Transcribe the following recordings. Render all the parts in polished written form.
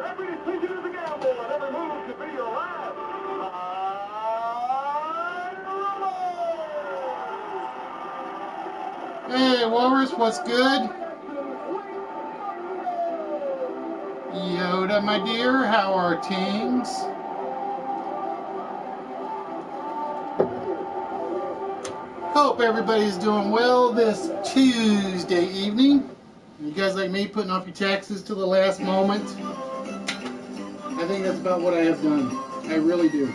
Every decision is a gamble, and every move could be your last. Hey, Walrus, what's good? Yoda, my dear, how are things? Hope everybody's doing well this Tuesday evening. You guys like me putting off your taxes to the last moment? I think that's about what I have done. I really do.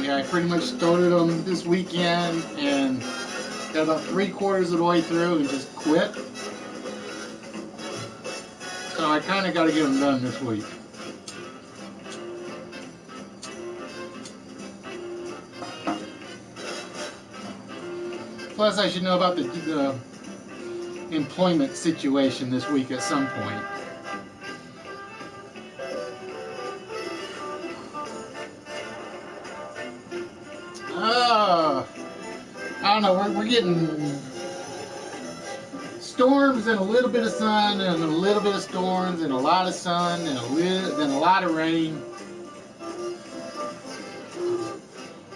Yeah, I pretty much started them this weekend and got about 3/4 of the way through and just quit. So I kind of got to get them done this week. Plus, I should know about the employment situation this week at some point. I don't know, we're getting storms and a little bit of sun and a little bit of storms and a lot of sun and then a lot of rain.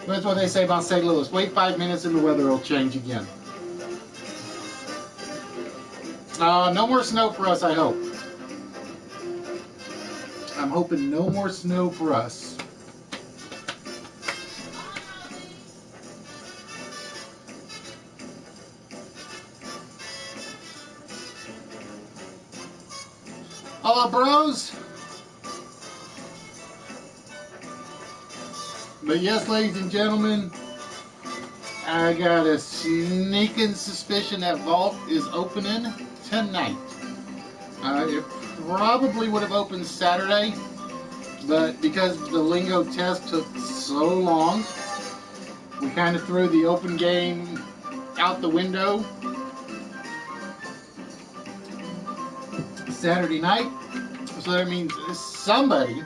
That's what they say about St. Louis. Wait 5 minutes and the weather will change again. No more snow for us, I hope. I'm hoping no more snow for us. Hello, bros. But yes, ladies and gentlemen, I got a sneaking suspicion that Vault is opening tonight. It probably would have opened Saturday, but because the lingo test took so long, we kind of threw the open game out the window Saturday night. So that means somebody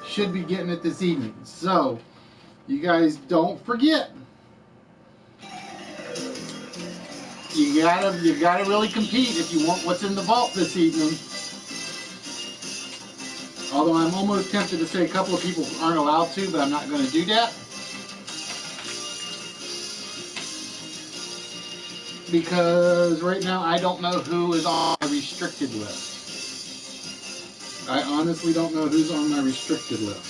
should be getting it this evening. So you guys don't forget. You gotta really compete if you want what's in the vault this evening. Although I'm almost tempted to say a couple of people aren't allowed to, but I'm not going to do that. Because right now I don't know who is on my restricted list. I honestly don't know who's on my restricted list.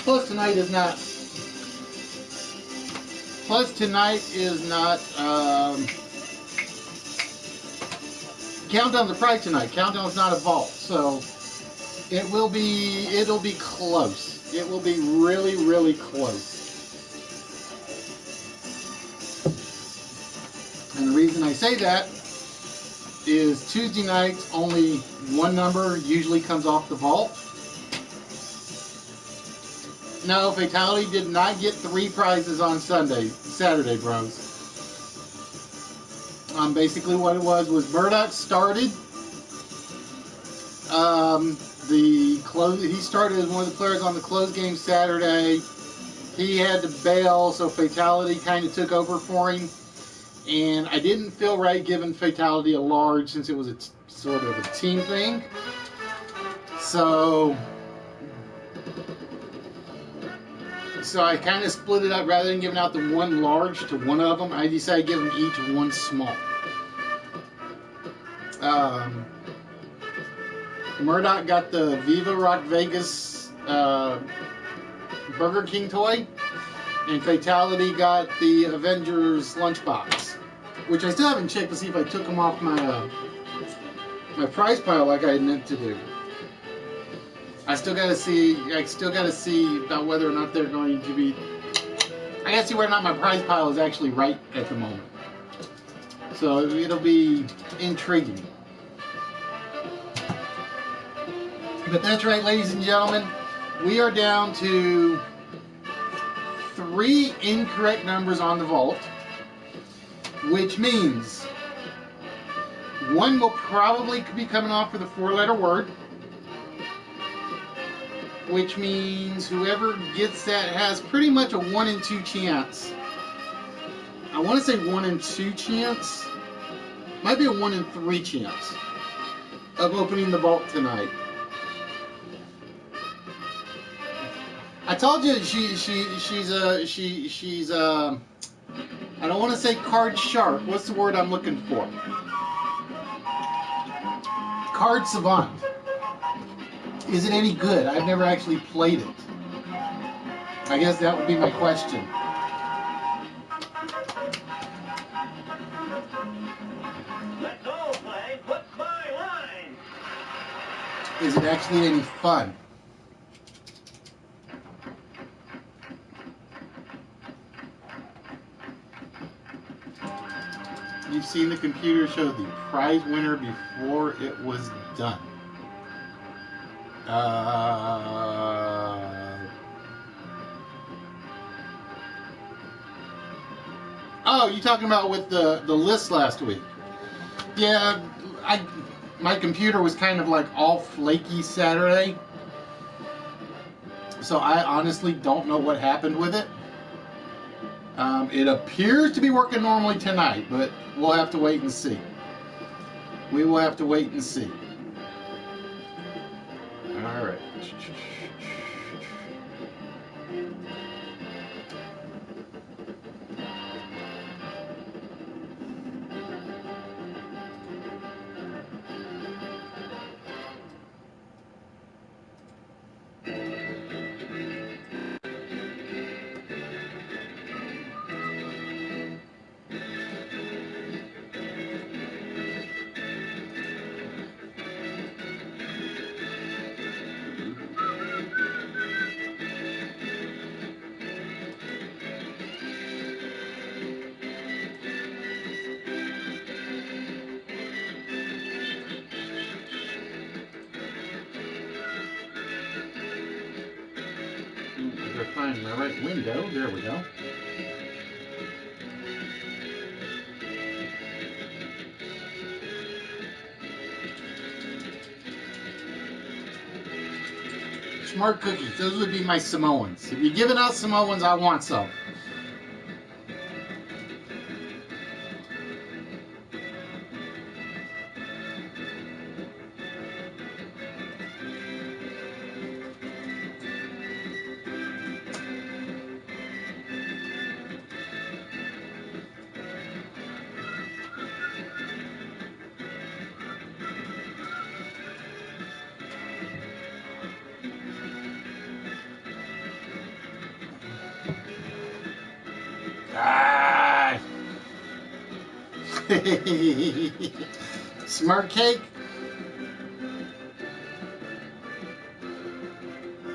Plus tonight is not Countdown to Pride tonight. Countdown is not a vault, so it'll be close. It will be really, really close. And the reason I say that is Tuesday nights only one number usually comes off the vault. No, Fatality did not get 3 prizes on Saturday, bros. Basically what it was Murdoch started. He started as one of the players on the close game Saturday. He had to bail, so Fatality kind of took over for him. And I didn't feel right giving Fatality a large since it was sort of a team thing. So I kind of split it up. Rather than giving out the one large to one of them, I decided to give them each one small. Murdoch got the Viva Rock Vegas Burger King toy, and Fatality got the Avengers lunchbox, which I still haven't checked to see if I took them off my my prize pile like I meant to do. I still gotta see about whether or not they're going to be. I gotta see whether or not my prize pile is actually right at the moment. So it'll be intriguing. But that's right, ladies and gentlemen. We are down to 3 incorrect numbers on the vault, which means one will probably be coming off with a 4-letter word, which means whoever gets that has pretty much a 1 in 2 chance. I want to say 1 in 2 chance. Might be a 1 in 3 chance of opening the vault tonight. I told you she's I don't want to say card sharp. What's the word I'm looking for? Card savant. Is it any good? I've never actually played it. I guess that would be my question. Let's all play What's My Line? Is it actually any fun? You've seen the computer show the prize winner before it was done. Oh, you talking about with the list last week? Yeah, my computer was kind of like all flaky Saturday, so I honestly don't know what happened with it. It appears to be working normally tonight, but we'll have to wait and see. We will have to wait and see. All right. Find my right window. There we go. Smart cookies. Those would be my Samoans. If you're giving out Samoans, I want some. Ah. Smart cake.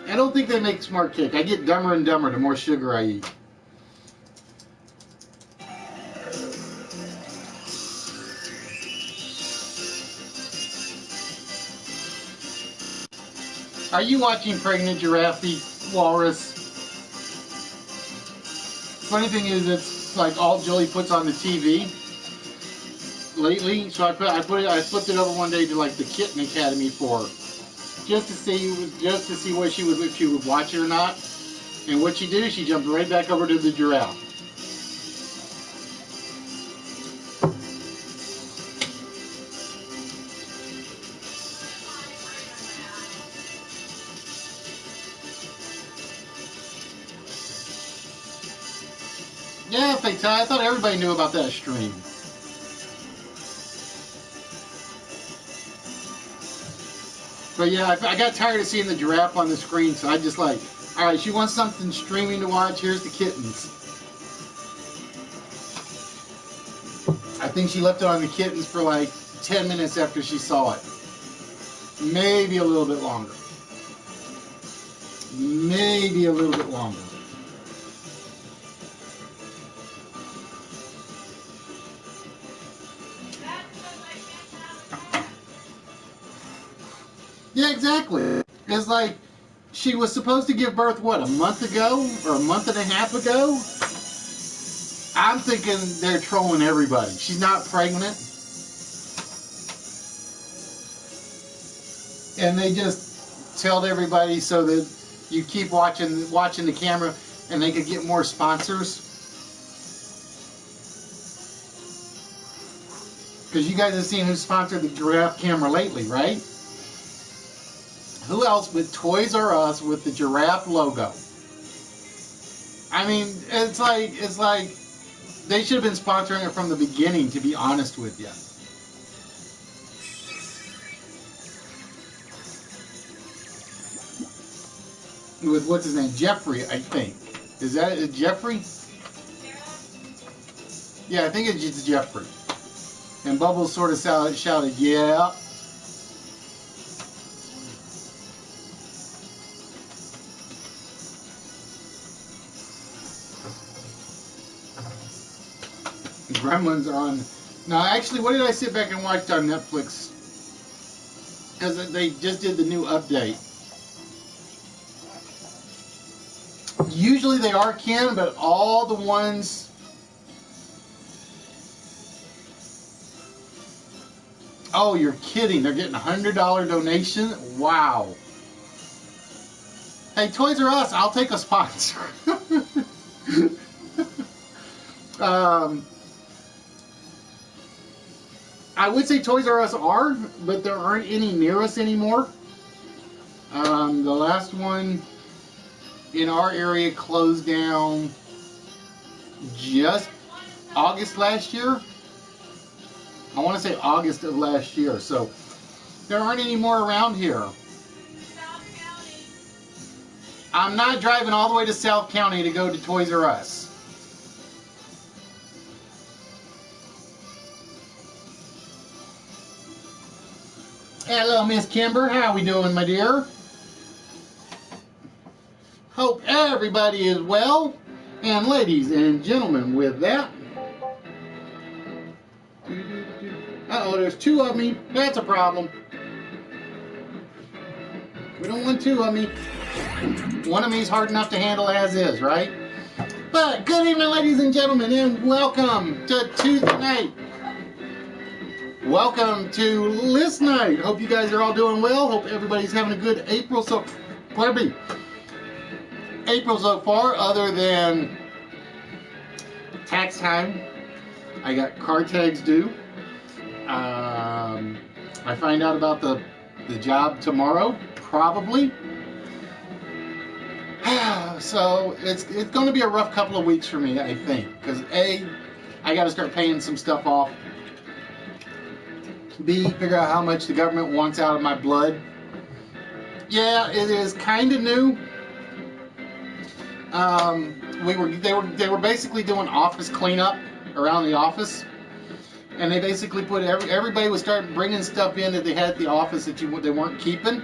I don't think they make smart cake. I get dumber and dumber the more sugar I eat. Are you watching Pregnant Giraffe, Walrus? Funny thing is, it's like all Joey puts on the TV lately. So I flipped it over one day to like the Kitten Academy for her, just to see what she would, if she would watch it or not. And what she did is she jumped right back over to the giraffe. Yeah, Fatal, I thought everybody knew about that stream. But yeah, I got tired of seeing the giraffe on the screen, so I just like, all right, she wants something streaming to watch, here's the kittens. I think she left it on the kittens for like 10 minutes after she saw it. Maybe a little bit longer. Maybe a little bit longer. Yeah, exactly. It's like, She was supposed to give birth, what, a month ago? Or a month and a half ago? I'm thinking they're trolling everybody. She's not pregnant. And they just tell everybody so that you keep watching the camera and they could get more sponsors. Because you guys have seen who sponsored the giraffe camera lately, right? Who else but Toys R Us with the giraffe logo? I mean, it's like they should have been sponsoring it from the beginning, to be honest with you. With what's his name? Jeffrey, I think. Is that it, Jeffrey? Yeah, I think it's just Jeffrey. And Bubbles sort of shouted, yeah. Gremlins are on. Now, actually, what did I sit back and watch on Netflix? Because they just did the new update. Usually they are Ken, but all the ones... Oh, you're kidding. They're getting a $100 donation? Wow. Hey, Toys R Us, I'll take a sponsor. I would say Toys R Us are, but there aren't any near us anymore. The last one in our area closed down just August last year. I want to say August of last year. So there aren't any more around here. I'm not driving all the way to South County to go to Toys R Us. Hello, Miss Kimber. How we doing, my dear? Hope everybody is well. And ladies and gentlemen, with that... Uh-oh, there's two of me. That's a problem. We don't want two of me. One of me is hard enough to handle as is, right? But good evening, ladies and gentlemen, and welcome to Tuesday night. Welcome to List Night. Hope you guys are all doing well. Hope everybody's having a good April so far, other than tax time. I got car tags due. I find out about the job tomorrow, probably. So it's going to be a rough couple of weeks for me, I think, because A, I got to start paying some stuff off. B, figure out how much the government wants out of my blood. Yeah, it is kind of new. They were basically doing office cleanup around the office. And they basically put everybody would start bringing stuff in that they had at the office that they weren't keeping,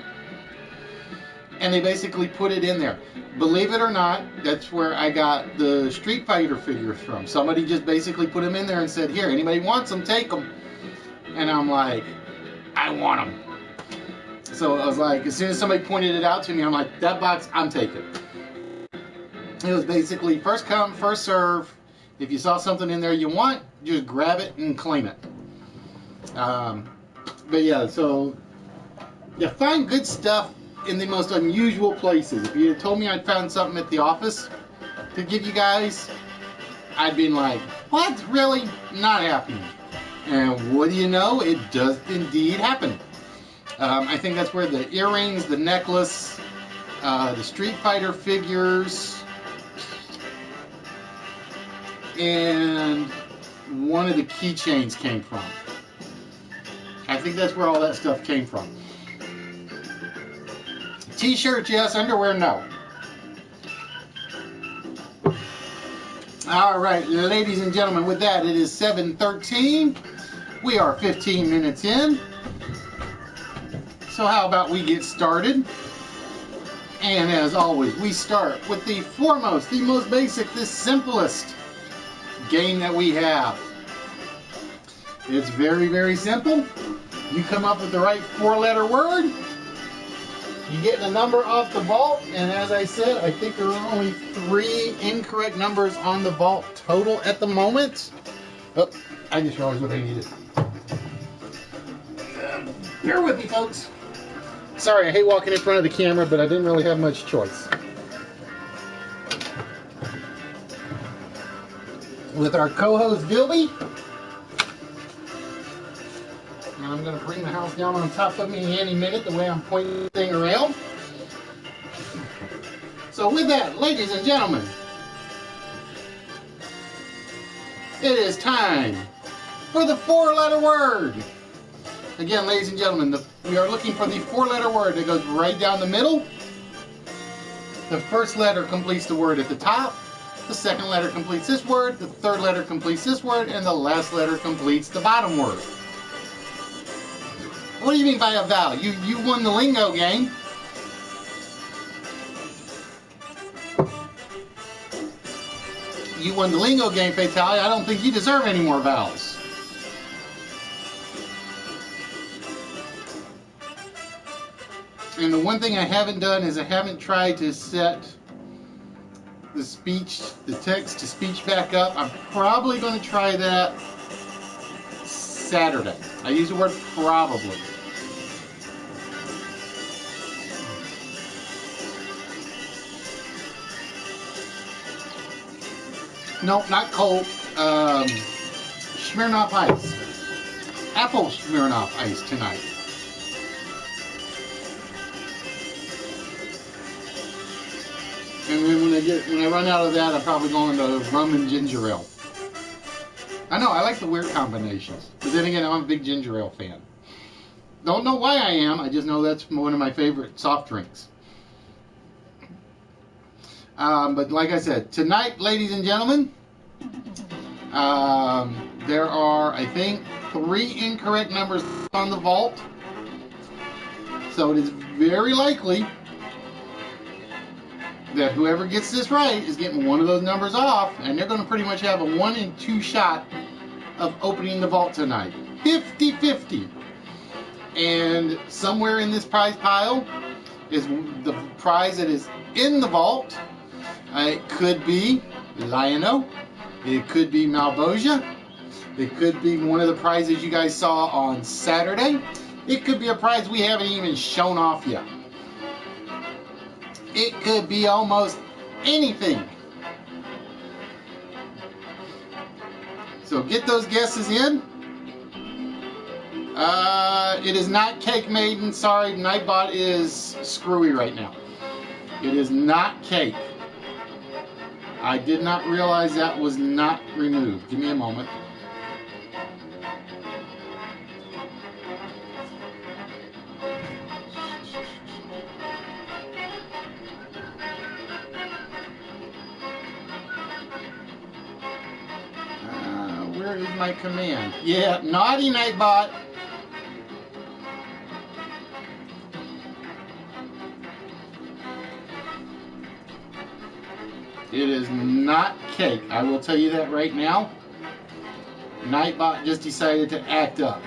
and they basically put it in there. Believe it or not, that's where I got the Street Fighter figures from. Somebody just basically put them in there and said, "Here, anybody wants them, take them." And I'm like, I want them. So I was like, as soon as somebody pointed it out to me, I'm like, that box, I'm taking. It was basically first come, first serve. If you saw something in there you want, just grab it and claim it. But yeah, so you find good stuff in the most unusual places. If you had told me I'd found something at the office to give you guys, I'd been like, what? Really? Not happening. And what do you know? It does indeed happen. I think that's where the earrings, the necklace, the Street Fighter figures, and one of the keychains came from. I think that's where all that stuff came from. T-shirts, yes. Underwear, no. All right, ladies and gentlemen, with that, it is 7:13. We are 15 minutes in. So how about we get started? And as always, we start with the foremost, the most basic, the simplest game that we have. It's very, very simple. You come up with the right four-letter word, You get a number off the vault, and as I said, I think there are only 3 incorrect numbers on the vault total at the moment. Oh, I just realized what I needed. Bear with me, folks. Sorry, I hate walking in front of the camera, but I didn't really have much choice. With our co-host Bilby. And I'm going to bring the house down on top of me any minute the way I'm pointing the thing around. So with that, ladies and gentlemen, it is time for the 4-letter word. Again, ladies and gentlemen, we are looking for the 4-letter word that goes right down the middle. The first letter completes the word at the top. The second letter completes this word. The third letter completes this word. And the last letter completes the bottom word. What do you mean by a vowel? You won the lingo game. You won the lingo game, Fatality. I don't think you deserve any more vowels. And the one thing I haven't done is I haven't tried to set the text to speech back up. I'm probably going to try that Saturday. I use the word probably. No, not cold. Smirnoff Ice. Apple Smirnoff Ice tonight. And then when I run out of that, I'm probably going to rum and ginger ale. I know, I like the weird combinations. But then again, I'm a big ginger ale fan. Don't know why I am, I just know that's one of my favorite soft drinks. But like I said, tonight, ladies and gentlemen, there are, I think, 3 incorrect numbers on the vault. So it is very likely that whoever gets this right is getting one of those numbers off, and they're going to pretty much have a 1 in 2 shot of opening the vault tonight. 50-50. And somewhere in this prize pile is the prize that is in the vault. It could be Lionel. It could be Malbosia. It could be one of the prizes you guys saw on Saturday. It could be a prize we haven't even shown off yet. It could be almost anything. So get those guesses in. It is not Cake Maiden. Sorry, Nightbot is screwy right now. It is not cake. I did not realize that was not removed. Give me a moment. Where is my command? Yeah, naughty Nightbot. It is not cake. I will tell you that right now. Nightbot just decided to act up.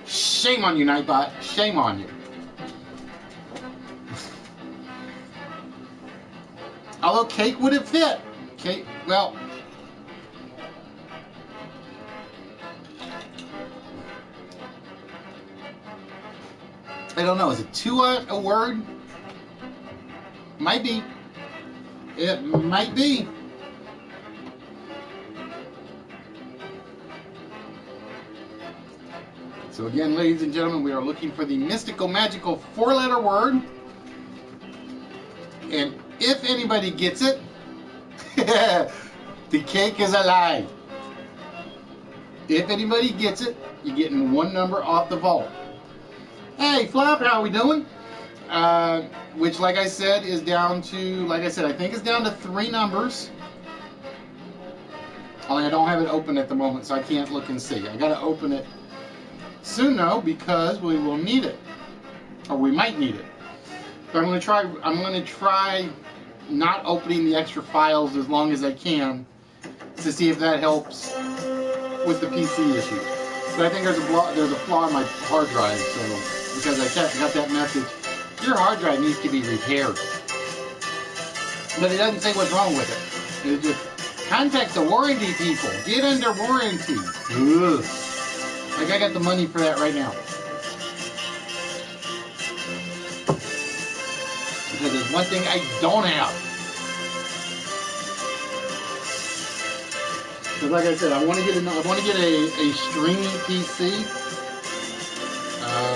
Shame on you, Nightbot. Shame on you. Although cake would have fit. Cake, well. I don't know. Is it 2 a word? Might be. It might be. So again, ladies and gentlemen, we are looking for the mystical, magical 4-letter word. And if anybody gets it, the cake is alive. If anybody gets it, you're getting 1 number off the vault. Hey, Flop, how are we doing? Which, like I said, is down to, I think it's down to 3 numbers. Only I don't have it open at the moment, so I can't look and see. I gotta open it soon, though, because we will need it. Or we might need it. But I'm gonna try not opening the extra files as long as I can to see if that helps with the PC issue. But I think there's a flaw in my hard drive, so because I got that message. Your hard drive needs to be repaired. But it doesn't say what's wrong with it. It just contact the warranty people. Get under warranty. Ugh. Like I got the money for that right now. Because there's one thing I don't have. Because like I said, I want to get a streaming PC.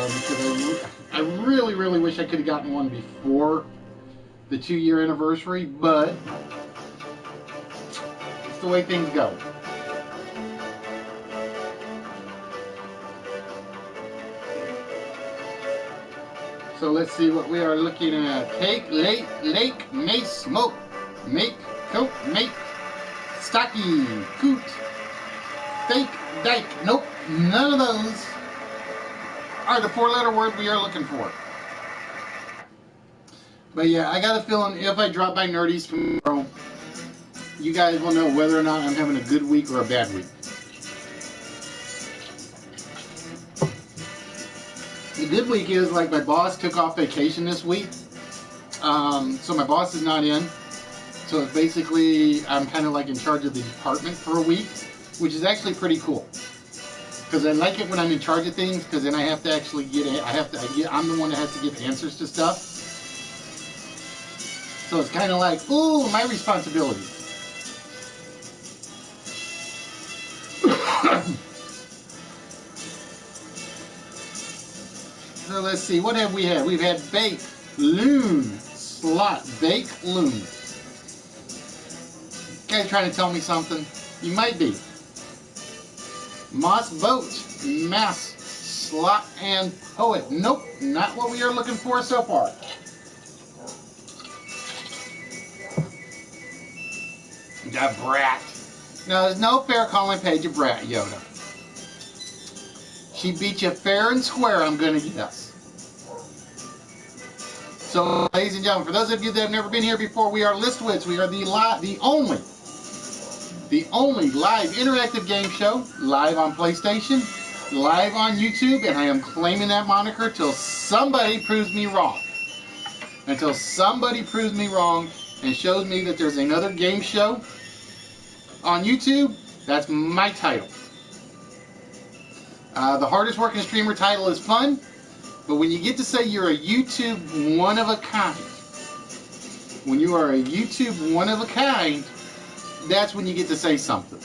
Because I really, really wish I could have gotten one before the 2-year anniversary, but it's the way things go. So let's see what we are looking at. Cake, lake, may, smoke, make, coat, make, stocky, coot, fake, dike. Nope, none of those are the 4-letter word we are looking for. But yeah, I got a feeling if I drop by Nerdy's tomorrow, you guys will know whether or not I'm having a good week or a bad week. The good week is, like, my boss took off vacation this week. So my boss is not in. So basically, I'm kind of like in charge of the department for a week, which is actually pretty cool. Because I like it when I'm in charge of things, because then I have to actually I'm the one that has to give answers to stuff. So it's kind of like, ooh, my responsibility. So let's see, what have we had? We've had bake, loon, slot, bake, loon. You guys trying to tell me something? You might be. Moss boat, mass, slot, and poet. Nope, not what we are looking for so far. The brat. No, there's no fair calling Paige a brat, Yoda. She beat you fair and square, I'm gonna guess. So, ladies and gentlemen, for those of you that have never been here before, we are Listwits. We are the only live interactive game show, live on PlayStation, live on YouTube, and I am claiming that moniker till somebody proves me wrong. Until somebody proves me wrong and shows me that there's another game show on YouTube, that's my title. The hardest working streamer title is fun, but when you get to say you're a YouTube one of a kind, when you are a YouTube one of a kind, that's when you get to say something.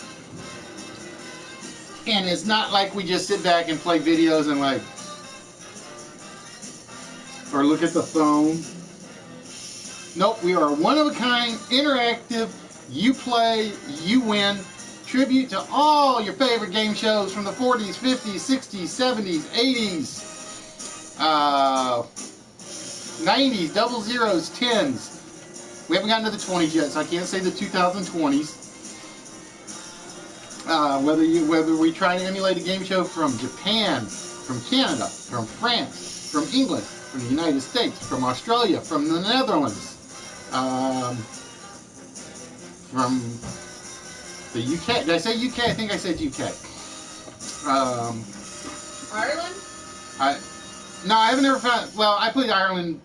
And it's not like we just sit back and play videos and like, or look at the phone. Nope, we are one of a kind, interactive, you play, you win. Tribute to all your favorite game shows from the 40s, 50s, 60s, 70s, 80s, 90s, double zeros, 10s. We haven't gotten to the 20s yet, so I can't say the 2020s. Whether we try to emulate a game show from Japan, from Canada, from France, from England, from the United States, from Australia, from the Netherlands, from the UK. Did I say UK? I think I said UK. Ireland? No, I haven't ever found. Well, I played Ireland.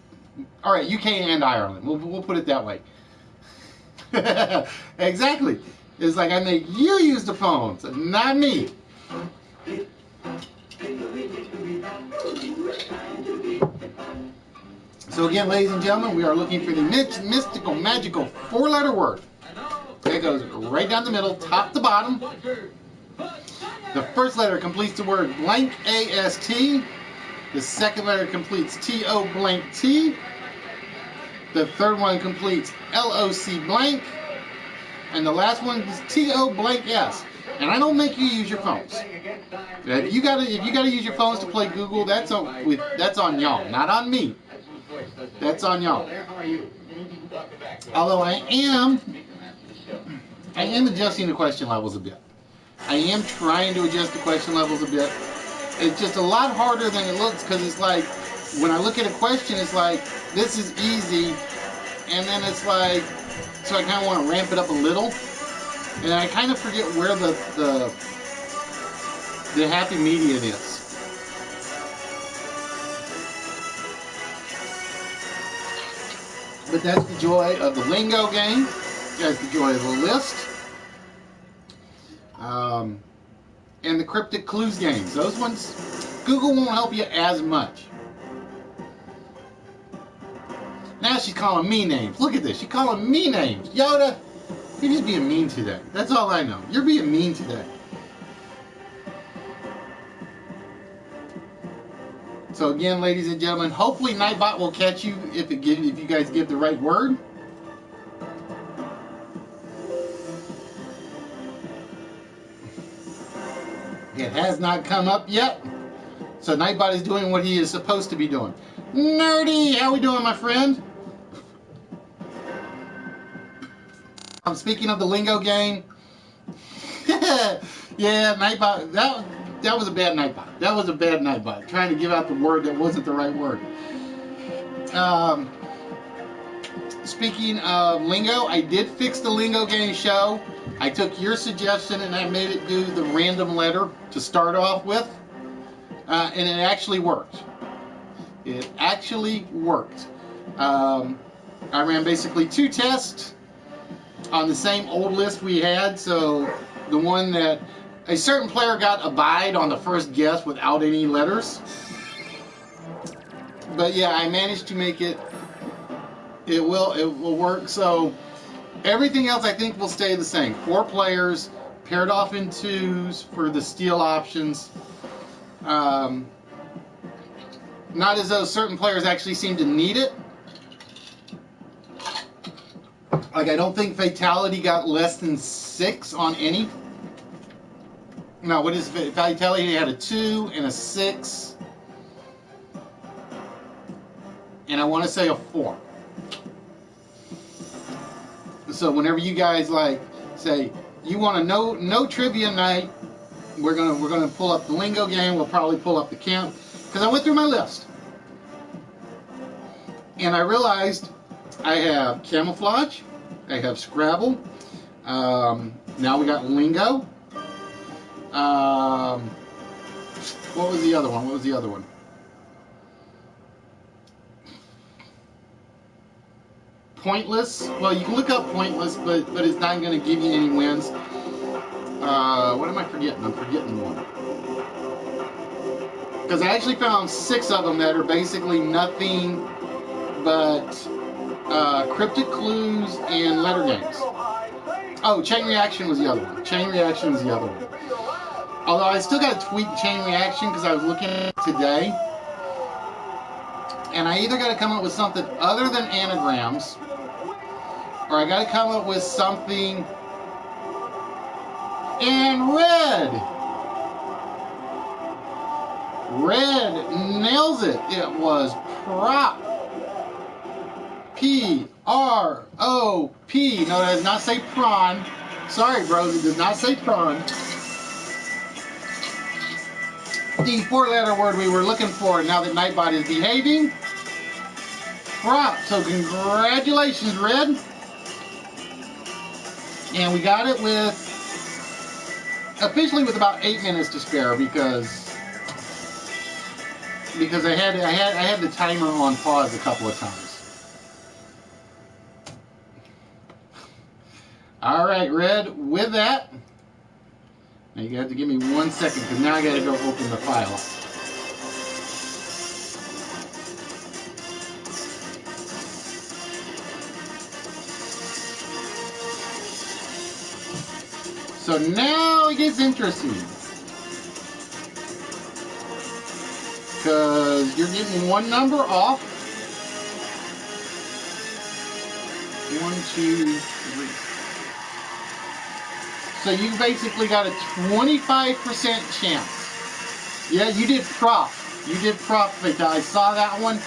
All right, UK and Ireland. We'll put it that way. Exactly. It's like I make you use the phones, not me. So again, ladies and gentlemen, we are looking for the mystical, magical 4-letter word. It goes right down the middle, top to bottom. The first letter completes the word blank AST. The second letter completes TO blank T. The third one completes LOC blank. And the last one is TO blank S. And I don't make you use your phones. If you gotta use your phones to play Google, that's on y'all, not on me. That's on y'all. Although I am adjusting the question levels a bit. I am trying to adjust the question levels a bit. It's just a lot harder than it looks, because it's like, when I look at a question, it's like, this is easy, and then it's like, so I kind of want to ramp it up a little, and I kind of forget where the happy median is. But that's the joy of the lingo game. That's the joy of the list. And the cryptic clues games. Those ones, Google won't help you as much. Now she's calling me names. Look at this. She's calling me names. Yoda, you're just being mean today. That's all I know. You're being mean today. So again, ladies and gentlemen, hopefully Nightbot will catch you if you guys give the right word. It has not come up yet. So Nightbot is doing what he is supposed to be doing. Nerdy, how we doing, my friend? I'm speaking of the lingo game. Yeah, Nightbot. That was a bad Nightbot. That was a bad Nightbot. Trying to give out the word that wasn't the right word. Speaking of lingo, I did fix the lingo game show. I took your suggestion and I made it do the random letter to start off with. And it actually worked. It actually worked. I ran basically 2 tests on the same old list we had. So the one that a certain player got abide on the first guess without any letters. But yeah, I managed to make it. It will work. So everything else I think will stay the same. 4 players paired off in 2s for the steal options. Not as though certain players actually seem to need it. Like I don't think Fatality got less than 6 on any. No, what is Fatality? He had a 2 and a 6. And I want to say a 4. So whenever you guys like say you want a no trivia night, we're gonna pull up the lingo game. We'll probably pull up the camp because I went through my list and I realized I have camouflage, I have Scrabble. Now we got lingo. What was the other one? Pointless. Well, you can look up pointless, but it's not going to give you any wins. What am I forgetting? I'm forgetting one. Because I actually found 6 of them that are basically nothing but cryptic clues and letter games. Oh, Chain Reaction was the other one. Although I still got to tweak Chain Reaction because I was looking at it today. And I either got to come up with something other than anagrams, or I got to come up with something in red. Red nails it. It was prop. P-R-O-P. No, that does not say prawn. Sorry, bros, it does not say prawn. The 4-letter word we were looking for now that Nightbot is behaving. Prop. So congratulations, Red. And we got it officially with about 8 minutes to spare because I had the timer on pause a couple of times. All right, Red. With that, now you have to give me 1 second because now I got to go open the file. So now it gets interesting because you're getting 1 number off. 1, 2, 3. So you basically got a 25% chance. Yeah, you did prop. I saw that one,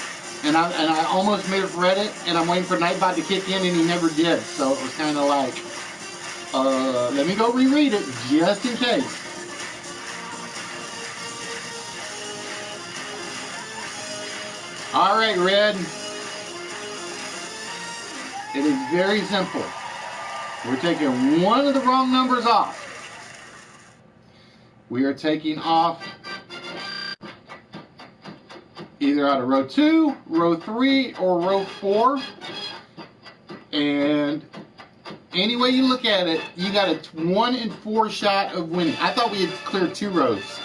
and I almost may have read it, and I'm waiting for Nightbot to kick in, and he never did. So it was kind of like, let me go reread it just in case. All right, Red. It is very simple. We're taking one of the wrong numbers off. We are taking off either out of row 2, row 3, or row 4. And any way you look at it, you got a 1 in 4 shot of winning. I thought we had cleared 2 rows,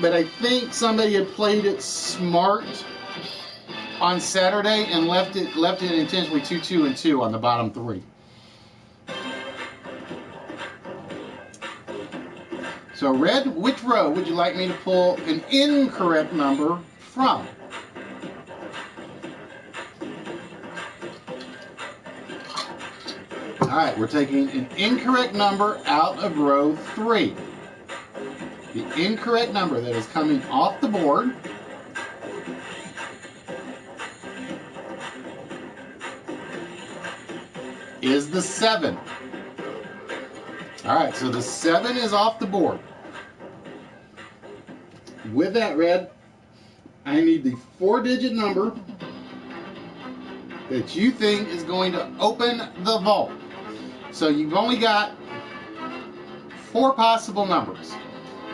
but I think somebody had played it smart on Saturday and left it intentionally 2, 2, and 2 on the bottom 3. So Red, which row would you like me to pull an incorrect number from? Alright, we're taking an incorrect number out of row 3. The incorrect number that is coming off the board is the 7. Alright, so the 7 is off the board. With that, Red, I need the 4-digit number that you think is going to open the vault. So you've only got 4 possible numbers: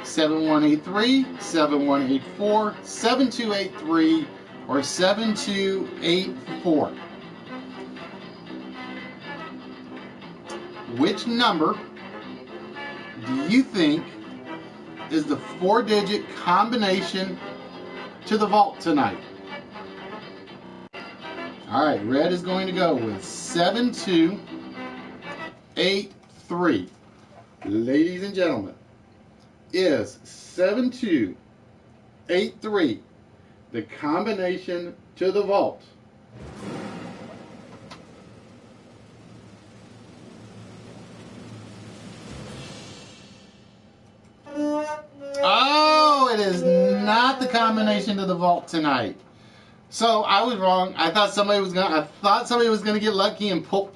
7183, 7184, 7283, or 7284. Which number do you think is the 4-digit combination to the vault tonight? Alright, Red is going to go with 7283. Ladies and gentlemen, is 7283 the combination to the vault? Oh, it is not the combination to the vault tonight. So I was wrong. I thought somebody was gonna get lucky and pull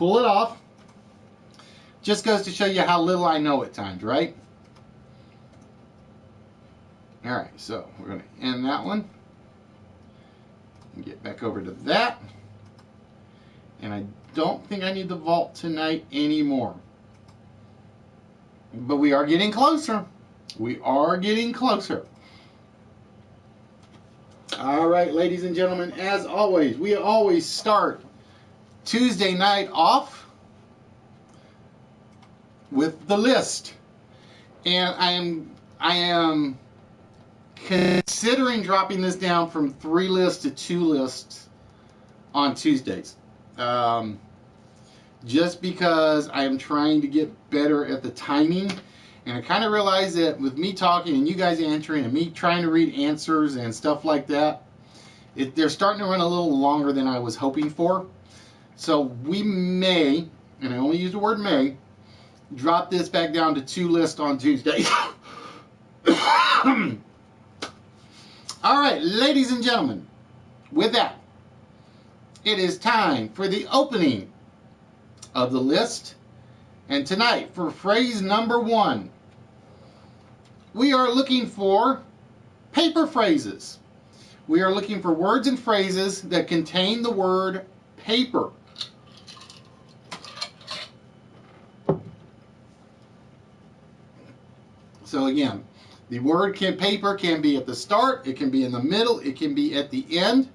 it off. Just goes to show you how little I know at times, right? All right, so we're gonna end that one and get back over to that. And I don't think I need the vault tonight anymore. But we are getting closer. We are getting closer. All right, ladies and gentlemen, as always, we always start Tuesday night off with the list. And I am considering dropping this down from 3 lists to 2 lists on Tuesdays. Just because I am trying to get better at the timing. And I kind of realized that with me talking and you guys answering and me trying to read answers and stuff like that, they're starting to run a little longer than I was hoping for. So we may, and I only use the word may, drop this back down to 2 lists on Tuesday. All right, ladies and gentlemen, with that, it is time for the opening of the list. And tonight, for phrase number 1, we are looking for paper phrases. We are looking for words and phrases that contain the word paper. So again, the word paper can be at the start, it can be in the middle, it can be at the end.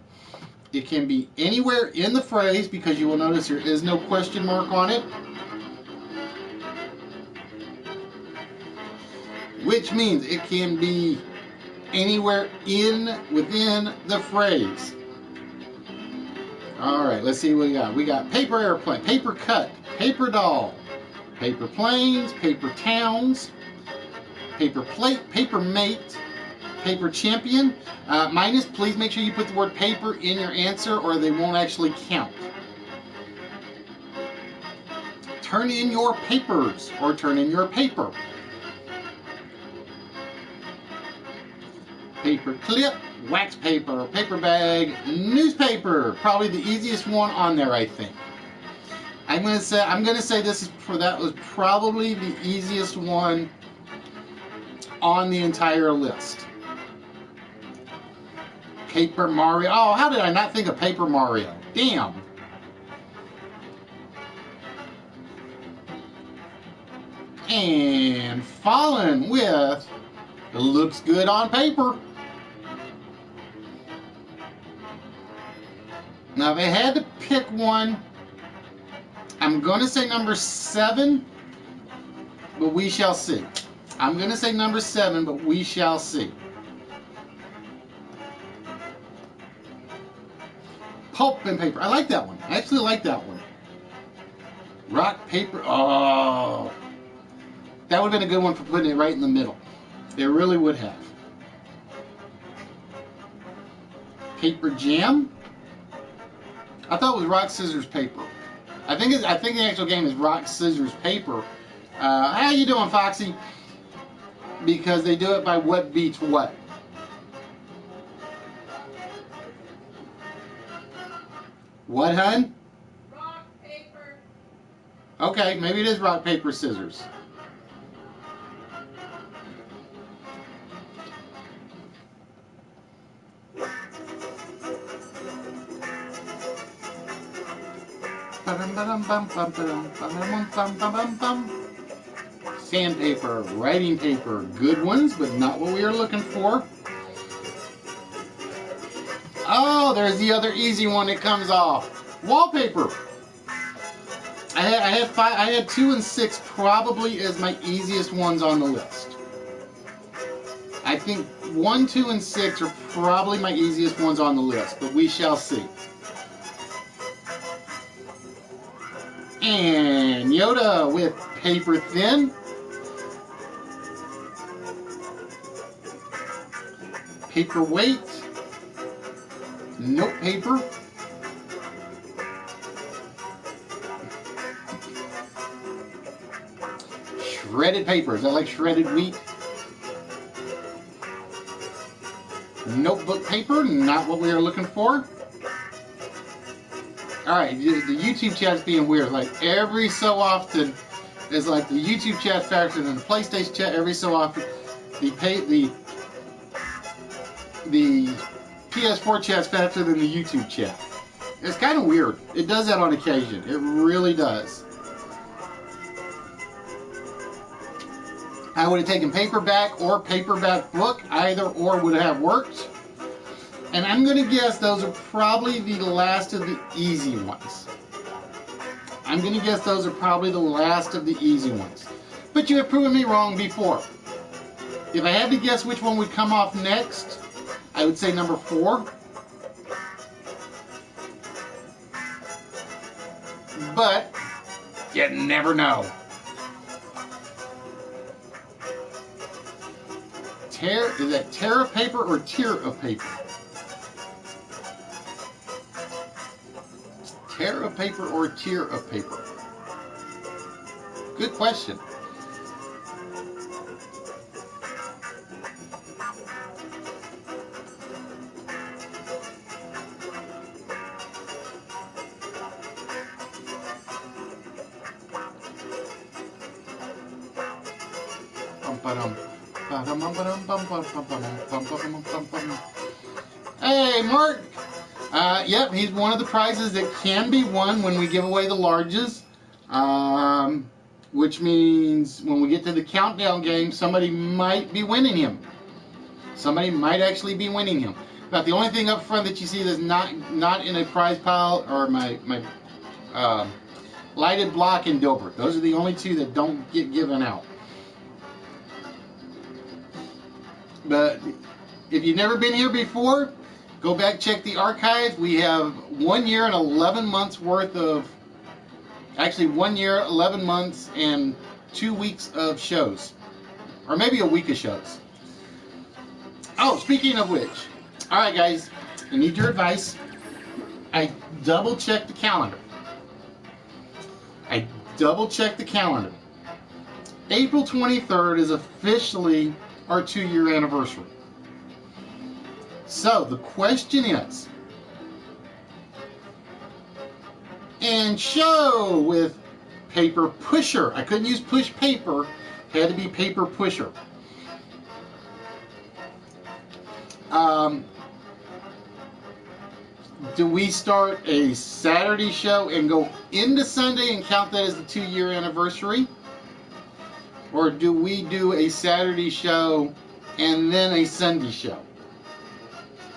It can be anywhere in the phrase, because you will notice there is no question mark on it. Which means it can be anywhere within the phrase. All right, let's see what we got. We got paper airplane, paper cut, paper doll, paper planes, paper towns, paper plate, paper mate, paper champion. Minus, please make sure you put the word paper in your answer or they won't actually count. Turn in your papers or turn in your paper. Paper clip, wax paper, paper bag, newspaper. Probably the easiest one on there, I think. I'm gonna say that was probably the easiest one on the entire list. Paper Mario. Oh, how did I not think of Paper Mario? Damn. And Fallen with it looks good on paper. Now, if I had to pick one I'm going to say number 7, but we shall see. I'm going to say number 7, but we shall see. Pulp and paper. I like that one. I actually like that one. Rock, paper. Oh. That would have been a good one for putting it right in the middle. It really would have. Paper jam. I thought it was rock, scissors, paper. I think the actual game is rock, scissors, paper. How you doing, Foxy? Because they do it by what beats what. What, hun? Rock, paper. Okay, maybe it is rock, paper, scissors. Sandpaper, writing paper, good ones, but not what we are looking for. Oh, there's the other easy one that comes off. Wallpaper. I had 2 and 6 probably as my easiest ones on the list. I think 1, 2, and 6 are probably my easiest ones on the list, but we shall see. And Yoda with paper thin. Paperweight. Note paper. Shredded paper. Is that like shredded wheat? Notebook paper. Not what we are looking for. Alright, the YouTube chat's being weird. Like every so often, it's like the YouTube chat faster than the PlayStation chat. Every so often, the PS4 chat's faster than the YouTube chat. It's kind of weird. It does that on occasion. It really does. I would have taken paperback or paperback book. Either or would have worked. And I'm going to guess those are probably the last of the easy ones. I'm going to guess those are probably the last of the easy ones. But you have proven me wrong before. If I had to guess which one would come off next, I would say number 4. But you never know. Is that tear of paper or tier of paper? Tear of paper or tier of paper? Good question. Hey, Mark. Yep, he's one of the prizes that can be won when we give away the larges. Which means when we get to the countdown game, somebody might be winning him. Somebody might actually be winning him. About the only thing up front that you see that's not in a prize pile are my lighted block and Dilbert. Those are the only 2 that don't get given out. But if you've never been here before, go back, check the archives. We have 1 year and 11 months worth of, actually 1 year, 11 months, and 2 weeks of shows. Or maybe a week of shows. Oh, speaking of which, alright guys, I need your advice. I double-checked the calendar. April 23rd is officially our 2-year anniversary. So the question is, and show with paper pusher. I couldn't use push paper, had to be paper pusher. Do we start a Saturday show and go into Sunday and count that as the 2-year anniversary? Or do we do a Saturday show and then a Sunday show?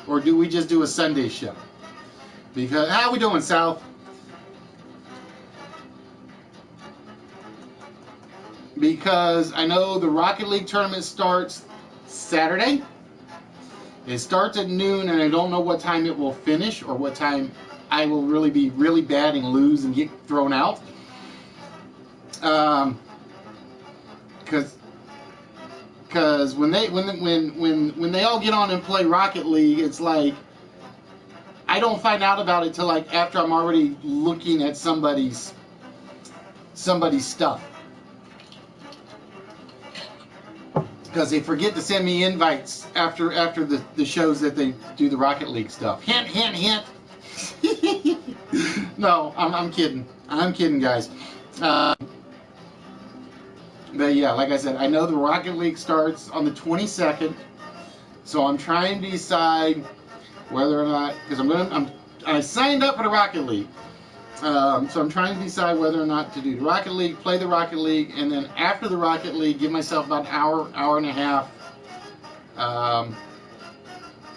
Or do we just do a Sunday show? Because, how we doing, South? because I know the Rocket League tournament starts Saturday. It starts at noon, and I don't know what time it will finish or what time I will really be really bad and lose and get thrown out. Because when they all get on and play Rocket League, it's like I don't find out about it till like after I'm already looking at somebody's stuff. Because they forget to send me invites after the shows that they do the Rocket League stuff. Hint, hint, hint. No, I'm kidding. I'm kidding, guys. But yeah, like I said, I know the Rocket League starts on the 22nd, so I'm trying to decide whether or not, because I signed up for the Rocket League, so I'm trying to decide whether or not to do the Rocket League, play the Rocket League, and then after the Rocket League, give myself about an hour and a half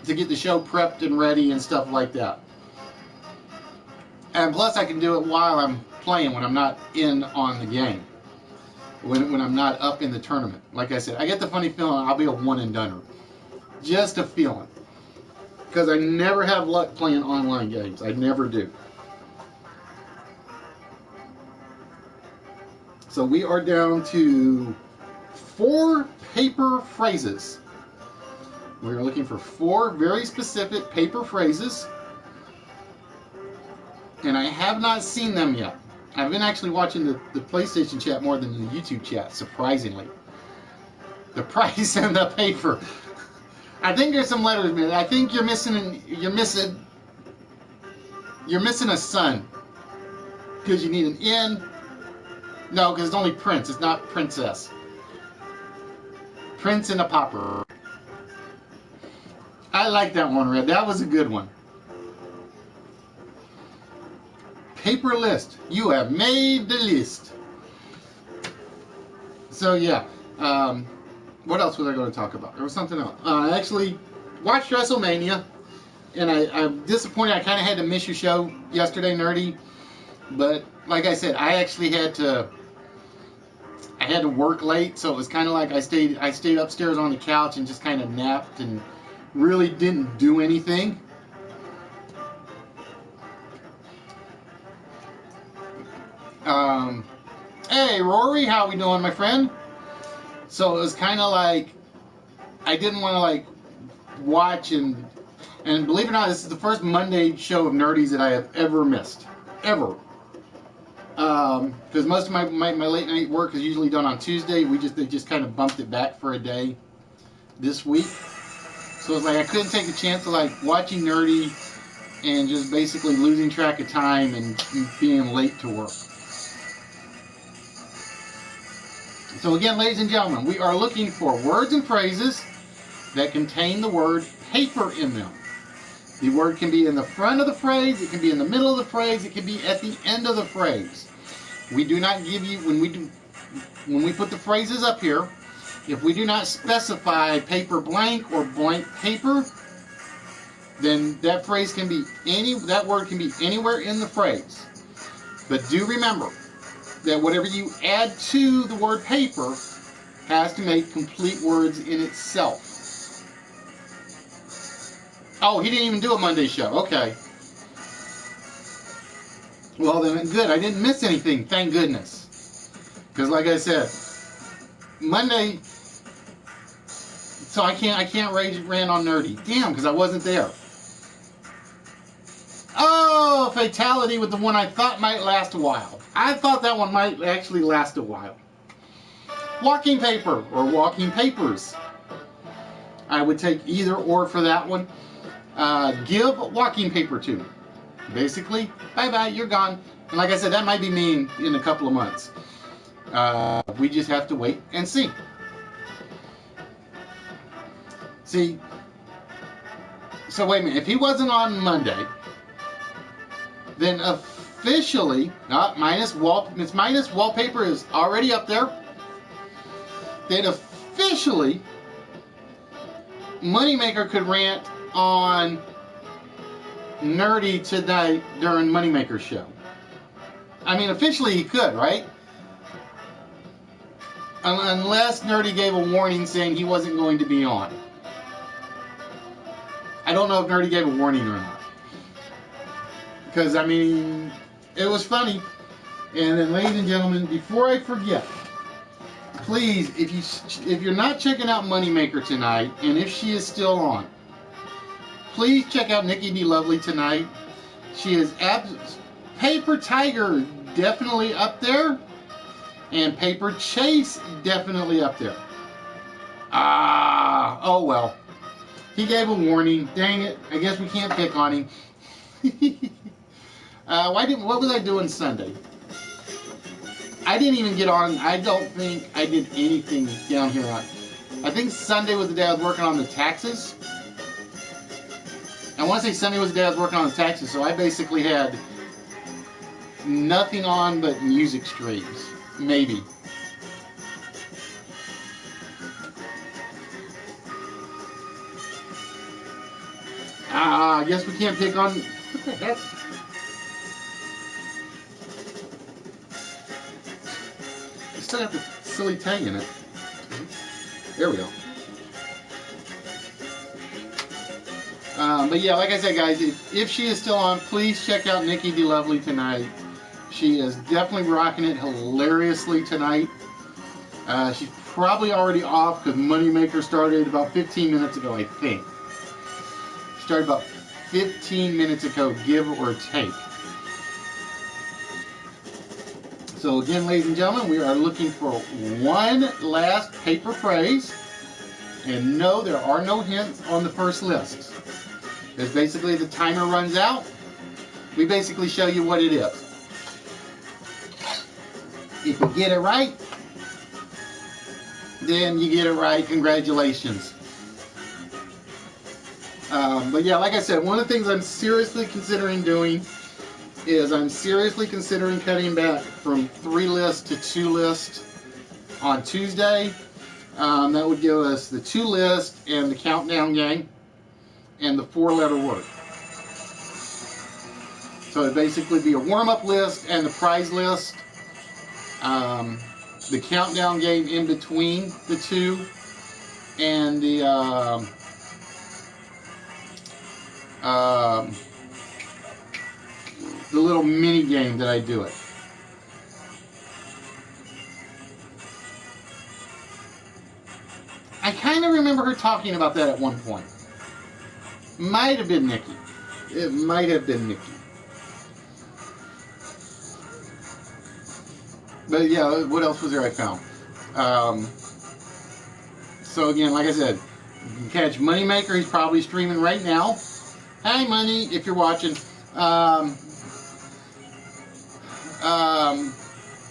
to get the show prepped and ready and stuff like that. And plus, I can do it while I'm playing when I'm not in on the game. When I'm not up in the tournament. Like I said, I get the funny feeling I'll be a one and doneer. Just a feeling. Because I never have luck playing online games. I never do. So we are down to 4 paper phrases. We're looking for 4 very specific paper phrases. And I have not seen them yet. I've been actually watching the PlayStation chat more than the YouTube chat, surprisingly. The price and the paper. I think there's some letters, man. I think you're missing a son. Because you need an N. No, because it's only Prince. It's not Princess. Prince and a Popper. I like that one, Red. That was a good one. Paper list. You have made the list. So yeah, what else was I going to talk about? There was something else. I actually watched WrestleMania, and I'm disappointed. I kind of had to miss your show yesterday, Nerdy. But like I said, I actually had to work late, so it was kind of like I stayed upstairs on the couch and just kind of napped and really didn't do anything. Hey Rory, how we doing, my friend? So it was kind of like I didn't want to like watch and believe it or not, this is the first Monday show of Nerdies that I have ever missed, ever. Because most of my late night work is usually done on Tuesday. They just kind of bumped it back for a day this week. So it's like I couldn't take a chance of like watching Nerdy and just basically losing track of time and being late to work. So again, ladies and gentlemen, we are looking for words and phrases that contain the word paper in them. The word can be in the front of the phrase, it can be in the middle of the phrase, it can be at the end of the phrase. We do not give you, when we put the phrases up here, if we do not specify paper blank or blank paper, then that phrase can be that word can be anywhere in the phrase. But do remember that whatever you add to the word paper has to make complete words in itself. Oh, he didn't even do a Monday show. Okay. Well then, good. I didn't miss anything. Thank goodness. Because like I said, Monday. So I can't rant on Nerdy. Damn, because I wasn't there. Oh, fatality with the one I thought might last a while. I thought that one might actually last a while. Walking paper or walking papers. I would take either or for that one. Give walking paper to. Basically, bye-bye, you're gone. And like I said, that might be me in a couple of months. We just have to wait and see. See, so wait a minute. If he wasn't on Monday, then officially, minus wallpaper is already up there. Then officially, Moneymaker could rant on Nerdy tonight during Moneymaker's show. I mean, officially he could, right? Unless Nerdy gave a warning saying he wasn't going to be on. I don't know if Nerdy gave a warning or not. Because, I mean, it was funny. And then, ladies and gentlemen, before I forget, please, if you're not checking out Moneymaker tonight, and if she is still on, please check out Nikki D. Lovely tonight. She is Paper Tiger definitely up there, and Paper Chase definitely up there. Oh well. He gave a warning. Dang it! I guess we can't pick on him. What was I doing Sunday? I didn't even get on. I don't think I did anything down here on. I think Sunday was the day I was working on the taxes. I want to say Sunday was the day I was working on the taxes, so I basically had nothing on but music streams. Maybe. I guess we can't pick on. What the heck? It's still got the silly tag in it. There we go. But yeah, like I said, guys, if she is still on, please check out Nikki D. Lovely tonight. She is definitely rocking it hilariously tonight. She's probably already off because Moneymaker started about 15 minutes ago, I think. Started about 15 minutes ago, give or take. So again, ladies and gentlemen, we are looking for one last paper phrase. And no, there are no hints on the first list. Because basically the timer runs out. We basically show you what it is. If you get it right, then you get it right. Congratulations. But yeah, like I said, one of the things I'm seriously considering doing is I'm seriously considering cutting back from 3 lists to 2 lists on Tuesday. That would give us the 2 lists and the countdown game and the 4-letter word. So it'd basically be a warm-up list and the prize list. The countdown game in between the 2 and the little mini game that I do it. I kind of remember her talking about that at one point. Might have been Nikki. It might have been Nikki. But yeah, what else was there I found? So again, like I said, you can catch Moneymaker. He's probably streaming right now. Hi, Money, if you're watching.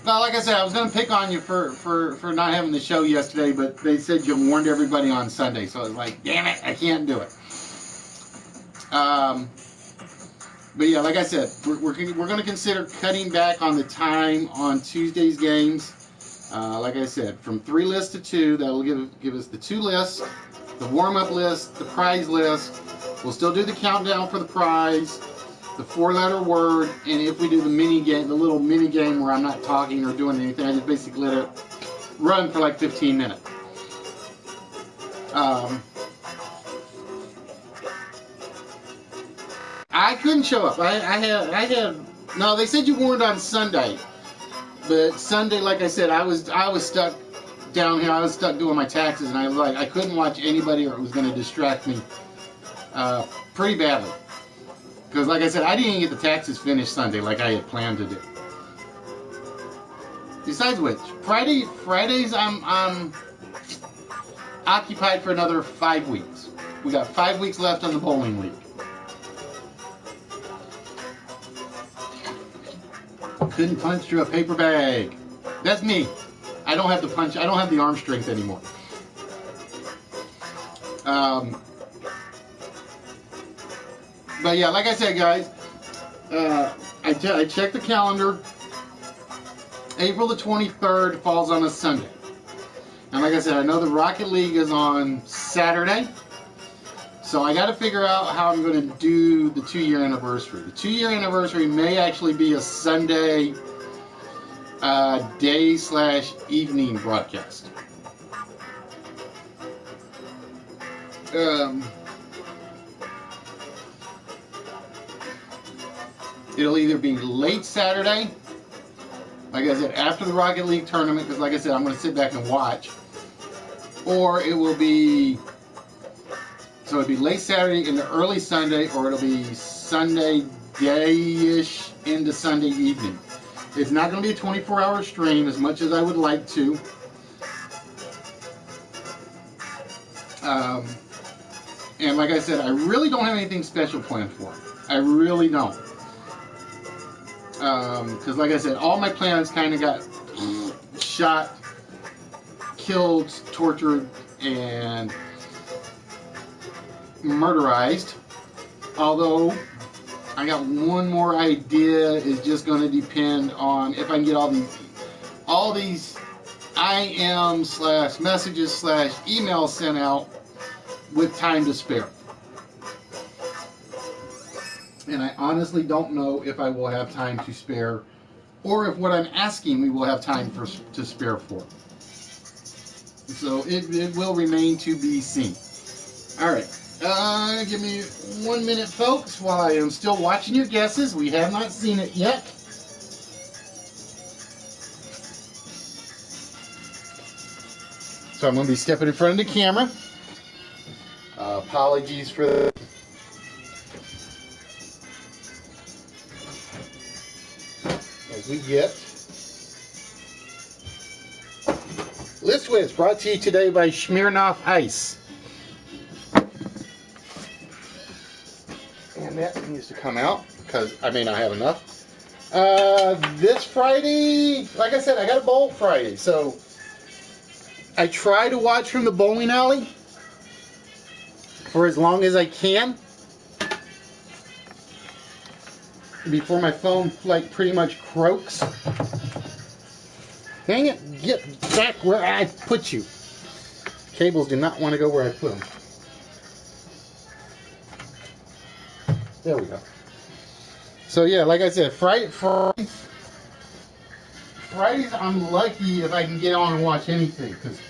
Well, like I said, I was going to pick on you for not having the show yesterday, but they said you warned everybody on Sunday, so I was like, damn it, I can't do it. But yeah, like I said, we're going to consider cutting back on the time on Tuesday's games. Like I said, from 3 lists to 2, that will give us the 2 lists, the warm-up list, the prize list. We'll still do the countdown for the prize, the 4-letter word, and if we do the mini game, the little mini game where I'm not talking or doing anything, I just basically let it run for like 15 minutes. I couldn't show up. I had no. They said you warned on Sunday, but Sunday, like I said, I was stuck down here. I was stuck doing my taxes, and I couldn't watch anybody, or it was going to distract me pretty badly. Because, like I said, I didn't even get the taxes finished Sunday like I had planned to do. Besides which, Fridays I'm occupied for another 5 weeks. We got 5 weeks left on the bowling league. Couldn't punch through a paper bag. That's me. I don't have the punch. I don't have the arm strength anymore. But yeah, like I said, guys, I checked the calendar. April the 23rd falls on a Sunday. And like I said, I know the Rocket League is on Saturday. So I got to figure out how I'm going to do the 2-year anniversary. The 2-year anniversary may actually be a Sunday day/evening broadcast. It'll either be late Saturday, like I said, after the Rocket League tournament, because like I said, I'm going to sit back and watch, or it will be, so it'll be late Saturday into early Sunday, or it'll be Sunday day-ish into Sunday evening. It's not going to be a 24-hour stream as much as I would like to. And like I said, I really don't have anything special planned for it. I really don't. Because like I said, all my plans kind of got shot, killed, tortured, and murderized. Although I got one more idea. Is just going to depend on if I can get all these IM/messages/emails sent out with time to spare. And I honestly don't know if I will have time to spare, or if what I'm asking we will have time to spare for. So it will remain to be seen. All right. Give me 1 minute, folks, while I am still watching your guesses. We have not seen it yet. So I'm going to be stepping in front of the camera. Apologies for the... As we get... List Wits, brought to you today by Smirnoff Ice. And that needs to come out, because I may not have enough. This Friday, like I said, I got a bowl Friday, so I try to watch from the bowling alley for as long as I can before my phone like pretty much croaks. Dang it, get back where I put you. Cables do not want to go where I put them. There we go. So yeah, like I said, Fridays I'm lucky if I can get on and watch anything, because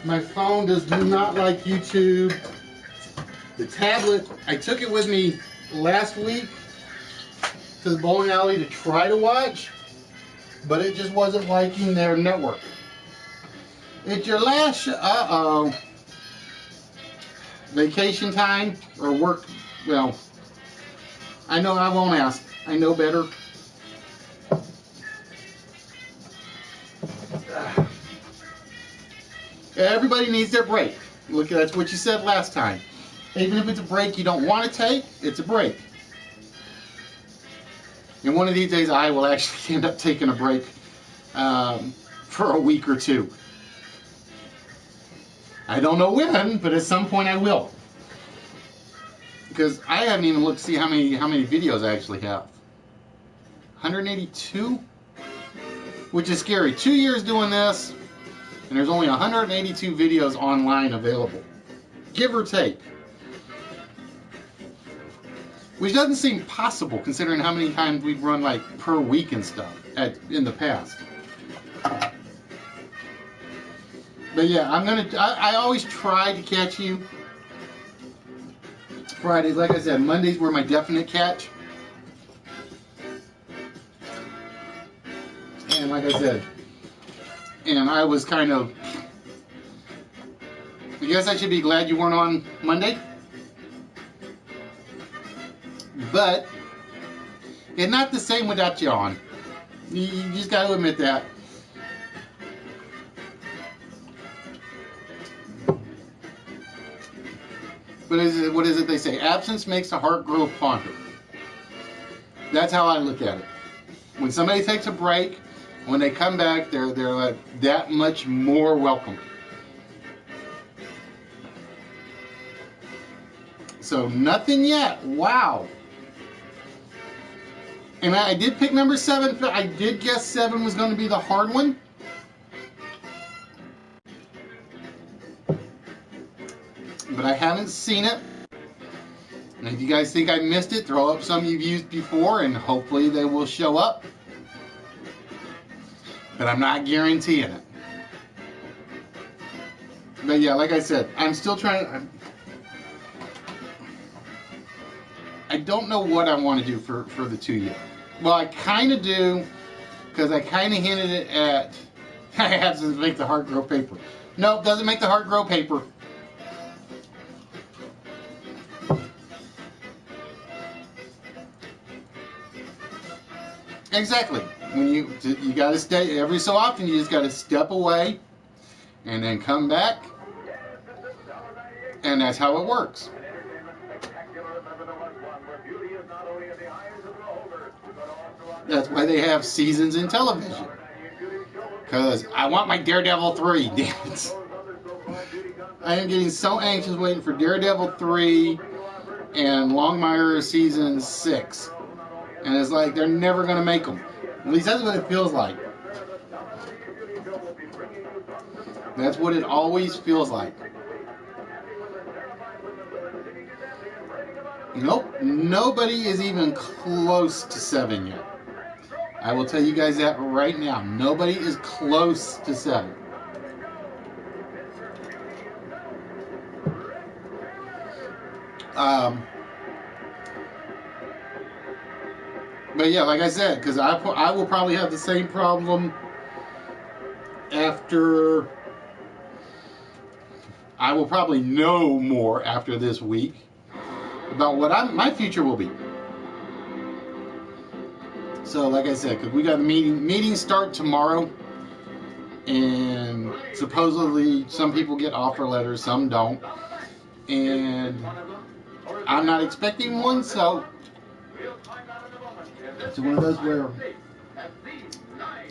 my phone do not like YouTube. The tablet, I took it with me last week to the bowling alley to try to watch, but it just wasn't liking their network. It's your last vacation time or work. Well, I know I won't ask. I know better. Everybody needs their break. Look, that's what you said last time. Even if it's a break you don't want to take, it's a break. And one of these days I will actually end up taking a break for a week or two. I don't know when, but at some point I will. Because I haven't even looked to see how many videos I actually have. 182? Which is scary. 2 years doing this, and there's only 182 videos online available. Give or take. Which doesn't seem possible considering how many times we've run like per week and stuff in the past. But yeah, I always try to catch you Fridays. Like I said, Mondays were my definite catch. And like I said, and I was kind of, I guess I should be glad you weren't on Monday. But it's not the same without you on. You just got to admit that. But what is it they say? Absence makes the heart grow fonder. That's how I look at it. When somebody takes a break, when they come back, they're like that much more welcome. So nothing yet. Wow. And I did pick number 7. I did guess 7 was going to be the hard one. But I haven't seen it. And if you guys think I missed it, throw up some you've used before and hopefully they will show up. but I'm not guaranteeing it. But yeah, like I said, I'm still trying. I don't know what I want to do for the 2 year. Well, I kind of do, because I kind of hinted it at. I have to make the heart grow paper. Nope, doesn't make the heart grow paper. Exactly. When you got to stay every so often, you just got to step away, and then come back, and that's how it works. That's why they have seasons in television. Because I want my Daredevil 3, damn it. I am getting so anxious waiting for Daredevil 3 and Longmire season 6. And it's like they're never going to make them. At least that's what it feels like. That's what it always feels like. Nope, nobody is even close to 7 yet. I will tell you guys that right now. Nobody is close to 7. But yeah, like I said, because I will probably have the same problem after. I will probably know more after this week about what my future will be. So, like I said, because we got meetings start tomorrow, and supposedly some people get offer letters, some don't, and I'm not expecting one, so it's one of those where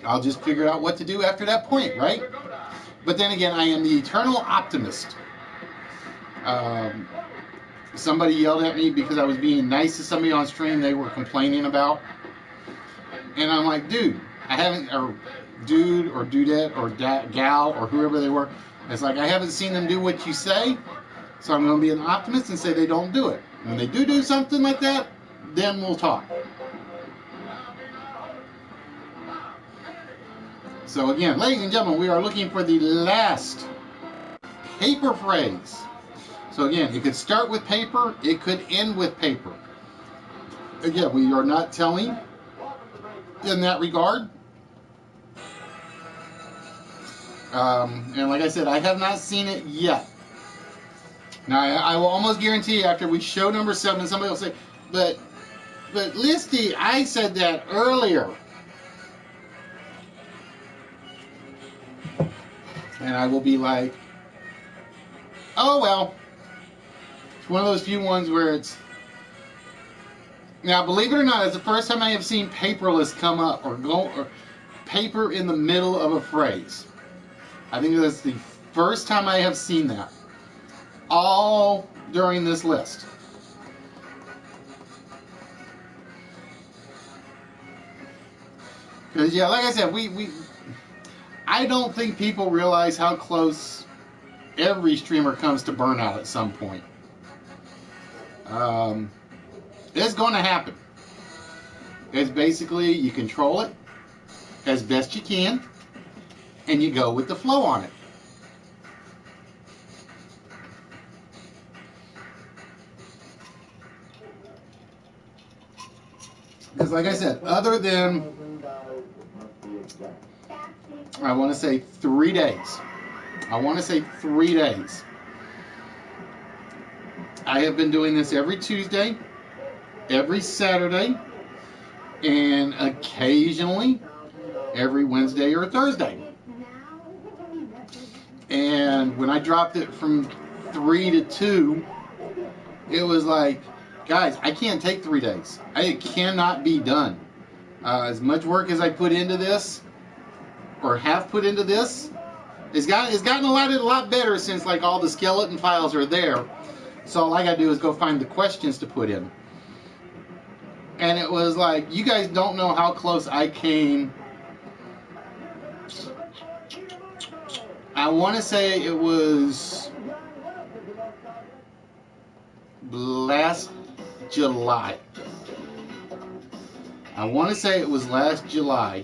I'll just figure out what to do after that point, right? But then again, I am the eternal optimist. Somebody yelled at me because I was being nice to somebody on stream they were complaining about. And I'm like, dude, I haven't, or dude, or dudette, or gal, or whoever they were. It's like, I haven't seen them do what you say, so I'm going to be an optimist and say they don't do it. When they do something like that, then we'll talk. So again, ladies and gentlemen, we are looking for the last paper phrase. So again, it could start with paper, it could end with paper. Again, we are not telling in that regard. And like I said, I have not seen it yet. Now, I will almost guarantee you after we show number 7, somebody will say, but Listy, I said that earlier. And I will be like, oh well. It's one of those few ones where it's... Now, believe it or not, it's the first time I have seen paperless come up or paper in the middle of a phrase. I think that's the first time I have seen that. All during this list. Because, yeah, like I said, I don't think people realize how close every streamer comes to burnout at some point. It's going to happen. It's basically you control it as best you can, and you go with the flow on it. Because like I said, other than, I want to say 3 days. I want to say 3 days. I have been doing this every Tuesday, every Saturday, and occasionally every Wednesday or Thursday. And when I dropped it from 3 to 2, it was like, guys, I can't take 3 days. It cannot be done. As much work as I put into this, or have put into this, it's gotten a lot better since like all the skeleton files are there. So all I gotta do is go find the questions to put in. And it was like, you guys don't know how close I came. I want to say it was last July. I want to say it was last July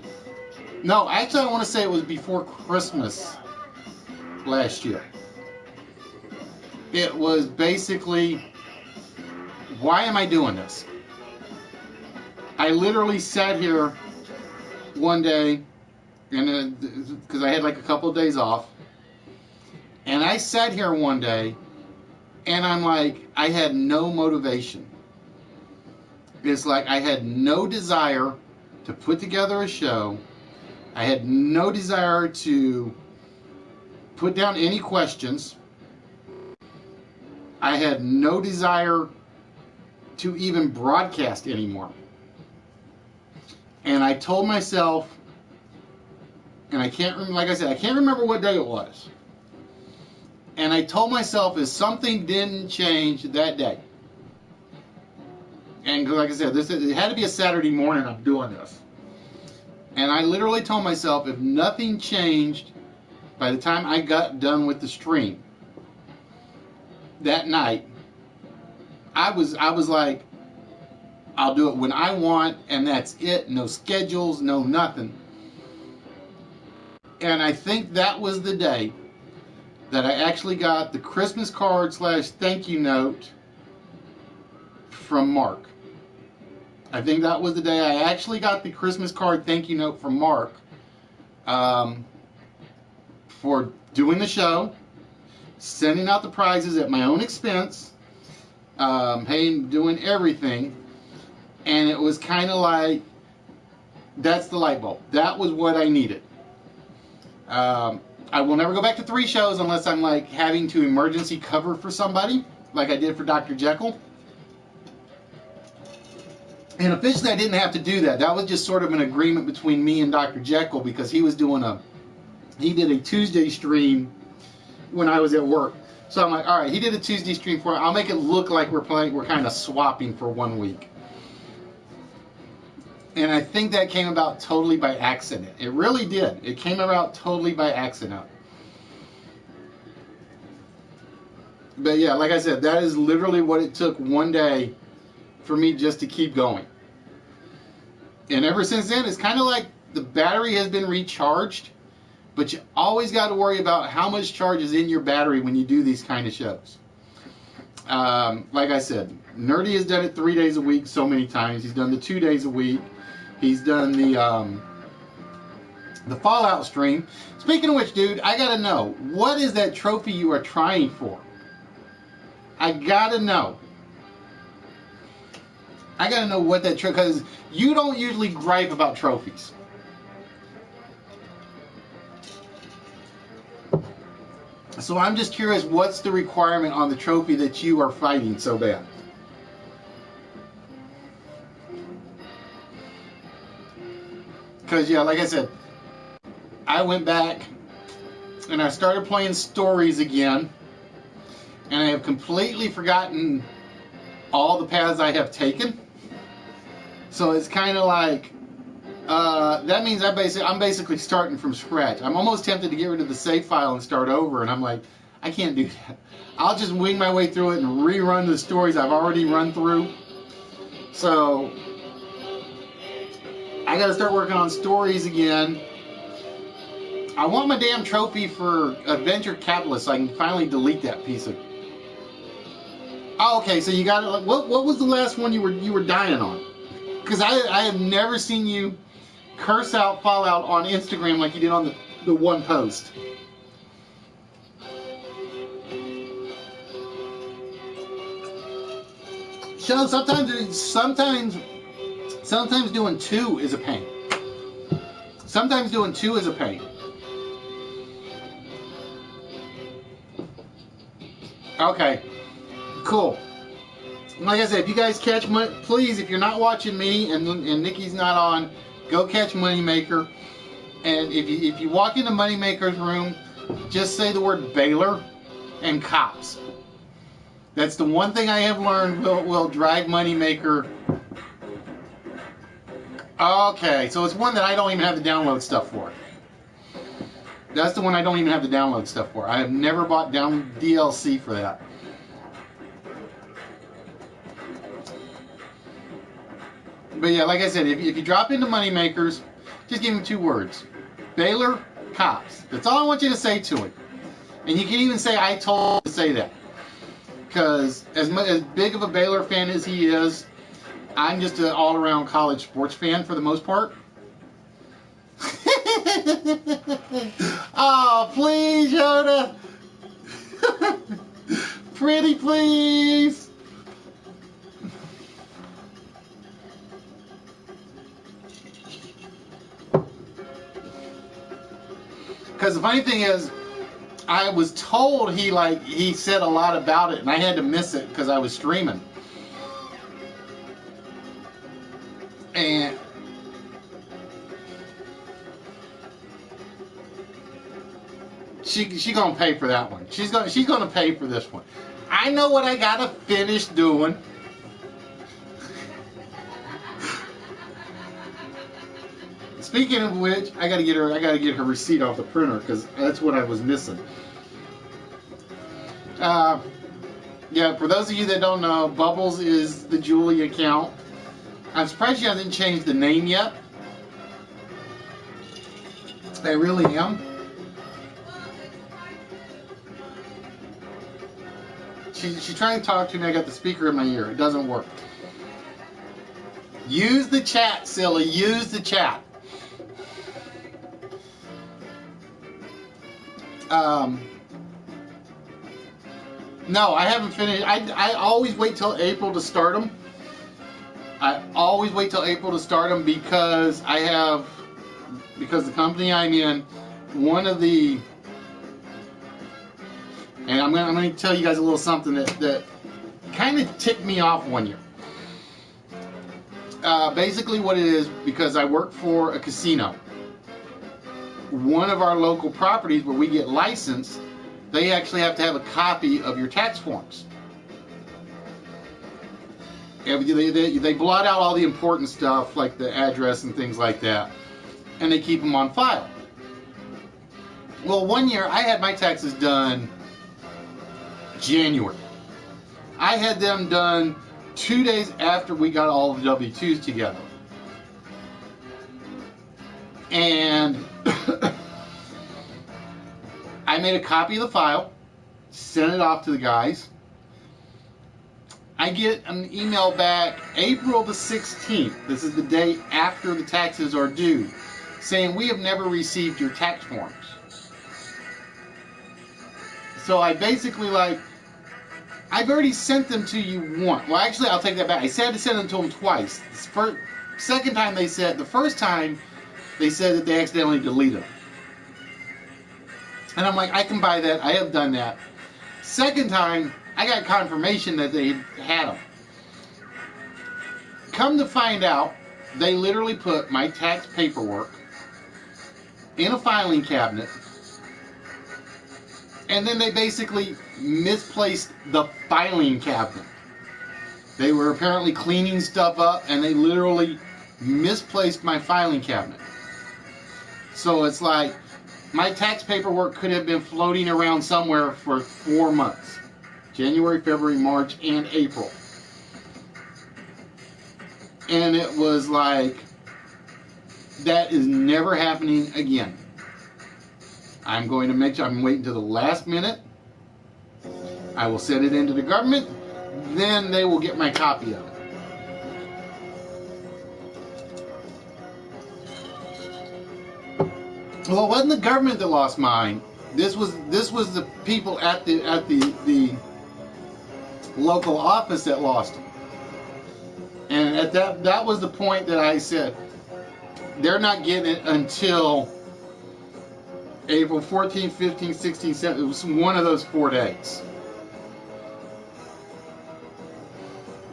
No, actually, I want to say it was before Christmas last year. It was basically, why am I doing this? I literally sat here one day, and because I had like a couple of days off, and I sat here one day, and I'm like, I had no motivation. It's like I had no desire to put together a show. I had no desire to put down any questions. I had no desire to even broadcast anymore. And I told myself, and I can't remember, like I said, I can't remember what day it was. And I told myself if something didn't change that day, and like I said, it had to be a Saturday morning I'm doing this. And I literally told myself if nothing changed by the time I got done with the stream that night, I was like, I'll do it when I want, and that's it. No schedules, no nothing. And I think that was the day that I actually got the Christmas card / thank you note from Mark. I think that was the day I actually got the Christmas card thank you note from Mark for doing the show, sending out the prizes at my own expense, doing everything. And it was kind of like, that's the light bulb. That was what I needed. I will never go back to 3 shows unless I'm like having to emergency cover for somebody, like I did for Dr. Jekyll. And officially I didn't have to do that. That was just sort of an agreement between me and Dr. Jekyll, because he did a Tuesday stream when I was at work. So I'm like, all right, he did a Tuesday stream for, I'll make it look like we're kind of swapping for 1 week. And I think that came about totally by accident. It really did. It came about totally by accident. But yeah, like I said, that is literally what it took one day for me just to keep going. And ever since then, it's kind of like the battery has been recharged, but you always got to worry about how much charge is in your battery when you do these kind of shows. Like I said, Nerdy has done it 3 days a week so many times. He's done the 2 days a week. He's done the Fallout stream. Speaking of which, dude, I gotta know, what is that trophy you are trying for? I gotta know. I gotta know what that trophy, because you don't usually gripe about trophies. So I'm just curious, what's the requirement on the trophy that you are fighting so bad? Because, yeah, like I said, I went back and I started playing stories again, and I have completely forgotten all the paths I have taken. So it's kind of like, that means I'm basically starting from scratch. I'm almost tempted to get rid of the save file and start over, and I'm like, I can't do that. I'll just wing my way through it and rerun the stories I've already run through. So I got to start working on stories again. I want my damn trophy for Adventure Capitalist so I can finally delete that piece of... Oh, okay, so you got it. What was the last one you were dying on? Because I have never seen you curse out Fallout on Instagram like you did on the one post. So sometimes doing 2 is a pain. Sometimes doing 2 is a pain. Okay, cool. Like I said, if you guys catch please, if you're not watching me and Nikki's not on, go catch Moneymaker. And if you walk into Moneymaker's room, just say the word Baylor and cops. That's the one thing I have learned will drag Moneymaker. Okay, so it's one that I don't even have to download stuff for. That's the one I don't even have to download stuff for. I have never bought down DLC for that. But yeah, like I said, if you drop into Moneymakers, Just give him 2 words. Baylor Cops. That's all I want you to say to him. And you can even say, I told him to say that. Because as big of a Baylor fan as he is, I'm just an all-around college sports fan for the most part. Oh, please, Yoda. Pretty please. Because the funny thing is, I was told he said a lot about it, and I had to miss it because I was streaming. And she gonna pay for that one. She's gonna pay for this one. I know what I gotta finish doing. Speaking of which, I gotta get her receipt off the printer because that's what I was missing. Yeah, for those of you that don't know, Bubbles is the Julie account. I'm surprised she hasn't changed the name yet. I really am. She's trying to talk to me. I got the speaker in my ear. It doesn't work. Use the chat, silly. Use the chat. No, I haven't finished. I always wait till April to start them. I always wait till April to start them because because the company I'm in, one of the, and I'm going to tell you guys a little something that kind of ticked me off one year. Basically what it is, because I work for a casino, one of our local properties where we get licensed, they actually have to have a copy of your tax forms. They blot out all the important stuff like the address and things like that, and they keep them on file. Well, one year I had my taxes done January. I had them done 2 days after we got all the W-2s together. And I made a copy of the file, sent it off to the guys. I get an email back April the 16th. This is the day after the taxes are due, saying we have never received your tax forms. So I basically I've already sent them to you once. Well, actually, I'll take that back. I said to send them to them twice. The first time they said that they accidentally deleted them. And I'm like, I can buy that. I have done that. Second time, I got confirmation that they had them. Come to find out, they literally put my tax paperwork in a filing cabinet, and then they basically misplaced the filing cabinet. They were apparently cleaning stuff up, and they literally misplaced my filing cabinet. So it's like, my tax paperwork could have been floating around somewhere for 4 months. January, February, March, and April. And it was like, that is never happening again. I'm going to make sure, I'm waiting to the last minute. I will send it into the government. Then they will get my copy of it. Well, it wasn't the government that lost mine. This was the people at the local office that lost them. And at that was the point that I said, they're not getting it until April 14, 15, 16, 17. It was one of those 4 days.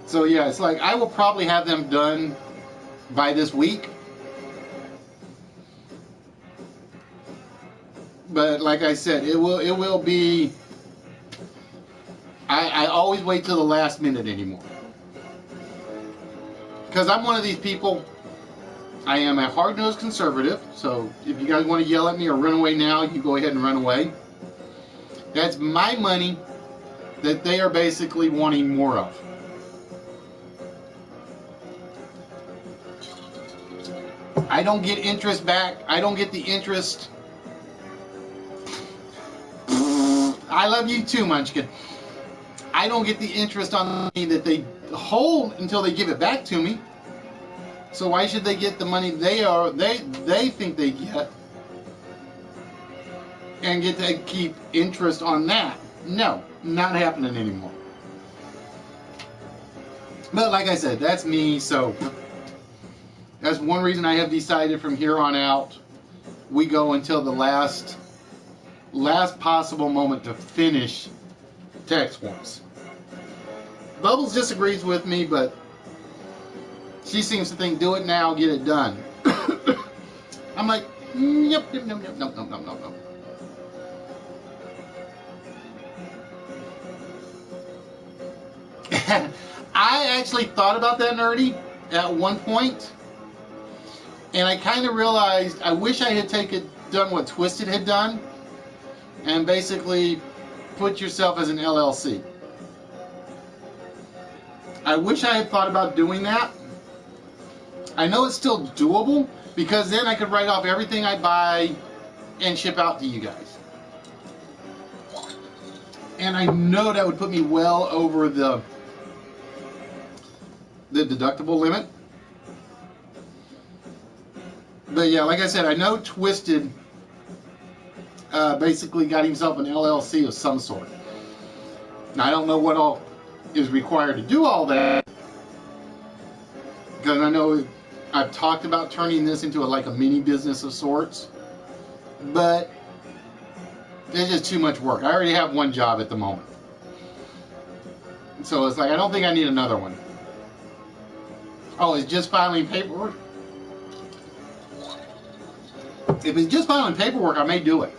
So yeah, it's like I will probably have them done by this week. But like I said, it will be. I always wait till the last minute anymore. Because I'm one of these people, I am a hard-nosed conservative, so if you guys want to yell at me or run away now, you go ahead and run away. That's my money that they are basically wanting more of. I don't get interest back. I don't get the interest. I love you too, Munchkin. I don't get the interest on the money that they hold until they give it back to me. So why should they get the money they think they get and get to keep interest on that? No, not happening anymore. But like I said, that's me, so that's one reason I have decided from here on out we go until the last possible moment to finish tax forms. Bubbles disagrees with me, but she seems to think do it now, get it done. I'm like, nope. I actually thought about that, Nerdy, at one point, and I kind of realized I wish I had done what Twisted had done, and basically put yourself as an LLC. I wish I had thought about doing that. I know it's still doable, because then I could write off everything I buy and ship out to you guys. And I know that would put me well over the deductible limit. But yeah, like I said, I know Twisted basically got himself an LLC of some sort. Now, I don't know what all is required to do all that, because I know I've talked about turning this into like a mini business of sorts, but it's just too much work. I already have one job at the moment, so it's like I don't think I need another one. Oh, it's just filing paperwork? If it's just filing paperwork, I may do it.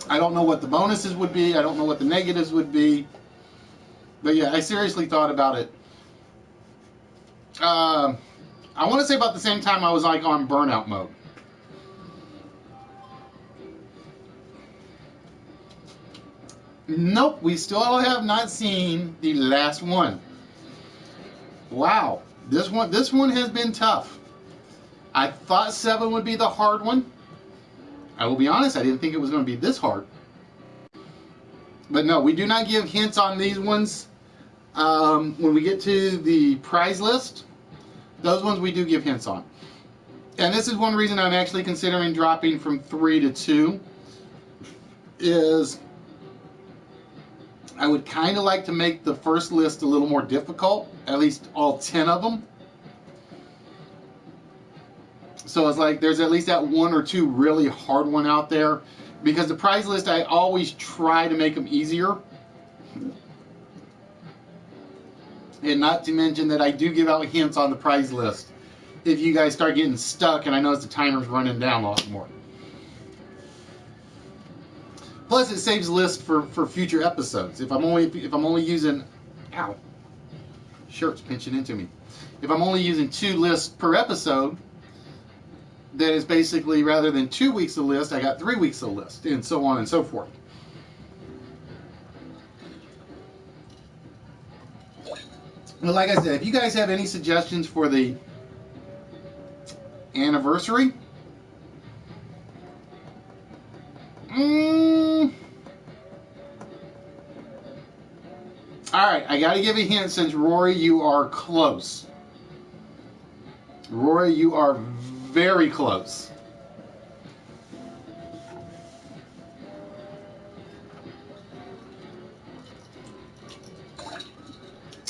I don't know what the bonuses would be. I don't know what the negatives would be. But yeah, I seriously thought about it. I want to say about the same time I was like on burnout mode. Nope, we still have not seen the last one. Wow, this one has been tough. I thought 7 would be the hard one. I will be honest, I didn't think it was going to be this hard. But no, we do not give hints on these ones. When we get to the prize list, those ones we do give hints on. And this is one reason I'm actually considering dropping from 3 to 2. Is I would kind of like to make the first list a little more difficult, at least all 10 of them. So it's like there's at least that 1 or 2 really hard one out there, because the prize list I always try to make them easier. And not to mention that I do give out hints on the prize list if you guys start getting stuck and I notice the timer's running down a lot more. Plus, it saves lists for future episodes. If I'm only using, ow, shirt's pinching into me. If I'm only using 2 lists per episode, then it's basically rather than 2 weeks of list, I got 3 weeks of list, and so on and so forth. But like I said, if you guys have any suggestions for the anniversary, alright, I gotta give a hint since Rory, you are close. Rory, you are very close.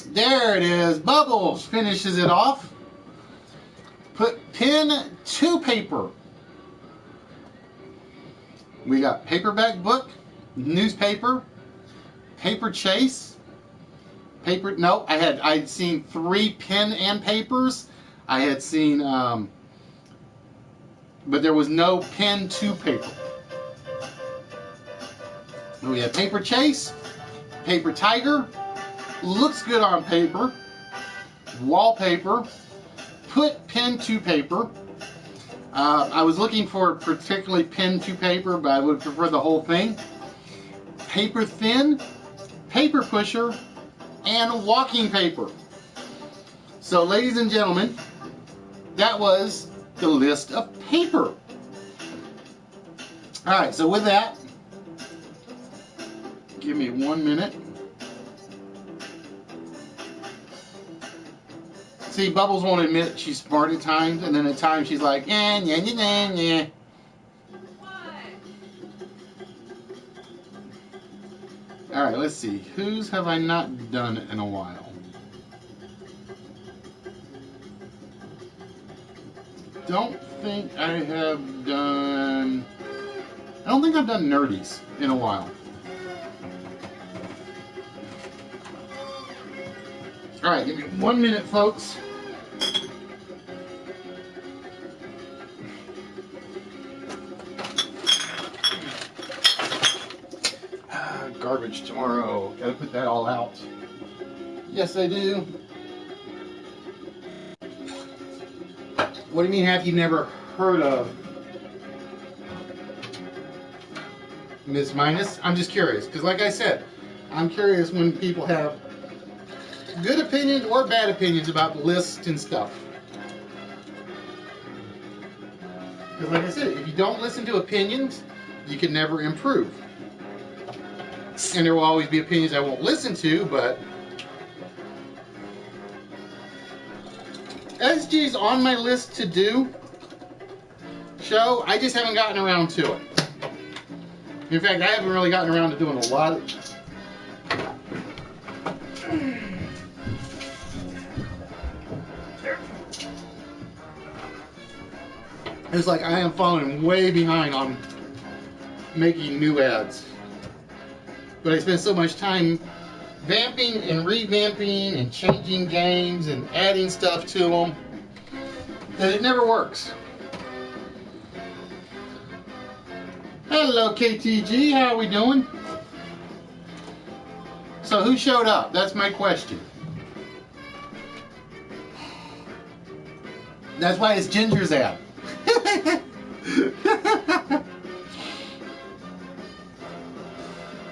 There it is. Bubbles finishes it off. Put pen to paper. We got paperback book, newspaper, paper chase, paper. No, I'd seen 3 pen and papers. I had seen, but there was no pen to paper. We have paper chase, paper tiger. Looks good on paper. Wallpaper. Put pen to paper. I was looking for particularly pen to paper, but I would prefer the whole thing. Paper thin, paper pusher, and walking paper. So, ladies and gentlemen, that was the list of paper. Alright, so with that, give me 1 minute. See, Bubbles won't admit she's smart at times, and then at times she's like, yeah, yeah, yeah, yeah, yeah. Alright, let's see. Whose have I not done in a while? Don't think I have done... I don't think I've done Nerdies in a while. Alright, give me 1 minute, folks. Garbage tomorrow. Gotta put that all out. Yes, I do. What do you mean, have you never heard of Ms. Minus? I'm just curious, because like I said, I'm curious when people have good opinions or bad opinions about lists and stuff. Because like I said, if you don't listen to opinions, you can never improve. And there will always be opinions I won't listen to, but SG's on my list to do show. I just haven't gotten around to it. In fact, I haven't really gotten around to doing a lot of... It's like I am falling way behind on making new ads. But I spend so much time vamping and revamping and changing games and adding stuff to them that it never works. Hello KTG, how are we doing? So who showed up? That's my question. That's why it's Ginger's ad.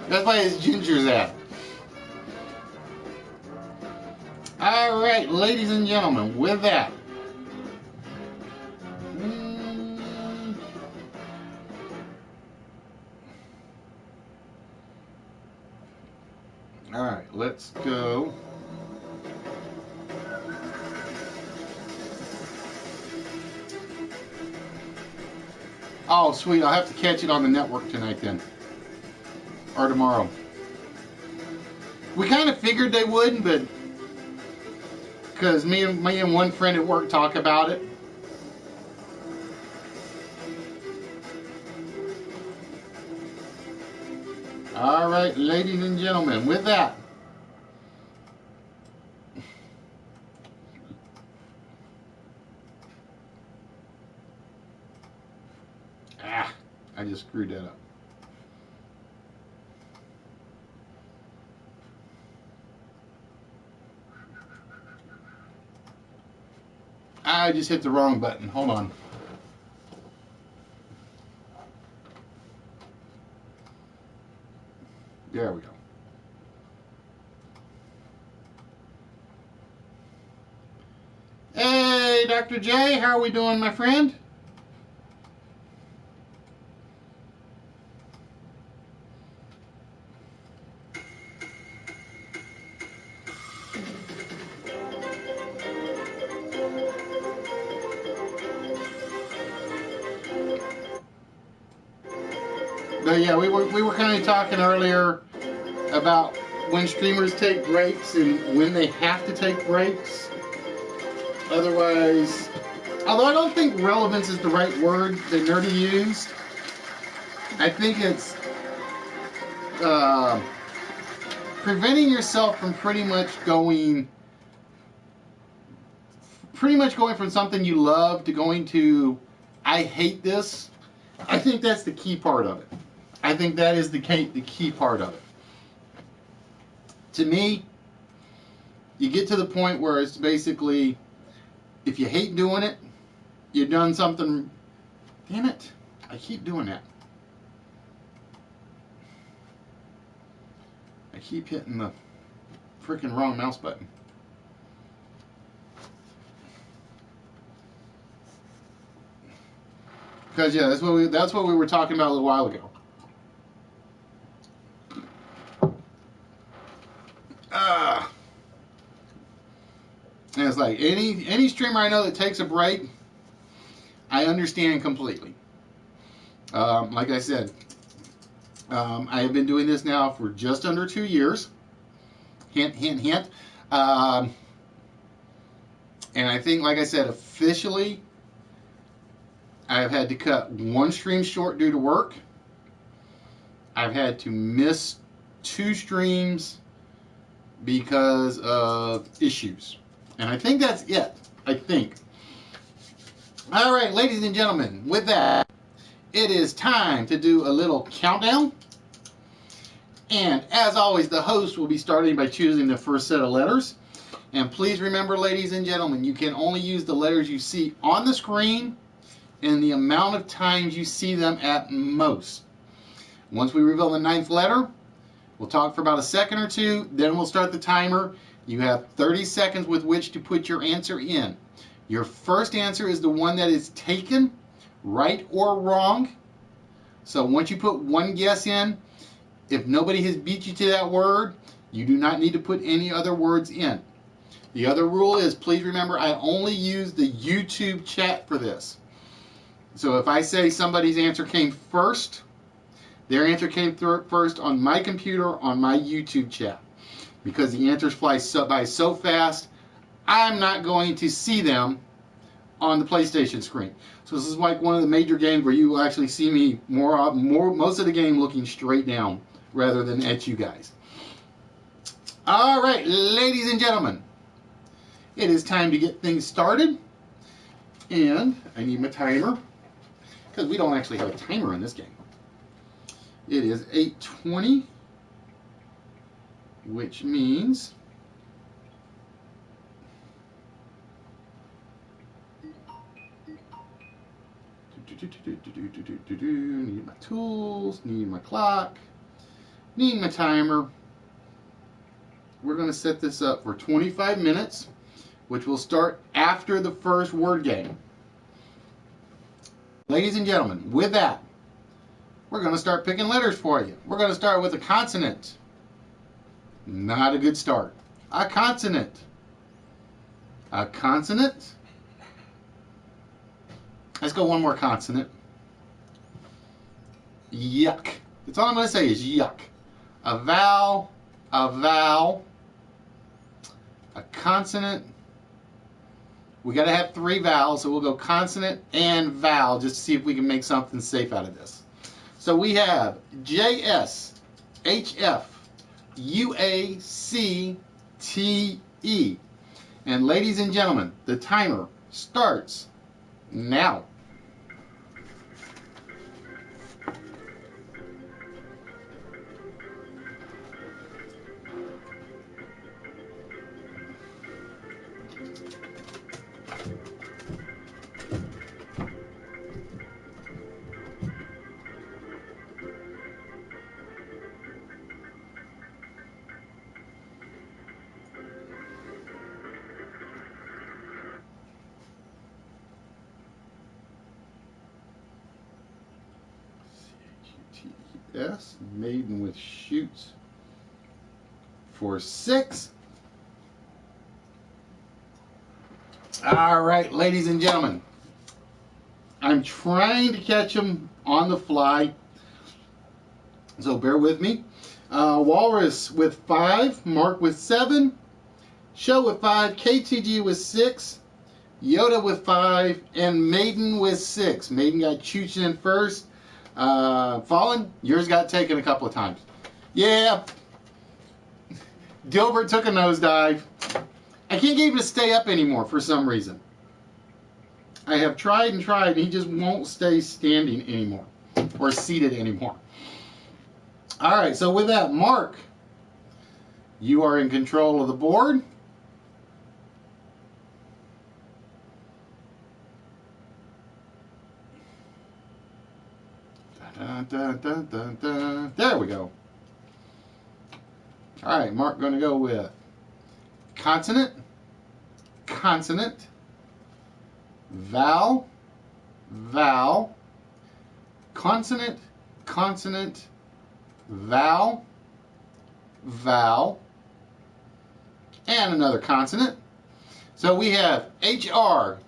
That's why it's Ginger's ad. Alright, ladies and gentlemen, with that. Alright, let's go. Oh, sweet. I'll have to catch it on the network tonight then. Or tomorrow. We kind of figured they would, but because me and one friend at work talk about it. All right, ladies and gentlemen, with that. I just screwed that up. I just hit the wrong button. Hold on. There we go. Hey, Dr. J, how are we doing, my friend? But yeah, we were kind of talking earlier about when streamers take breaks and when they have to take breaks. Otherwise, although I don't think relevance is the right word that Nerdy used, I think it's preventing yourself from pretty much going from something you love to going to, I hate this. I think that's the key part of it. I think that is the key part of it. To me, you get to the point where it's basically, if you hate doing it, you've done something. Damn it, I keep doing that. I keep hitting the freaking wrong mouse button. Because yeah, that's what we were talking about a little while ago. And it's like any streamer I know that takes a break, I understand completely. Like I said, I have been doing this now for just under 2 years. Hint, hint, hint. And I think, like I said, officially, I have had to cut one stream short due to work. I've had to miss 2 streams because of issues. And I think that's it. I think. All right, ladies and gentlemen, with that, it is time to do a little countdown. And as always, the host will be starting by choosing the first set of letters. And please remember, ladies and gentlemen, you can only use the letters you see on the screen and the amount of times you see them at most. Once we reveal the 9th letter, we'll talk for about a second or two, then we'll start the timer. You have 30 seconds with which to put your answer in. Your first answer is the one that is taken, right or wrong. So once you put one guess in, if nobody has beat you to that word, you do not need to put any other words in. The other rule is, please remember, I only use the YouTube chat for this. So if I say somebody's answer came first, their answer came first on my computer, on my YouTube chat. Because the answers fly by so fast, I'm not going to see them on the PlayStation screen. So this is like one of the major games where you will actually see me most of the game looking straight down rather than at you guys. All right, ladies and gentlemen, it is time to get things started. And I need my timer, because we don't actually have a timer in this game. It is 8:20. Which means need my tools, need my clock, need my timer. We're going to set this up for 25 minutes, which will start after the first word game. Ladies and gentlemen, with that, we're going to start picking letters for you. We're going to start with a consonant. Not a good start. A consonant. A consonant. Let's go one more consonant. Yuck. That's all I'm going to say is yuck. A vowel. A vowel. A consonant. We got to have 3 vowels, so we'll go consonant and vowel just to see if we can make something safe out of this. So we have JS, HF, UACTE. And ladies and gentlemen, the timer starts now. S, maiden with shoots for 6. All right, ladies and gentlemen, I'm trying to catch them on the fly, so bear with me. Walrus with 5, Mark with 7, Show with 5, KTG with 6, Yoda with 5, and Maiden with 6. Maiden got chooched in first. Fallen, yours got taken a couple of times. Yeah. Gilbert took a nosedive. I can't get him to stay up anymore for some reason. I have tried and tried, and he just won't stay standing anymore. Or seated anymore. Alright, so with that, Mark, you are in control of the board. Dun, dun, dun, dun, dun. There we go. All right, Mark going to go with consonant, consonant, vowel, vowel, consonant, consonant, vowel, vowel, and another consonant. So we have H-R-U-O-Y-C-O-I-D.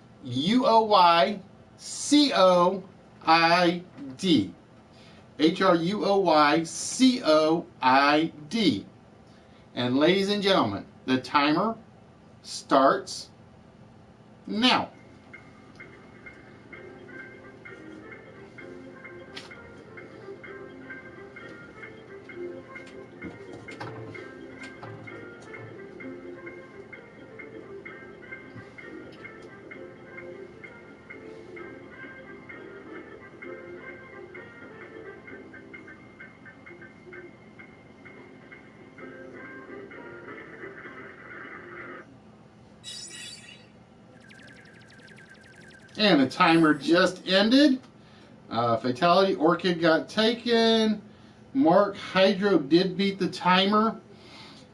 H-R-U-O-Y-C-O-I-D. And ladies and gentlemen, the timer starts now. And the timer just ended. Fatality, Orchid got taken. Mark, Hydro did beat the timer.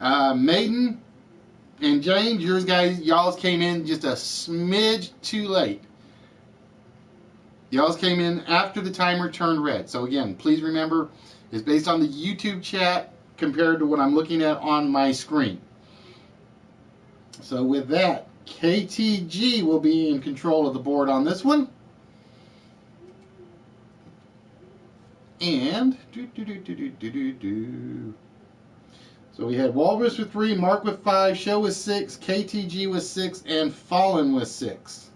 Maiden and James, y'all came in just a smidge too late. Y'all came in after the timer turned red. So again, please remember, it's based on the YouTube chat compared to what I'm looking at on my screen. So with that, KTG will be in control of the board on this one. And so we had Walrus with 3, Mark with 5, Show with 6, KTG with 6, and Fallen with 6.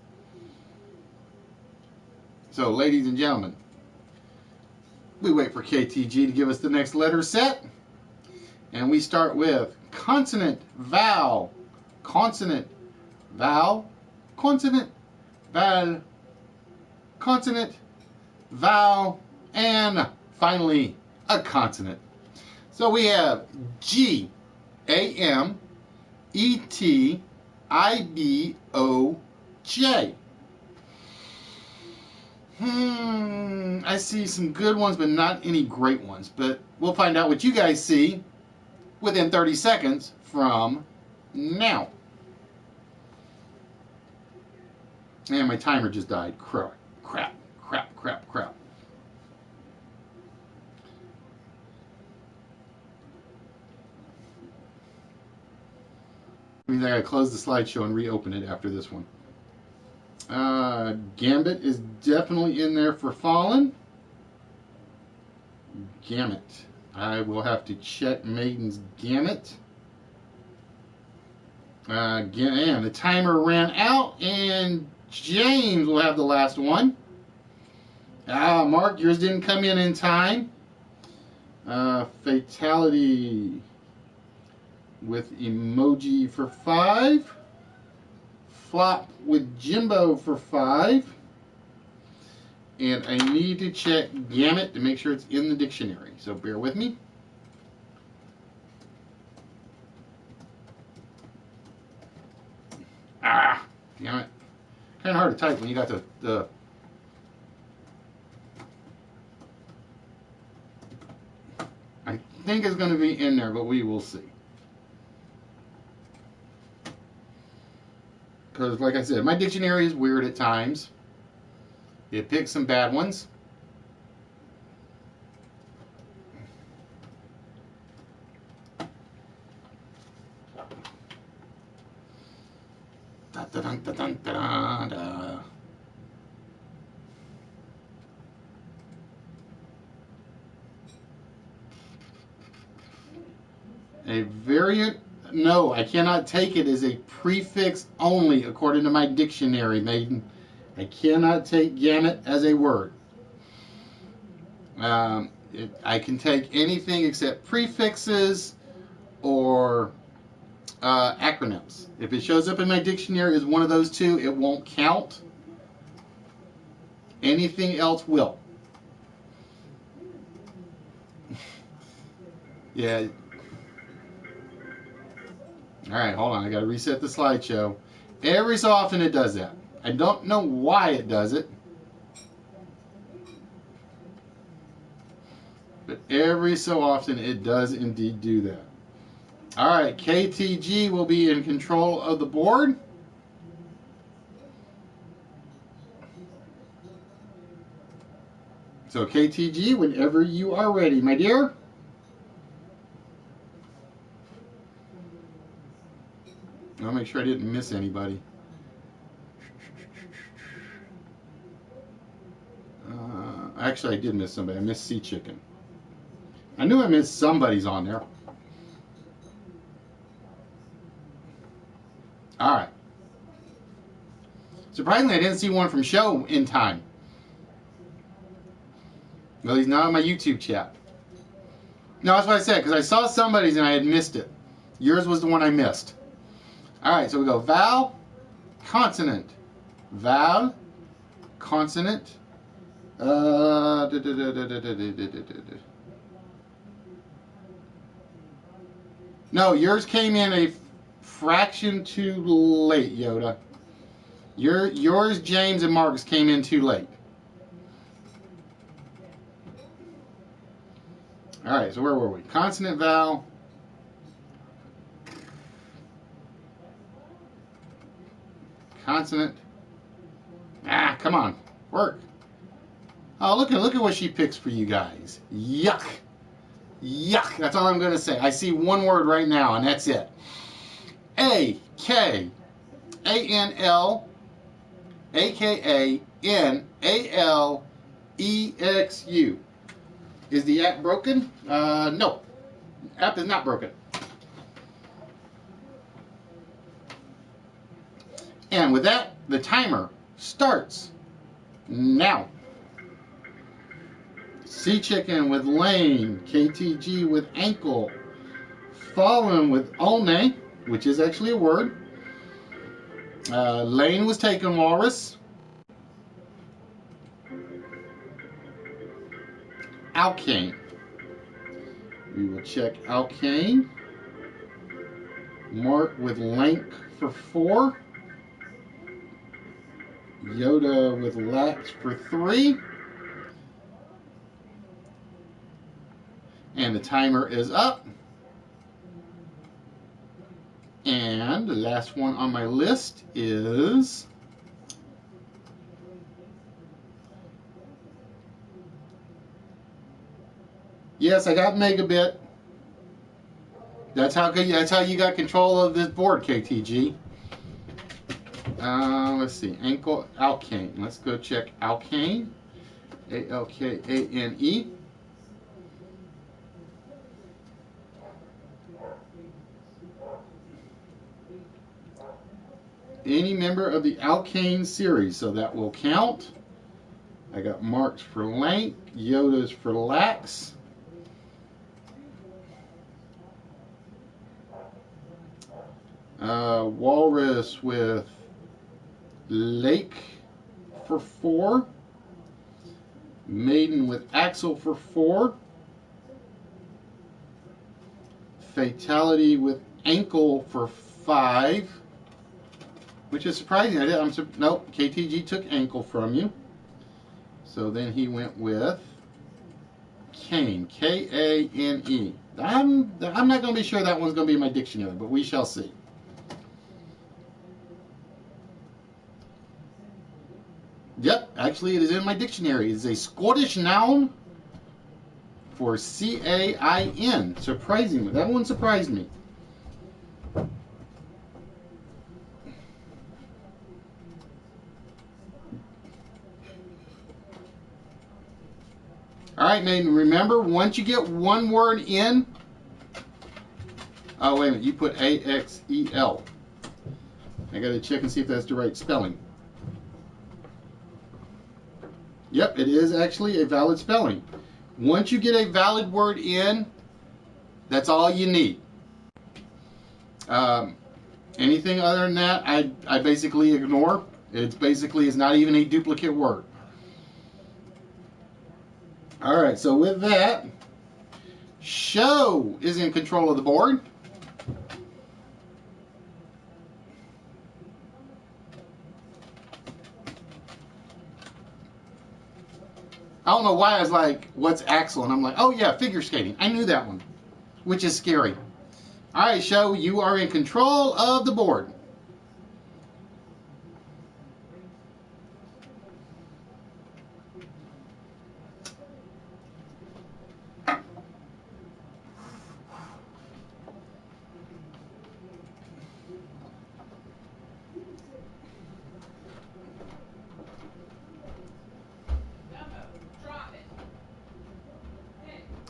So ladies and gentlemen, we wait for KTG to give us the next letter set. And we start with consonant, vowel, consonant, vowel, consonant, vowel, consonant, vowel, and finally a consonant. So we have G, A, M, E, T, I, B, O, J. I see some good ones, but not any great ones. But we'll find out what you guys see within 30 seconds from now. And my timer just died. Crap, crap, crap, crap, crap. Means I gotta close the slideshow and reopen it after this one. Gambit is definitely in there for Fallen. Gamut. I will have to check Maiden's Gamut. And the timer ran out, and James will have the last one. Mark, yours didn't come in time. Fatality with emoji for 5. Flop with Jimbo for 5. And I need to check Gamut to make sure it's in the dictionary. So bear with me. Damn it. Kind of hard to type when you got the I think it's going to be in there, but we will see. Because, like I said, my dictionary is weird at times. It picks some bad ones. Da, da, da, da, da, da, da. A variant, no, I cannot take it as a prefix only according to my dictionary, Maiden. I cannot take gamut as a word. I can take anything except prefixes or acronyms. If it shows up in my dictionary as one of those two, it won't count. Anything else will. Yeah. Alright, hold on. I got to reset the slideshow. Every so often it does that. I don't know why it does it. But every so often it does indeed do that. Alright, KTG will be in control of the board. So KTG, whenever you are ready, my dear. I'll make sure I didn't miss anybody. Actually, I did miss somebody. I missed Sea Chicken. I knew I missed somebody's on there. All right. Surprisingly, I didn't see one from Show in time. Well, he's not on my YouTube chat. No, that's what I said, because I saw somebody's and I had missed it. Yours was the one I missed. All right, so we go vowel, consonant. Vowel, consonant. No, yours came in a fraction too late, Yoda. Yours, James, and Marcus came in too late. All right, so where were we? Consonant, vowel. Consonant. Ah, come on, work. Oh, look at what she picks for you guys. Yuck. Yuck. That's all I'm going to say. I see one word right now, and that's it. AKANALEXU. Is the app broken? No. App is not broken. And with that, the timer starts now. Sea Chicken with Lane, KTG with ankle, Fallen with Olne, which is actually a word. Lane was taken, Walrus. Alkane. We will check Alkane. Mark with Lank for 4. Yoda with Lax for 3. And the timer is up. And the last one on my list is yes, I got Megabit. That's how you got control of this board, KTG. Let's see, ankle Alkane. Let's go check Alkane. Alkane. Any member of the Alkane series, so that will count. I got marks for Lank, Yoda's for Lax. Walrus with Lake for 4. Maiden with Axel for 4. Fatality with Ankle for 5. Which is surprising. Nope, KTG took ankle from you. So then he went with Kane, Kane. I'm not going to be sure that one's going to be in my dictionary, but we shall see. Yep, actually it is in my dictionary. It is a Scottish noun for C-A-I-N. Surprisingly, that one surprised me. All right, Maiden, remember, once you get one word in, oh, wait a minute, you put A-X-E-L. I got to check and see if that's the right spelling. Yep, it is actually a valid spelling. Once you get a valid word in, that's all you need. Anything other than that, I basically ignore. It's not even a duplicate word. All right, so with that, Show is in control of the board. I don't know why I was like, what's Axel? And I'm like, oh yeah, figure skating. I knew that one, which is scary. All right, Show, you are in control of the board.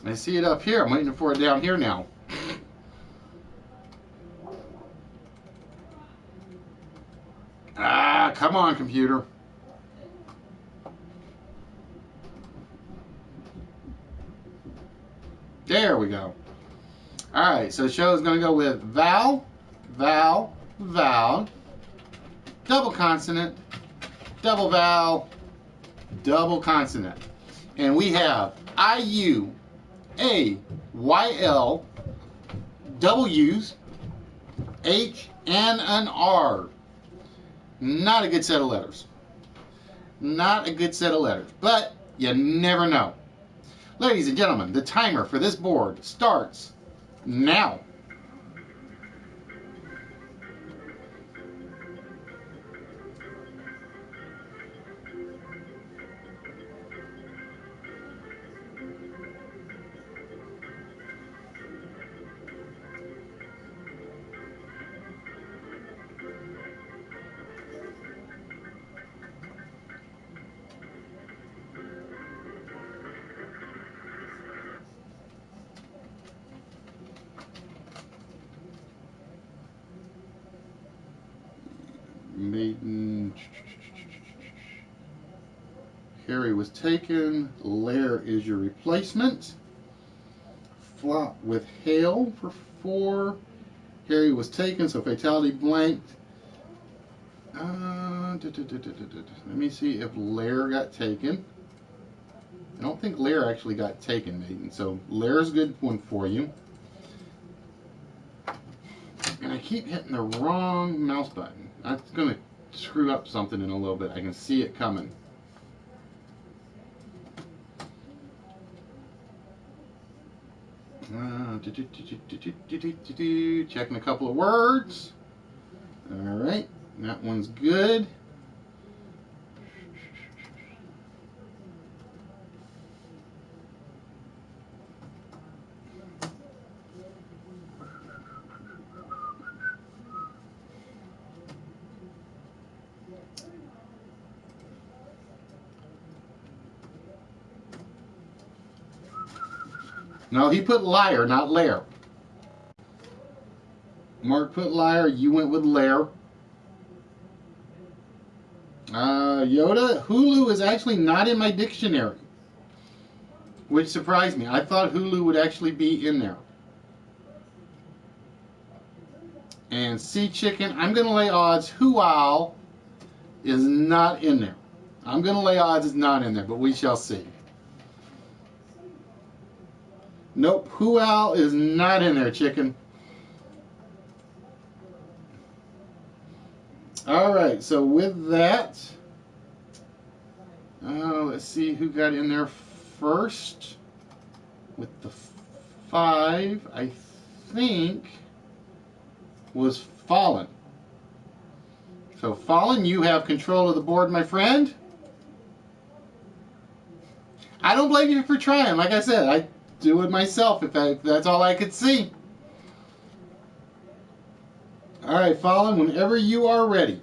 I see it up here. I'm waiting for it down here now. Ah, come on, computer. There we go. All right, so the show is going to go with vowel, vowel, vowel, double consonant, double vowel, double consonant. And we have IU, A, YL, double U's, H, and an R. Not a good set of letters. Not a good set of letters, but you never know. Ladies and gentlemen, the timer for this board starts now. Maiden. Harry was taken. Lair is your replacement. Flop with Hale for 4. Harry was taken, so fatality blanked. Let me see if Lair got taken. I don't think Lair actually got taken, Maiden. So Lair's a good one for you. And I keep hitting the wrong mouse button. That's going to screw up something in a little bit. I can see it coming. Checking a couple of words. All right, that one's good. No, he put liar, not lair. Mark put liar, you went with lair. Yoda, Hulu is actually not in my dictionary, which surprised me. I thought Hulu would actually be in there. And Sea Chicken, I'm going to lay odds Hual is not in there. I'm going to lay odds it's not in there, but we shall see. Nope, Hual is not in there, chicken. All right, so with that, let's see who got in there first. With the 5, I think, was Fallen. So Fallen, you have control of the board, my friend. I don't blame you for trying. Like I said, I do it myself if that's all I could see. All right, Fallen, whenever you are ready.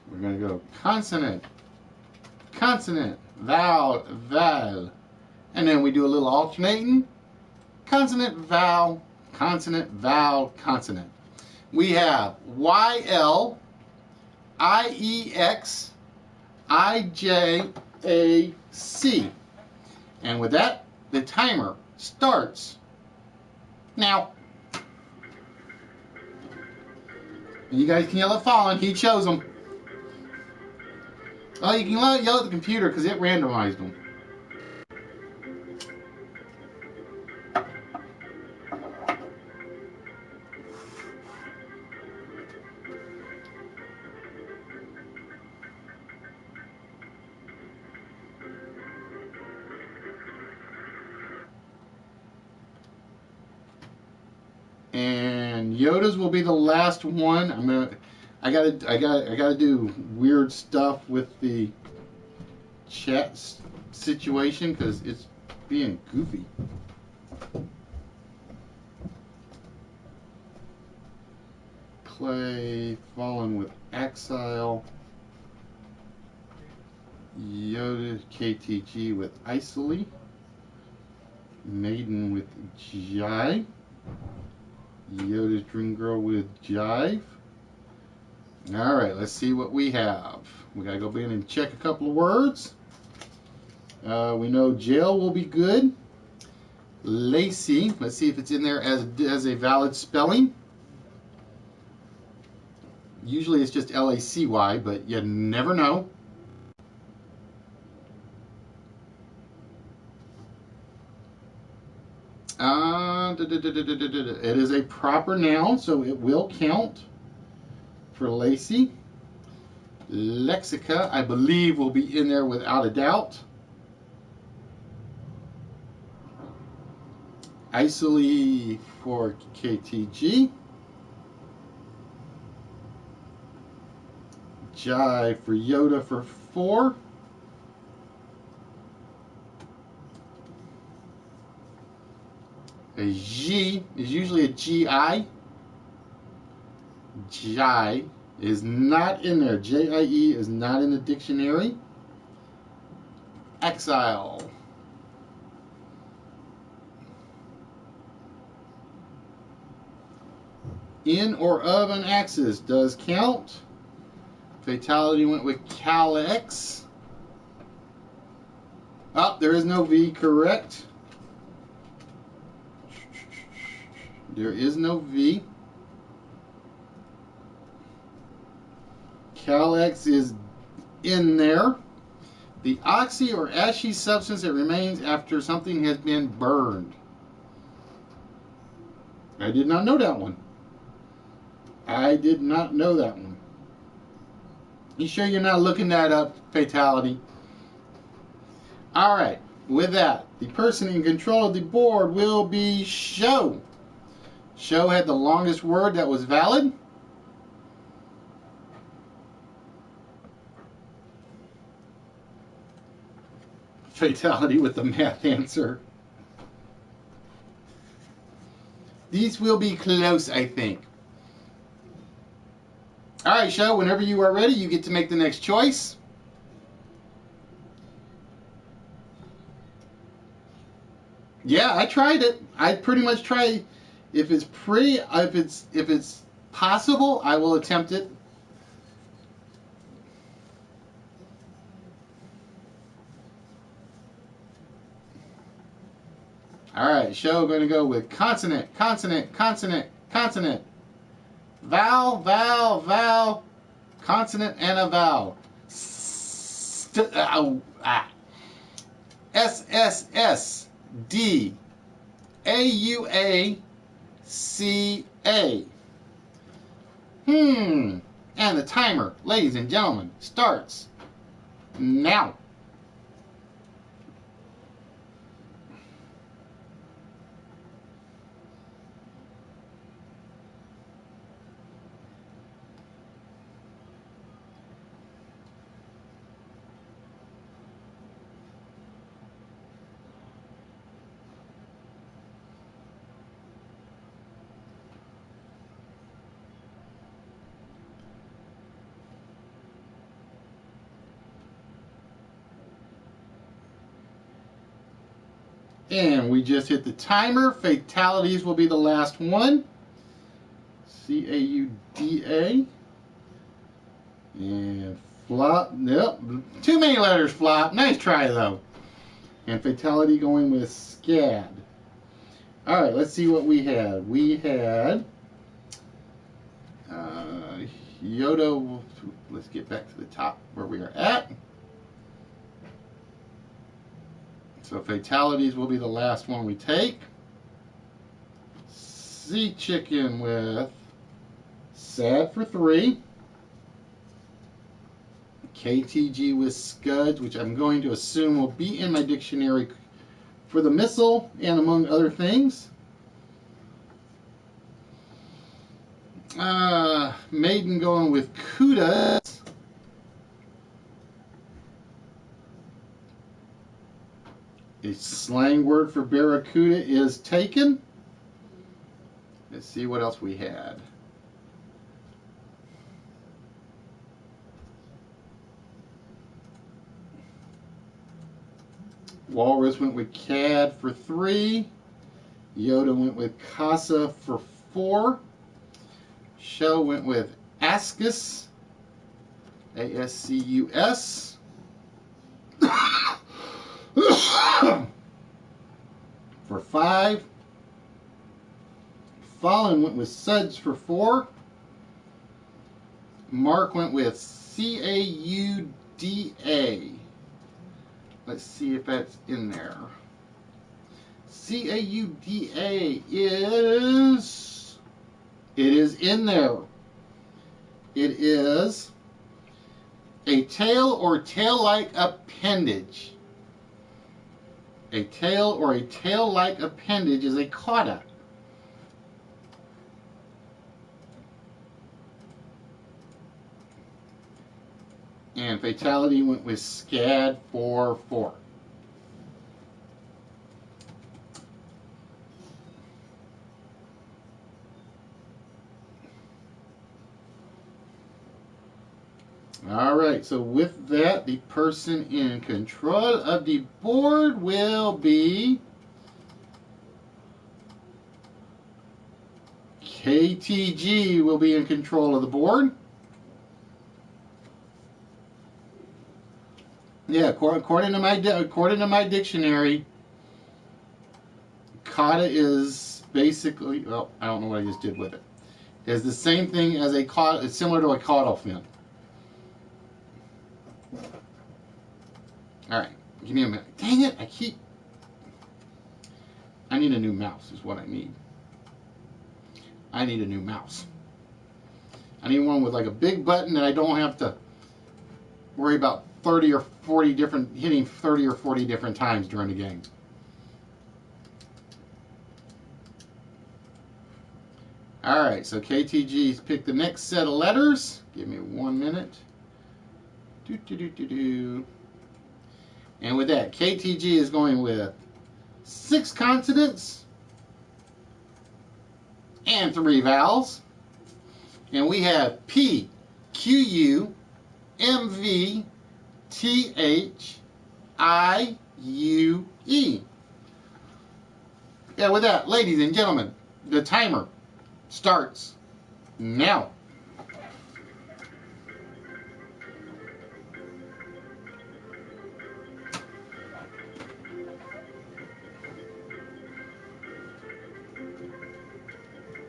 We're going to go consonant, consonant, vowel, vowel. And then we do a little alternating. Consonant, vowel, consonant, vowel, consonant. We have YL, IEX, IJAC. And with that, the timer starts now. And you guys can yell at Fallen, he chose them. Oh, you can yell at the computer because it randomized them. And Yoda's will be the last one. I gotta do weird stuff with the chat situation because it's being goofy. Clay, Fallen with Exile. Yoda, KTG with Isoli. Maiden with Jive. Yoda's Dream Girl with Jive. Alright, let's see what we have. We gotta go in and check a couple of words. We know jail will be good. Lacy, let's see if it's in there as a valid spelling. Usually it's just L-A-C-Y, but you never know. It is a proper noun, so it will count for Lacy. Lexica, I believe, will be in there without a doubt. Isoli for KTG. Jive for Yoda for 4. A G is usually a G-I. Jai is not in there. J-I-E is not in the dictionary. Exile. In or of an axis does count. Fatality went with Cal-X. Oh, there is no V, correct. There is no V. Cal-X is in there. The oxy or ashy substance that remains after something has been burned. I did not know that one. I did not know that one. You sure you're not looking that up, Fatality? Alright, with that, the person in control of the board will be Show. Show had the longest word that was valid. Fatality with the math answer. These will be close, I think. Alright, Show, whenever you are ready, you get to make the next choice. Yeah, I tried it. I pretty much tried. If it's possible, I will attempt it. Alright, Show, going to go with consonant, consonant, consonant, consonant. Vowel, vowel, vowel, consonant and a vowel. S-S-S-D-A-U-A-C-A. And the timer, ladies and gentlemen, starts now. And we just hit the timer. Fatalities will be the last one. C-A-U-D-A. And flop. Nope. Too many letters, flop. Nice try, though. And fatality going with SCAD. Alright, let's see what we had. We had Yoda. Let's get back to the top where we are at. So fatalities will be the last one we take. Sea Chicken with sad for 3. KTG with Scuds, which I'm going to assume will be in my dictionary for the missile and among other things. Maiden going with Kudas. A slang word for barracuda is taken. Let's see what else we had. Walrus went with cad for 3. Yoda went with casa for 4. Show went with ascus, A-S-C-U-S. For 5. Fallen went with suds for 4. Mark went with C-A-U-D-A. Let's see if that's in there. C-A-U-D-A is... It is in there. It is a tail or tail-like appendage. A tail or a tail-like appendage is a cauda. And fatality went with scad for 4. All right, so with that, the person in control of the board will be KTG will be in control of the board. Yeah, according to my dictionary, kata is basically, well, I don't know what I just did with it. Is the same thing as a caudal. It's similar to a caudal fin. All right, give me a minute. Dang it, I need a new mouse is what I need. I need a new mouse. I need one with like a big button that I don't have to worry about 30 or 40 different, hitting 30 or 40 different times during the game. All right, so KTG's picked the next set of letters. Give me 1 minute. And with that, KTG is going with 6 consonants and 3 vowels. And we have P, Q, U, M, V, T, H, I, U, E. Yeah, with that, ladies and gentlemen, the timer starts now.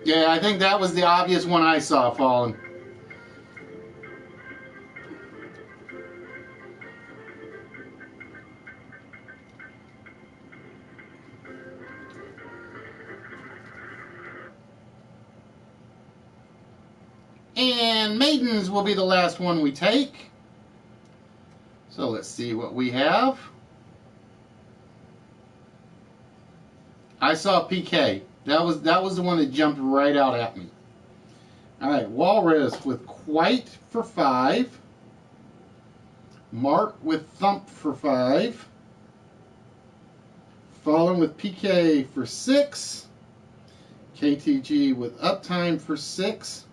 Yeah, I think that was the obvious one I saw falling. And maidens will be the last one we take. So let's see what we have. I saw PK. That was the one that jumped right out at me. All right, Walrus with quite for 5. Mark with thump for 5. Fallen with PK for 6. KTG with uptime for 6.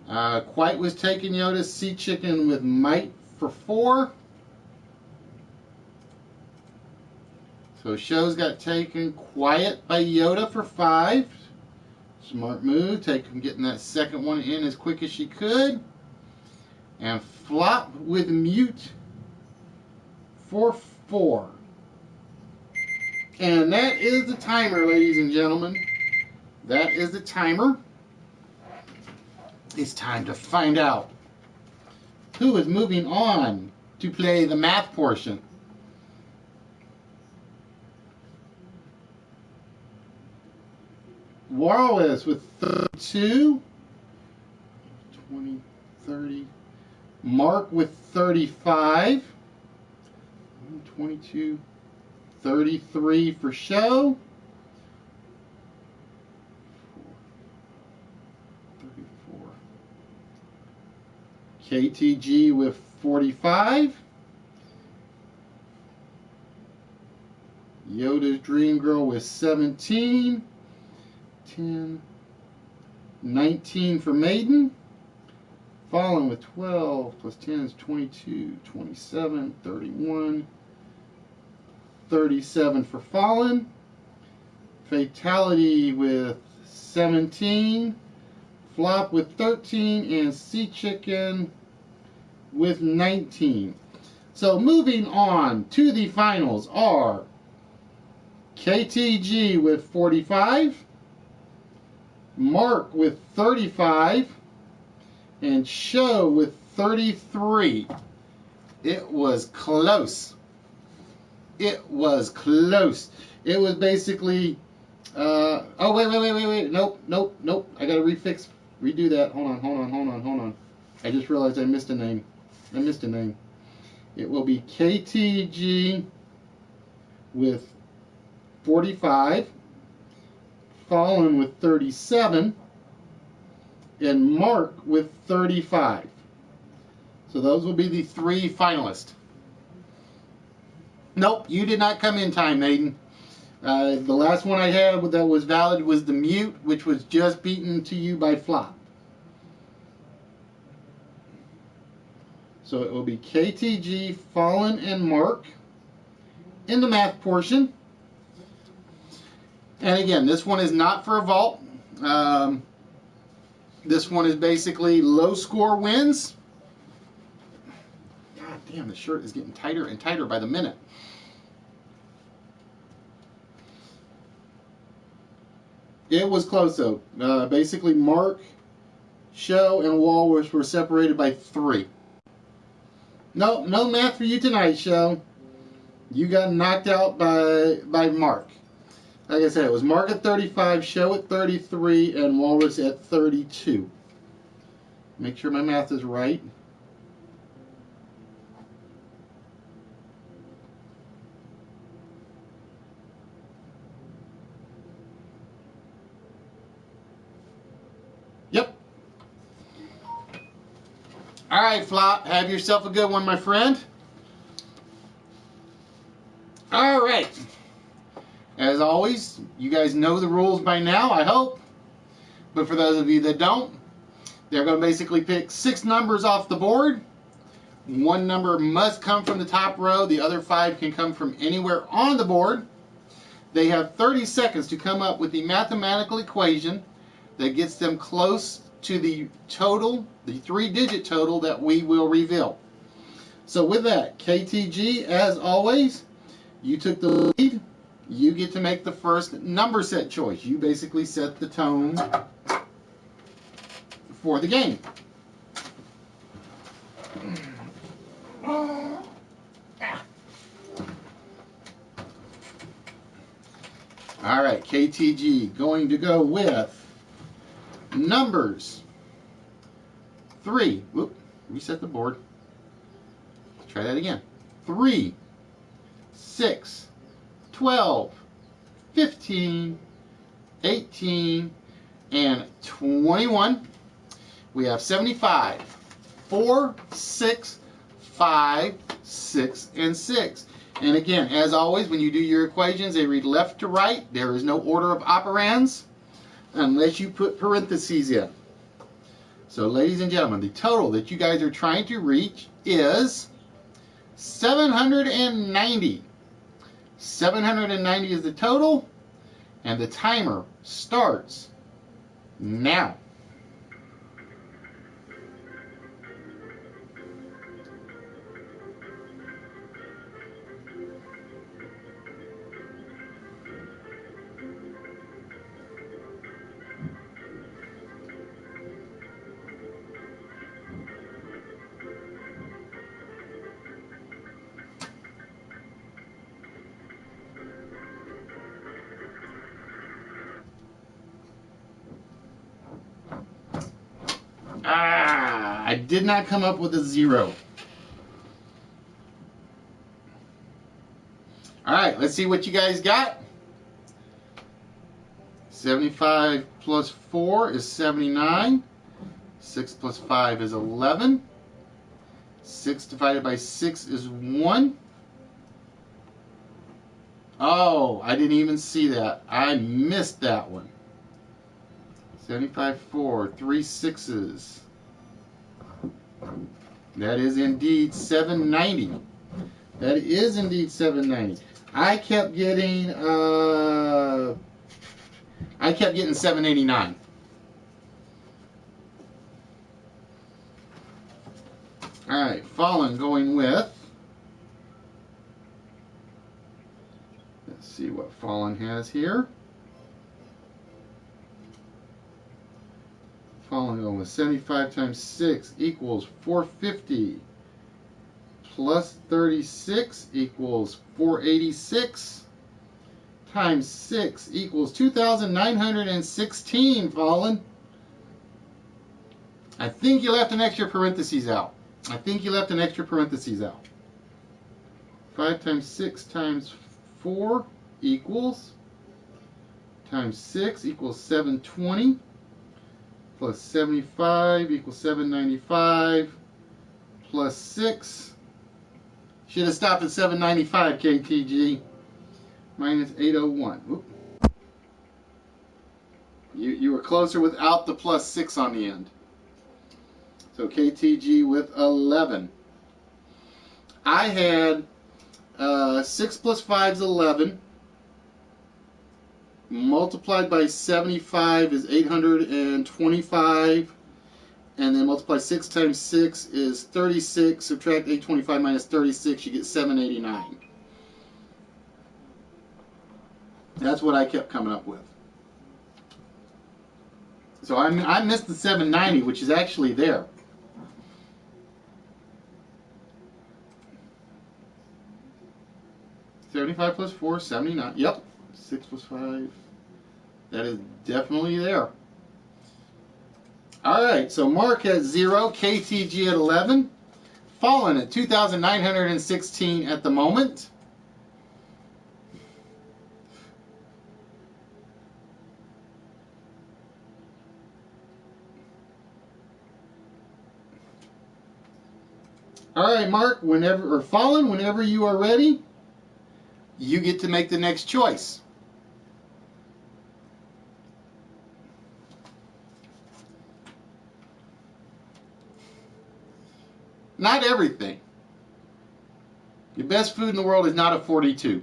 Quite was taken Yoda. Sea Chicken with might for 4. So Show's got taken quiet by Yoda for 5. Smart move. Getting that second one in as quick as she could. And Flop with mute for 4. And that is the timer, ladies and gentlemen. That is the timer. It's time to find out who is moving on to play the math portion. Walrus with 32, 20, 30. Mark with 35, 22, 33 for Show. 34. KTG with 45. Yoda's Dream Girl with 17. 10. 19 for Maiden. Fallen with 12 plus 10 is 22, 27, 31, 37 for Fallen. Fatality with 17. Flop with 13. And Sea Chicken with 19. So moving on to the finals are KTG with 45. Mark with 35. And Show with 33. It was close. It was close. It was basically, oh, wait. Nope. I gotta redo that. Hold on. I just realized I missed a name. It will be KTG with 45. Fallen with 37. And Mark with 35. So those will be the 3 finalists. Nope, you did not come in time, Maiden. The last one I had that was valid was the Mute, which was just beaten to you by Flop. So it will be KTG, Fallen, and Mark in the math portion. And again, this one is not for a vault. This one is basically low score wins. God damn, the shirt is getting tighter and tighter by the minute. It was close though. Basically, Mark, Show, and Walrus were separated by 3. No math for you tonight, Show. You got knocked out by Mark. Like I said, it was Mark at 35, Show at 33, and Walrus at 32. Make sure my math is right. Yep. All right, Flop. Have yourself a good one, my friend. All right. As always, you guys know the rules by now, I hope. But for those of you that don't, they're going to basically pick 6 numbers off the board. 1 number must come from the top row. The other 5 can come from anywhere on the board. They have 30 seconds to come up with the mathematical equation that gets them close to the total, the 3-digit total that we will reveal. So with that, KTG, as always, you took the lead. You get to make the first number set choice. You basically set the tone for the game. All right, KTG going to go with numbers 3. Whoop, reset the board. Let's try that again. 3, 6, 12, 15, 18, and 21. We have 75, 4, 6, 5, 6, and 6. And again, as always, when you do your equations, they read left to right. There is no order of operands unless you put parentheses in. So, ladies and gentlemen, the total that you guys are trying to reach is 790. 790 is the total, and the timer starts now. I did not come up with a 0. All right, let's see what you guys got. 75 plus 4 is 79. 6 plus 5 is 11. 6 divided by 6 is 1. Oh, I didn't even see that. I missed that one. 75, 4, 3 sixes. That is indeed 790. That is indeed 790. I kept getting 789. All right, Fallen going with. Let's see what Fallen has here. Fallen going with 75 times 6 equals 450. Plus 36 equals 486. Times 6 equals 2,916, Fallen. I think you left an extra parentheses out. 5 times 6 times 4 equals, times 6 equals 720, plus 75 equals 795, plus 6, should have stopped at 795, KTG, minus 801. Oop. You were closer without the plus 6 on the end. So KTG with 11. I had 6 plus 5 is 11. Multiplied by 75 is 825. And then multiply 6 times 6 is 36. Subtract 825 minus 36, you get 789. That's what I kept coming up with. So I missed the 790, which is actually there. $75 plus 4, $79. Yep. 6 plus 5. That is definitely there. Alright, so Mark at 0, KTG at 11. Fallen at 2,916 at the moment. Alright, Mark, Fallen, whenever you are ready, you get to make the next choice. Not everything. The best food in the world is not a 42.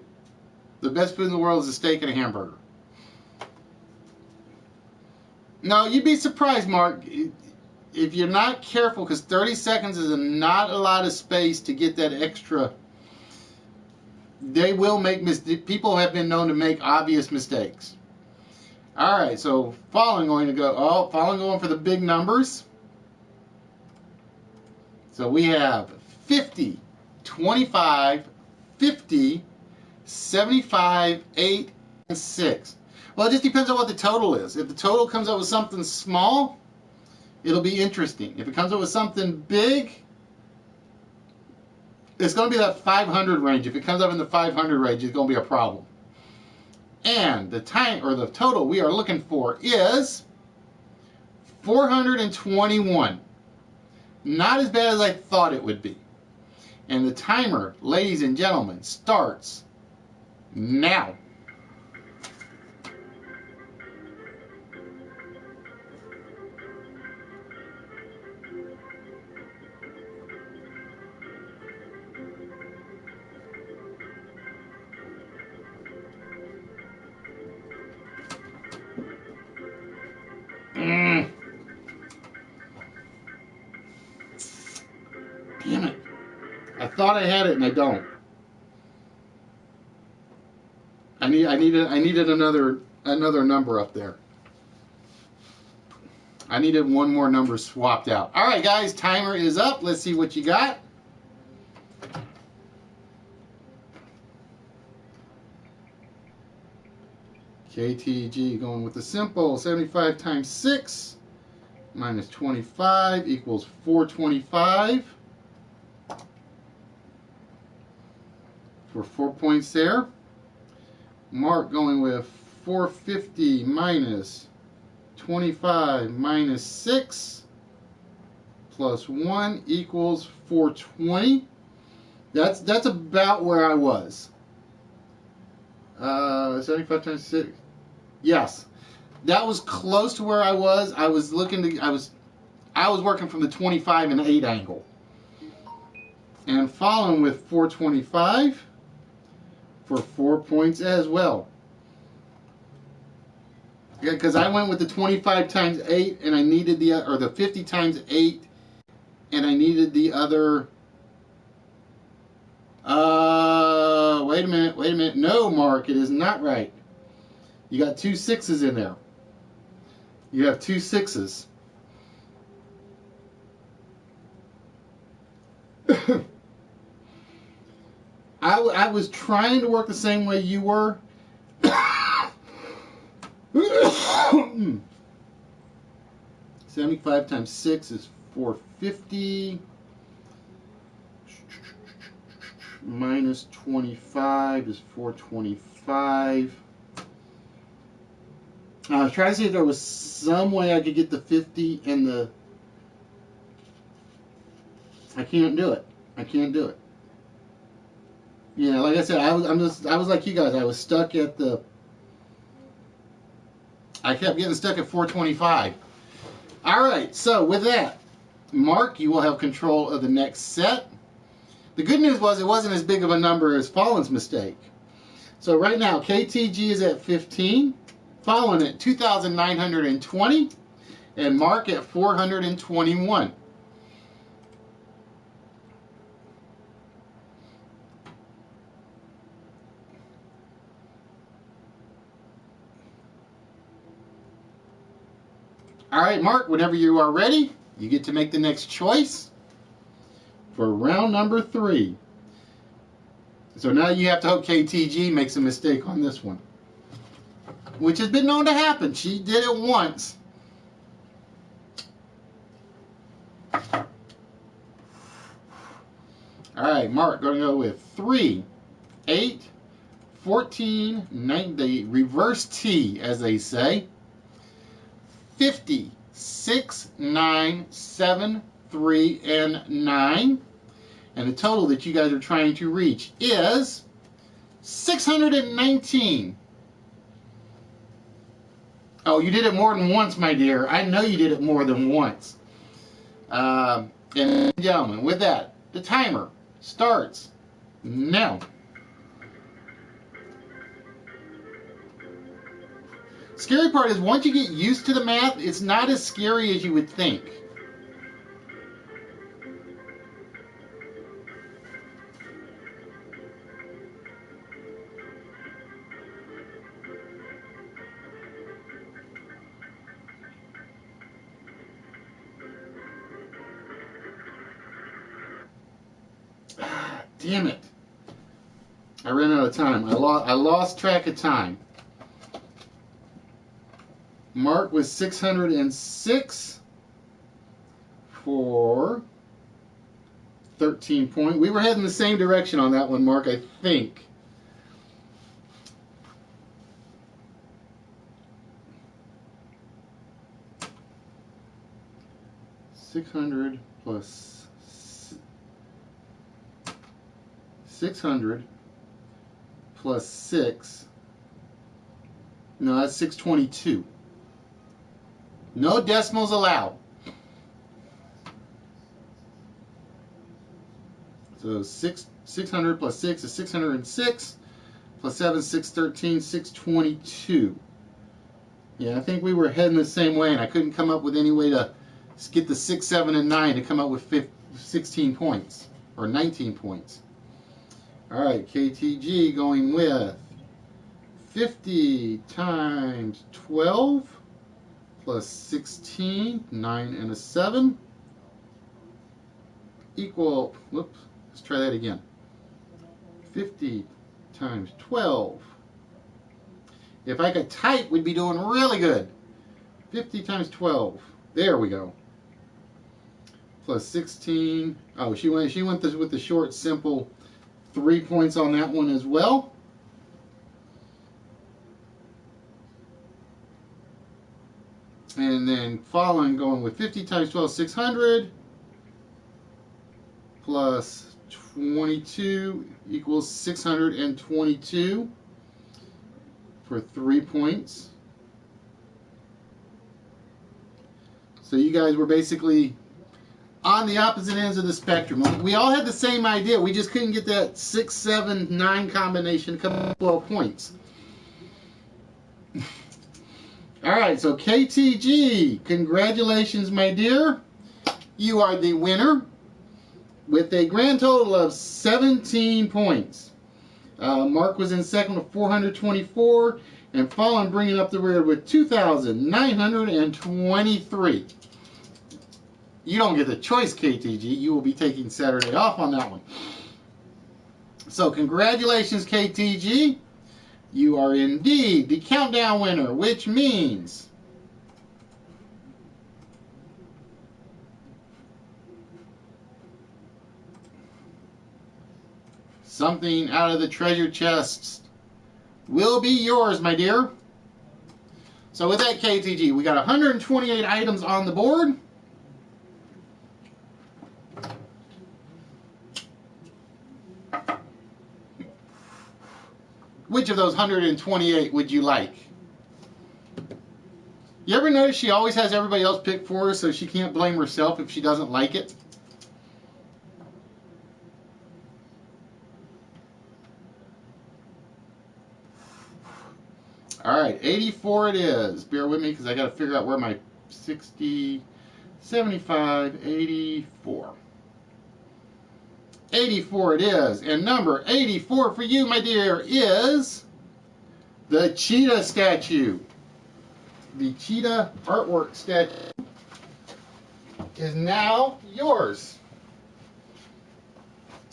The best food in the world is a steak and a hamburger. No, you'd be surprised, Mark, if you're not careful, because 30 seconds is not a lot of space to get that extra. They will make mistakes. People have been known to make obvious mistakes. All right, so Fallen going for the big numbers. So we have 50, 25, 50, 75, 8, and 6. Well, it just depends on what the total is. If the total comes up with something small, it'll be interesting. If it comes up with something big, it's going to be that 500 range. If it comes up in the 500 range, it's going to be a problem. And the total we are looking for is 421. Not as bad as I thought it would be. And the timer, ladies and gentlemen, starts now. Damn it. I thought I had it and I don't. I needed another number up there. I needed one more number swapped out. All right, guys, timer is up. Let's see what you got. KTG going with the simple. 75 times 6 minus 25 equals 425. For 4 points there. Mark going with 450 minus 25 minus 6 plus 1 equals 420. That's about where I was. 75 times 6. Yes. That was close to where I was. I was working from the 25 and 8 angle. And following with 425 for 4 points as well. Yeah, because I went with the 25 times 8 and I needed the 50 times 8 and I needed the other. Wait a minute. No, Mark, it is not right. You got 2 6s in there. You have 2 6s. I was trying to work the same way you were. 75 times 6 is 450. Minus 25 is 425. I was trying to see if there was some way I could get the 50 and the... I can't do it. Yeah, like I said, I was like you guys. I was stuck at the... I kept getting stuck at 425. All right, so with that, Mark, you will have control of the next set. The good news was it wasn't as big of a number as Fallen's mistake. So right now, KTG is at 15, Fallen at 2,920, and Mark at 421. All right, Mark, whenever you are ready, you get to make the next choice for round number 3. So now you have to hope KTG makes a mistake on this one, which has been known to happen. She did it once. All right, Mark, going to go with 3, 8, 14, 9, the reverse T, as they say. 50, 6, 9, 7, 3, and 9. And the total that you guys are trying to reach is 619. Oh, you did it more than once, my dear. I know you did it more than once. And gentlemen, with that, the timer starts now. Scary part is once you get used to the math, it's not as scary as you would think. Damn it. I ran out of time. I lost track of time. Mark was 606 for 13 points. We were heading the same direction on that one, Mark, I think. $600 plus 600 plus 6. No, that's 622. No decimals allowed. So 600 plus 6 is 606. Plus 7, 613, 622. Yeah, I think we were heading the same way, and I couldn't come up with any way to get the 6, 7, and 9 to come up with 16 points. Or 19 points. Alright, KTG going with 50 times 12 plus 16, 9 and a 7, equal, whoops, let's try that again. 50 times 12. If I could type, we'd be doing really good. 50 times 12. There we go. Plus 16. Oh, she went this with the short, simple 3 points on that one as well. And then following, going with 50 times 12, 600. Plus 22 equals 622. for 3 points. So you guys were basically on the opposite ends of the spectrum. We all had the same idea. We just couldn't get that 6, 7, 9 combination to come up with 12 points. All right, so KTG, congratulations, my dear. You are the winner with a grand total of 17 points. Mark was in second with 424, and Fallon bringing up the rear with 2,923. You don't get the choice, KTG. You will be taking Saturday off on that one. So congratulations, KTG. You are indeed the countdown winner, which means something out of the treasure chest will be yours, my dear. So with that, KTG, we got 128 items on the board. Which of those 128 would you like? You ever notice she always has everybody else pick for her so she can't blame herself if she doesn't like it? All right, 84 it is. Bear with me because I got to figure out where my 60, 75, 84. 84 it is. And number 84 for you, my dear, is the cheetah statue. The cheetah artwork statue is now yours.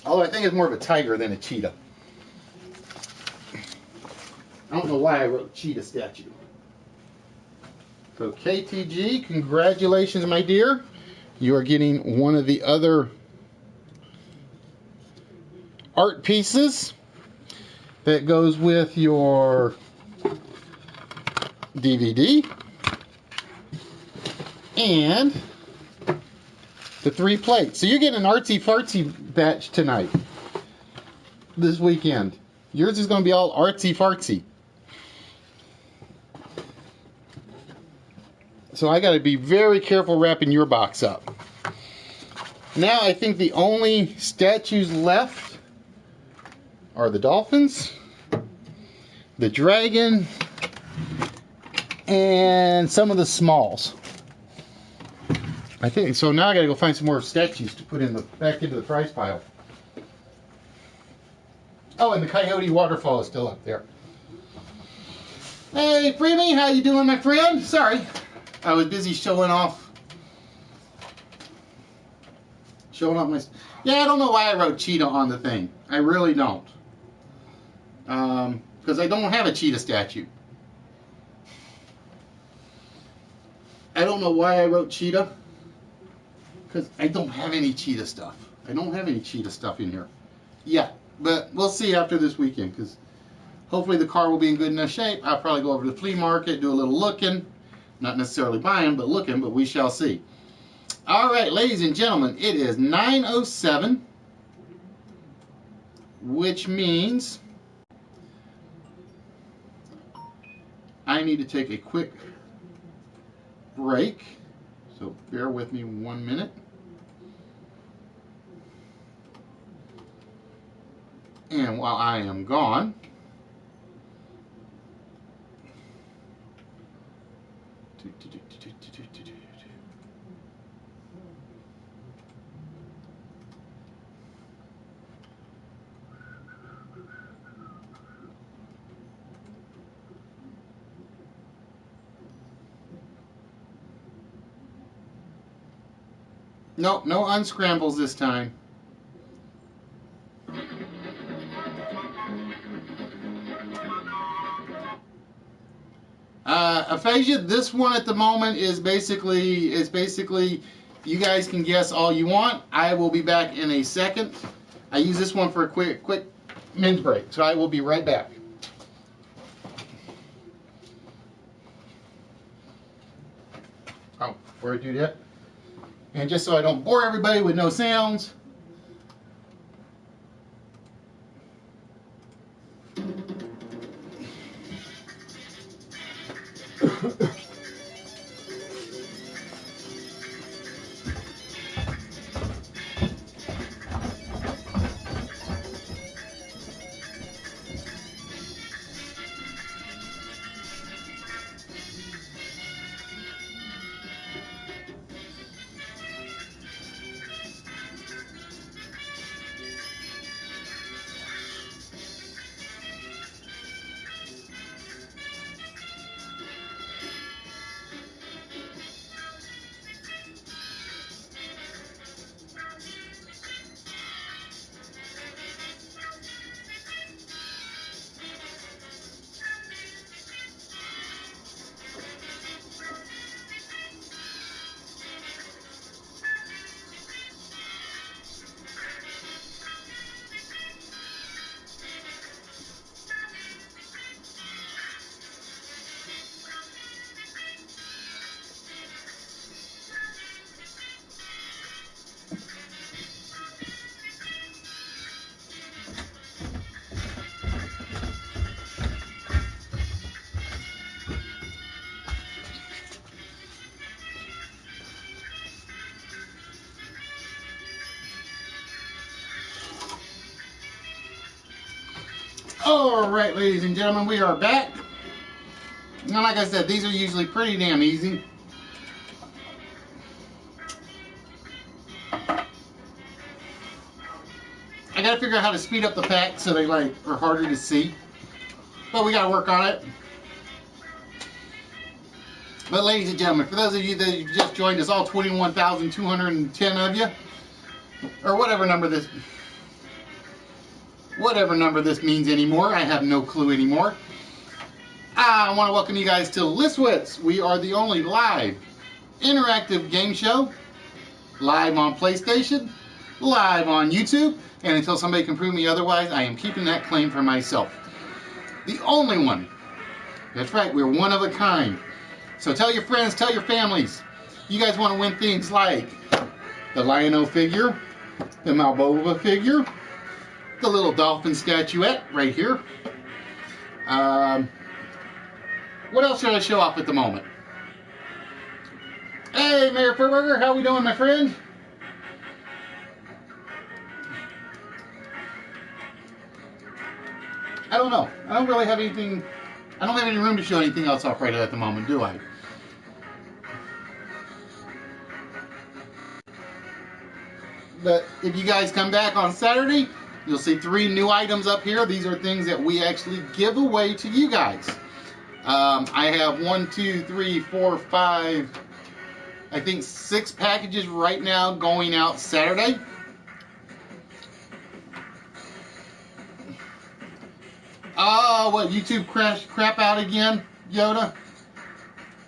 Although I think it's more of a tiger than a cheetah. I don't know why I wrote cheetah statue. So KTG, congratulations, my dear. You are getting one of the other art pieces that goes with your DVD and the 3 plates. So you're getting an artsy fartsy batch tonight, this weekend. Yours is going to be all artsy fartsy. So I got to be very careful wrapping your box up. Now I think the only statues left are the dolphins, the dragon, and some of the smalls. I think so. Now I gotta go find some more statues to put in back into the prize pile. Oh, and the coyote waterfall is still up there. Hey, Freemy, how you doing, my friend? Sorry, I was busy showing off my. Yeah, I don't know why I wrote cheetah on the thing. I really don't. Because I don't have a cheetah statue. I don't know why I wrote cheetah. Because I don't have any cheetah stuff. I don't have any cheetah stuff in here. Yeah, but we'll see after this weekend. Because hopefully the car will be in good enough shape. I'll probably go over to the flea market, do a little looking. Not necessarily buying, but looking, but we shall see. All right, ladies and gentlemen, it is 9:07. Which means I need to take a quick break, so bear with me 1 minute. And while I am gone, nope, no unscrambles this time. Aphasia, this one at the moment is basically, you guys can guess all you want. I will be back in a second. I use this one for a quick men's break, so I will be right back. Oh, before I do that, and just so I don't bore everybody with no sounds, Alright, ladies and gentlemen, we are back. Now, like I said, these are usually pretty damn easy. I gotta figure out how to speed up the pack so they are harder to see. But we gotta work on it. But ladies and gentlemen, for those of you that have just joined us, all 21,210 of you, or whatever number this means anymore, I have no clue anymore. I want to welcome you guys to Wits. We are the only live interactive game show, live on PlayStation, live on YouTube, and until somebody can prove me otherwise, I am keeping that claim for myself. The only one. That's right, we're one of a kind. So tell your friends, tell your families. You guys want to win things like the Lion-O figure, the Malbova figure, the little dolphin statuette right here. What else should I show off at the moment? Hey, Mayor Furburger, how we doing, my friend? I don't know. I don't really have anything. I don't have any room to show anything else off right at the moment, do I? But if you guys come back on Saturday, you'll see 3 new items up here. These are things that we actually give away to you guys. I have 1, 2, 3, 4, 5, I think 6 packages right now going out Saturday. Oh, what, YouTube crap out again, Yoda?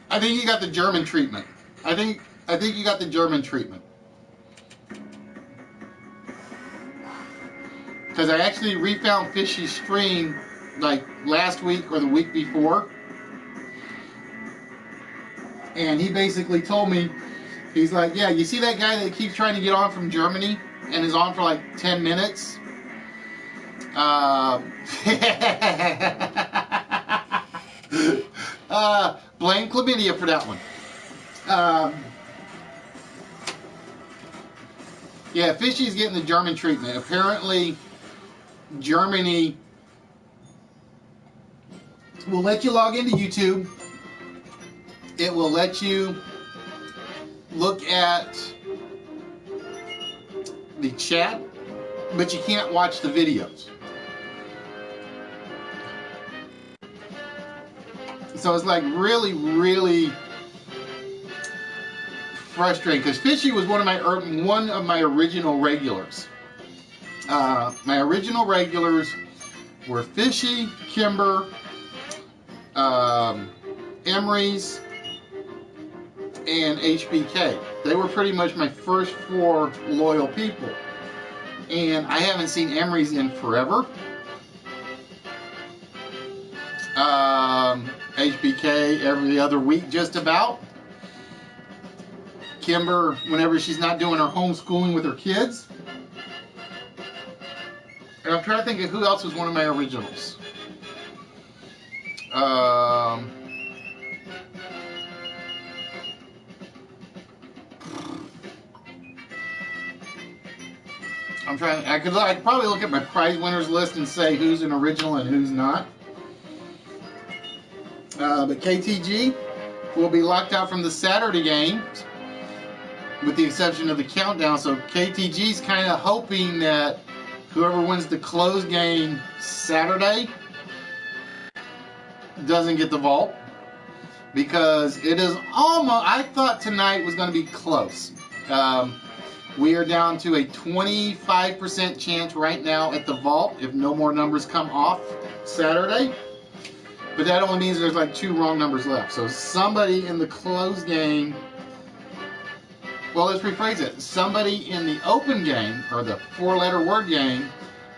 I think you got the German treatment. I think you got the German treatment. Because I actually refound Fishy's stream like last week or the week before. And he basically told me, he's like, yeah, you see that guy that keeps trying to get on from Germany and is on for like 10 minutes? Blame chlamydia for that one. Yeah, Fishy's getting the German treatment. Apparently, Germany will let you log into YouTube. It will let you look at the chat, but you can't watch the videos. So it's like really, really frustrating because Fishy was one of my original regulars. My original regulars were Fishy, Kimber, Emery's, and HBK. They were pretty much my first 4 loyal people. And I haven't seen Emery's in forever. HBK every other week just about. Kimber whenever she's not doing her homeschooling with her kids. And I'm trying to think of who else was one of my originals. I could probably look at my prize winners list and say who's an original and who's not. But KTG will be locked out from the Saturday games, with the exception of the countdown. So KTG's kind of hoping that whoever wins the close game Saturday doesn't get the vault, because it is almost, I thought tonight was going to be close. We are down to a 25% chance right now at the vault if no more numbers come off Saturday. But that only means there's like 2 wrong numbers left. So somebody in the close game, well, let's rephrase it. Somebody in the open game, or the 4-letter word game,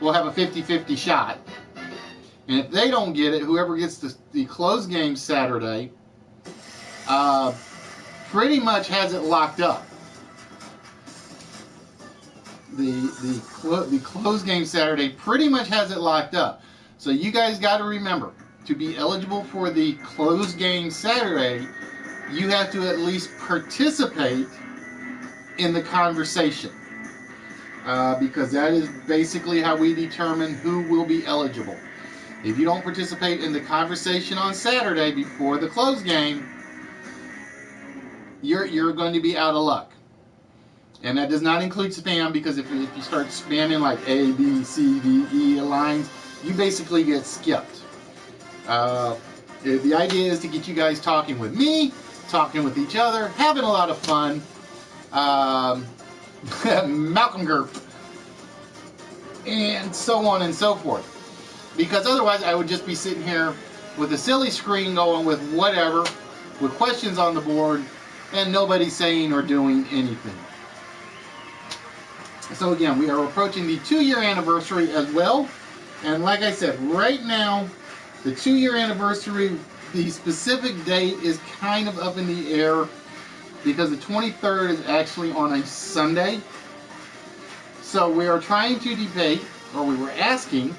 will have a 50-50 shot. And if they don't get it, whoever gets the close game Saturday pretty much has it locked up. The close game Saturday pretty much has it locked up. So you guys got to remember, to be eligible for the close game Saturday, you have to at least participate in the conversation, because that is basically how we determine who will be eligible. If you don't participate in the conversation on Saturday before the close game, you're going to be out of luck. And that does not include spam, because if you start spamming like A, B, C, D, E lines, you basically get skipped. The idea is to get you guys talking with me, talking with each other, having a lot of fun. Malcolm Gurp, and so on and so forth. Because otherwise I would just be sitting here with a silly screen going with whatever, with questions on the board, and nobody saying or doing anything. So again, we are approaching the 2-year anniversary as well. And like I said, right now, the 2-year anniversary, the specific date is kind of up in the air, because the 23rd is actually on a Sunday. So we are trying to debate, or we were asking,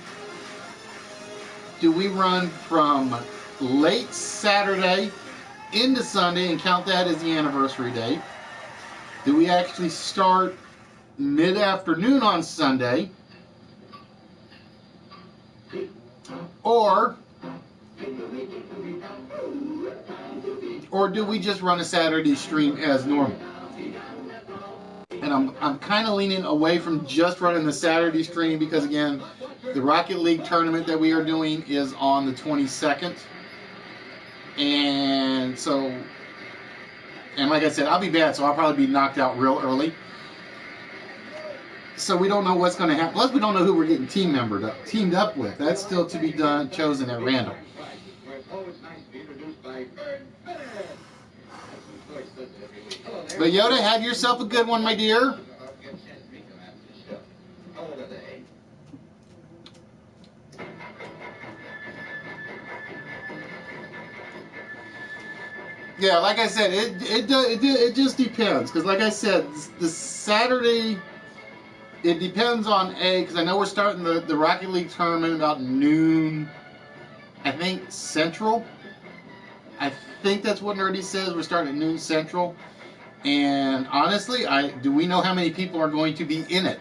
do we run from late Saturday into Sunday and count that as the anniversary date? Do we actually start mid-afternoon on Sunday? Or do we just run a Saturday stream as normal? And I'm kind of leaning away from just running the Saturday stream, because again, the Rocket League tournament that we are doing is on the 22nd. And so, and like I said, I'll be bad, so I'll probably be knocked out real early. So we don't know what's going to happen. Plus, we don't know who we're getting teamed up with. That's still to be chosen at random. But Yoda, have yourself a good one, my dear. Yeah, like I said, it just depends, because like I said, the Saturday, it depends on because I know we're starting the Rocket League tournament about noon, I think, Central. I think that's what Nerdy says. We're starting at noon Central. And honestly, do we know how many people are going to be in it?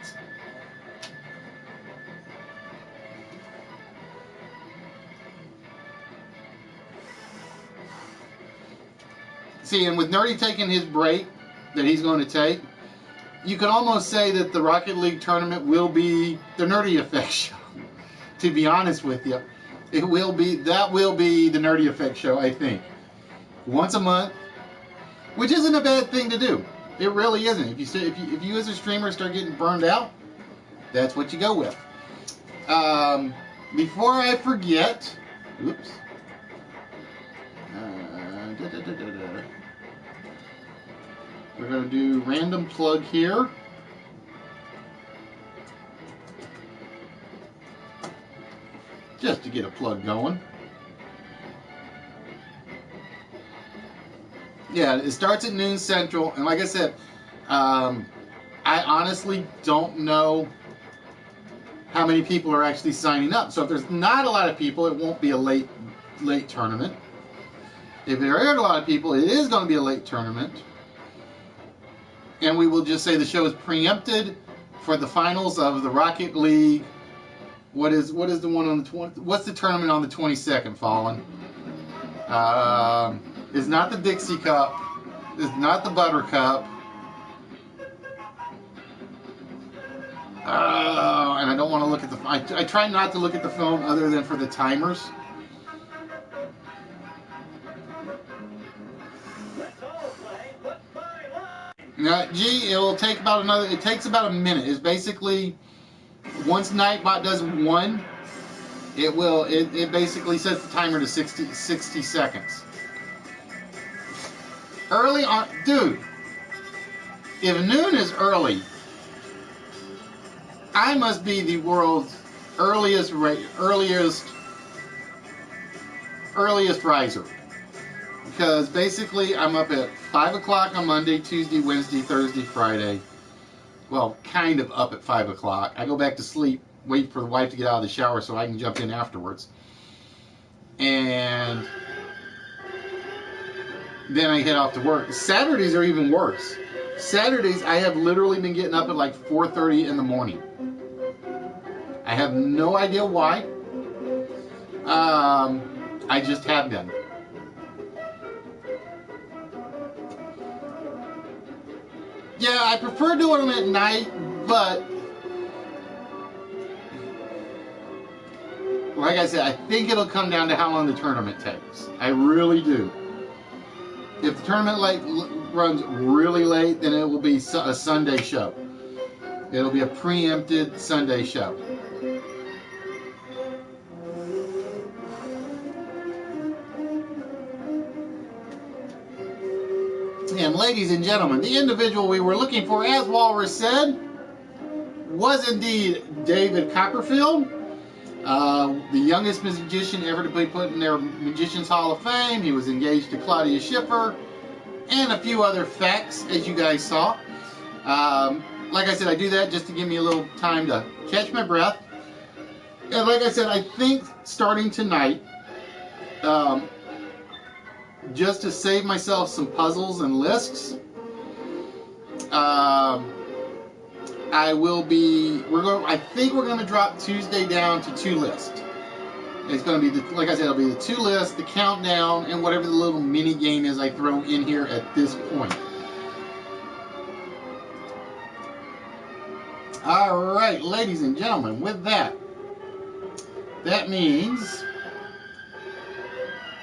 See, and with Nerdy taking his break that he's going to take, you could almost say that the Rocket League tournament will be the Nerdy Effect show. To be honest with you, that will be the Nerdy Effect show, I think. Once a month, which isn't a bad thing to do. It really isn't. If you as a streamer start getting burned out, that's what you go with. Before I forget, oops. We're going to do random plug here. Just to get a plug going. Yeah, it starts at noon Central, and like I said, I honestly don't know how many people are actually signing up. So if there's not a lot of people, it won't be a late tournament. If there are a lot of people, it is going to be a late tournament. And we will just say the show is preempted for the finals of the Rocket League. What is the one on the 20? What's the tournament on the 22nd, Fallen? It's not the Dixie Cup. It's not the Butter Cup. And I don't want to look at the. I try not to look at the phone other than for the timers. Now, gee, it will take about another. It takes about a minute. It's basically once Nightbot does one, it will. It basically sets the timer to 60 seconds. Early on, dude. If noon is early, I must be the world's earliest riser. Because basically I'm up at 5 o'clock on Monday, Tuesday, Wednesday, Thursday, Friday. Well, kind of up at 5 o'clock. I go back to sleep, wait for the wife to get out of the shower so I can jump in afterwards. And then I head off to work. Saturdays are even worse. Saturdays I have literally been getting up at like 4:30 in the morning. I have no idea why. I just have been. Yeah, I prefer doing them at night, but like I said, I think it'll come down to how long the tournament takes. I really do. If the tournament runs really late, then it will be a Sunday show. It'll be a preempted Sunday show. And ladies and gentlemen, the individual we were looking for, as Walrus said, was indeed David Copperfield, the youngest magician ever to be put in their Magicians Hall of Fame. He was engaged to Claudia Schiffer, and a few other facts, as you guys saw. Like I said, I do that just to give me a little time to catch my breath. And like I said, I think starting tonight, just to save myself some puzzles and lists, I think we're going to drop Tuesday down to 2 lists. It's going to be, like I said, it'll be the 2 lists, the countdown, and whatever the little mini game is I throw in here at this point. All right, ladies and gentlemen, with that means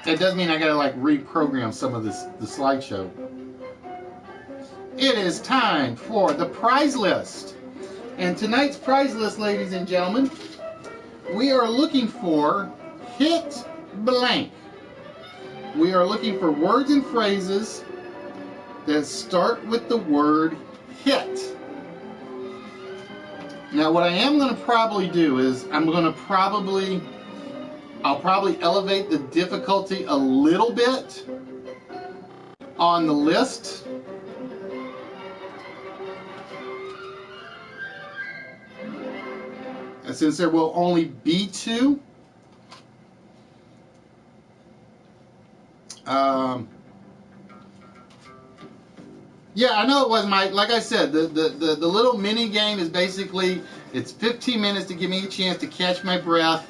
that does mean I gotta like reprogram some of the slideshow. It is time for the prize list. And tonight's prize list, ladies and gentlemen, we are looking for hit blank. We are looking for words and phrases that start with the word hit. Now what I am going to probably do is I'll probably elevate the difficulty a little bit on the list. And since there will only be 2, yeah, I know it was like I said, the little mini game is basically, it's 15 minutes to give me a chance to catch my breath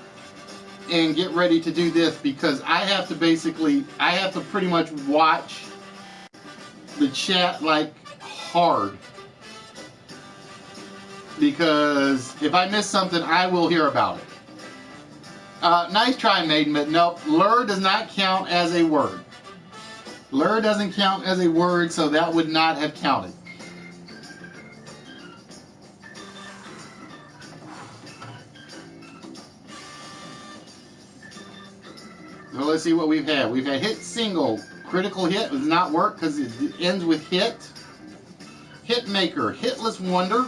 and get ready to do this, because I have to pretty much watch the chat like hard, because if I miss something, I will hear about it. Nice try, Maiden, but nope, lure does not count as a word. Lure doesn't count as a word, so that would not have counted. So let's see what we've had. We've had hit single, critical hit does not work because it ends with hit. Hit maker, hitless wonder,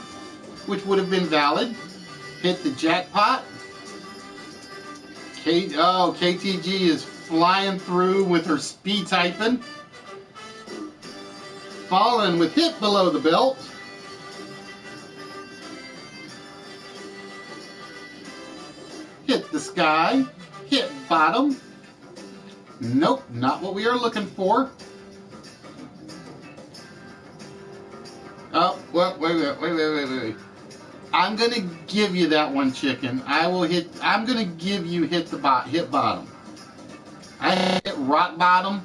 which would have been valid. Hit the jackpot. KTG is flying through with her speed typing. Fallen with hit below the belt. Hit the sky. Hit bottom. Nope, not what we are looking for. Oh, well, wait. I'm gonna give you that one, chicken. I'm gonna give you hit bottom. I hit rock bottom,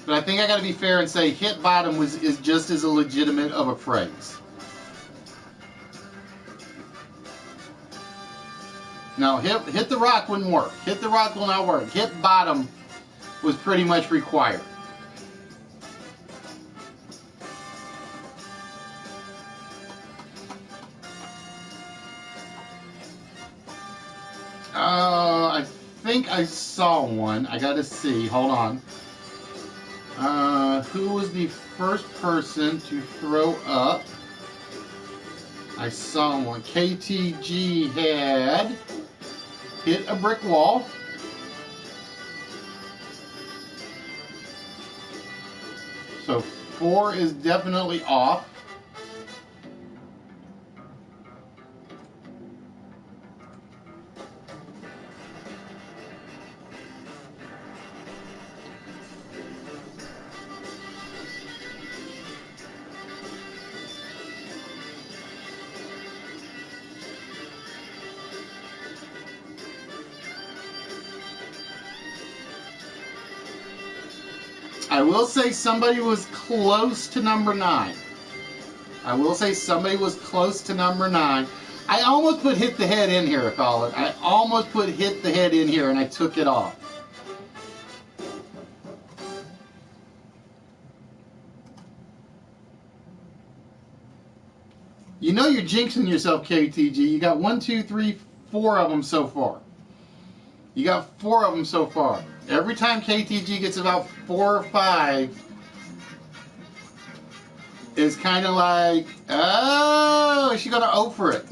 but I think I gotta be fair and say hit bottom is just as legitimate of a phrase. No, hit the rock wouldn't work. Hit the rock will not work. Hit bottom was pretty much required. I think I saw one. I gotta see. Hold on. Who was the first person to throw up? I saw one. KTG had hit a brick wall. So 4 is definitely off. I will say somebody was close to number 9. I will say somebody was close to number 9. I almost put hit the head in here, call it. I almost put hit the head in here and I took it off. You know you're jinxing yourself, KTG. You got 1, 2, 3, 4 of them so far. You got 4 of them so far. Every time KTG gets about 4 or 5, it's kind of like, oh, is she going to O for it?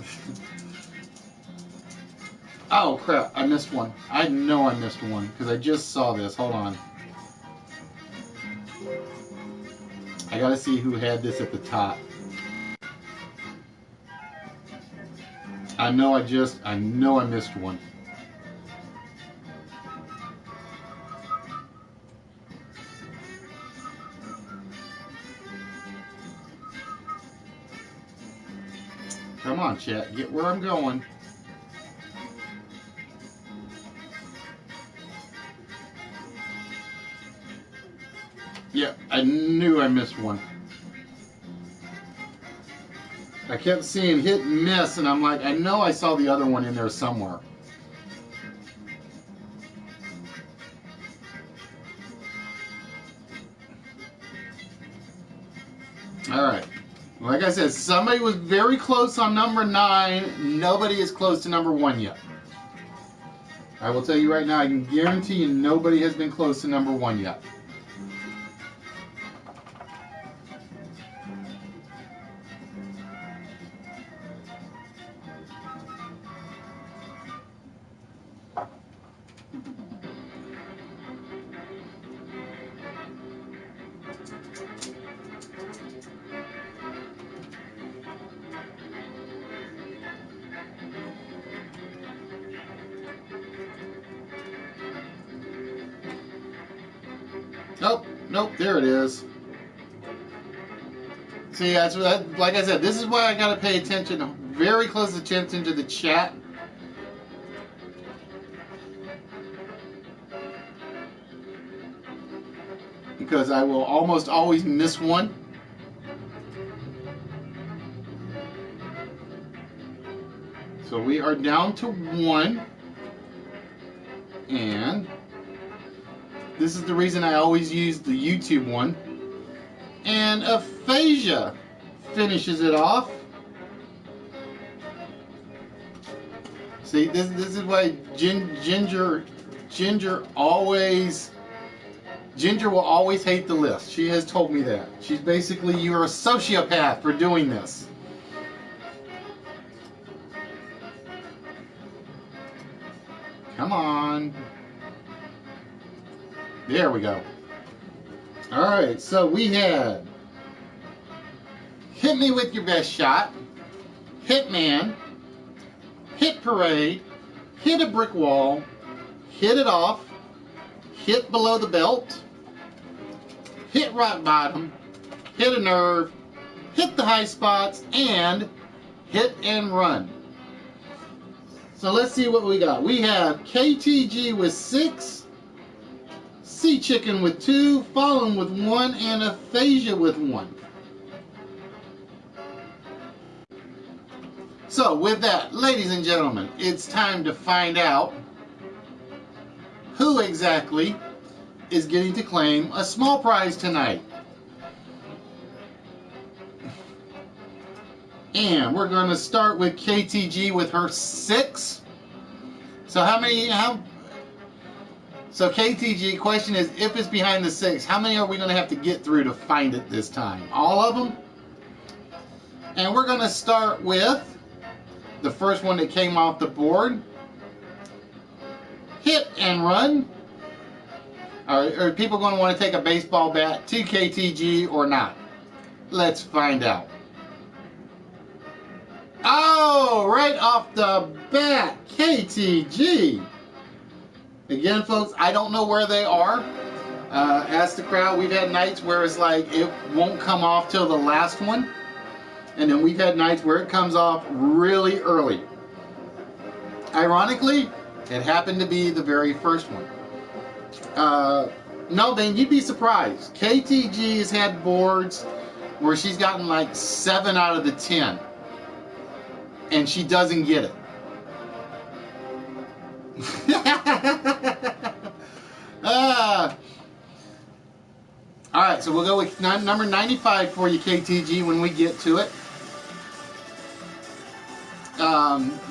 Oh, crap. I missed one. I know I missed one because I just saw this. Hold on. I got to see who had this at the top. I know I missed one. Come on, chat. Get where I'm going. Yep, I knew I missed one. I kept seeing hit and miss, and I'm like, I know I saw the other one in there somewhere. All right. Like I said, somebody was very close on number 9. Nobody is close to number 1 yet. I will tell you right now, I can guarantee you nobody has been close to number 1 yet. Nope, there it is. See, that's what, like I said, this is why I gotta pay attention, very close attention to the chat. Because I will almost always miss one. So we are down to 1. And this is the reason I always use the YouTube one. And Aphasia finishes it off. See, this is why Ginger will always hate the list. She has told me that. She's basically, you're a sociopath for doing this. Come on. There we go. Alright, so we had Hit Me With Your Best Shot, Hitman, Hit Parade, Hit a Brick Wall, Hit It Off, Hit Below the Belt, Hit Rock Bottom, Hit a Nerve, Hit the High Spots, and Hit and Run. So let's see what we got. We have KTG with 6, Sea Chicken with 2, Fallen with 1, and Aphasia with 1. So with that, ladies and gentlemen, it's time to find out who exactly is getting to claim a small prize tonight. And we're going to start with KTG with her 6. So so KTG, question is, if it's behind the 6, how many are we going to have to get through to find it this time? All of them? And we're going to start with the first one that came off the board. Hit and Run. Are people going to want to take a baseball bat to KTG or not? Let's find out. Oh, right off the bat, KTG. Again, folks, I don't know where they are. Ask the crowd. We've had nights where it's like it won't come off till the last one. And then we've had nights where it comes off really early. Ironically, it happened to be the very first one. No, then you'd be surprised. KTG has had boards where she's gotten like 7 out of the 10. And she doesn't get it. Alright, so we'll go with number 95 for you, KTG, when we get to it.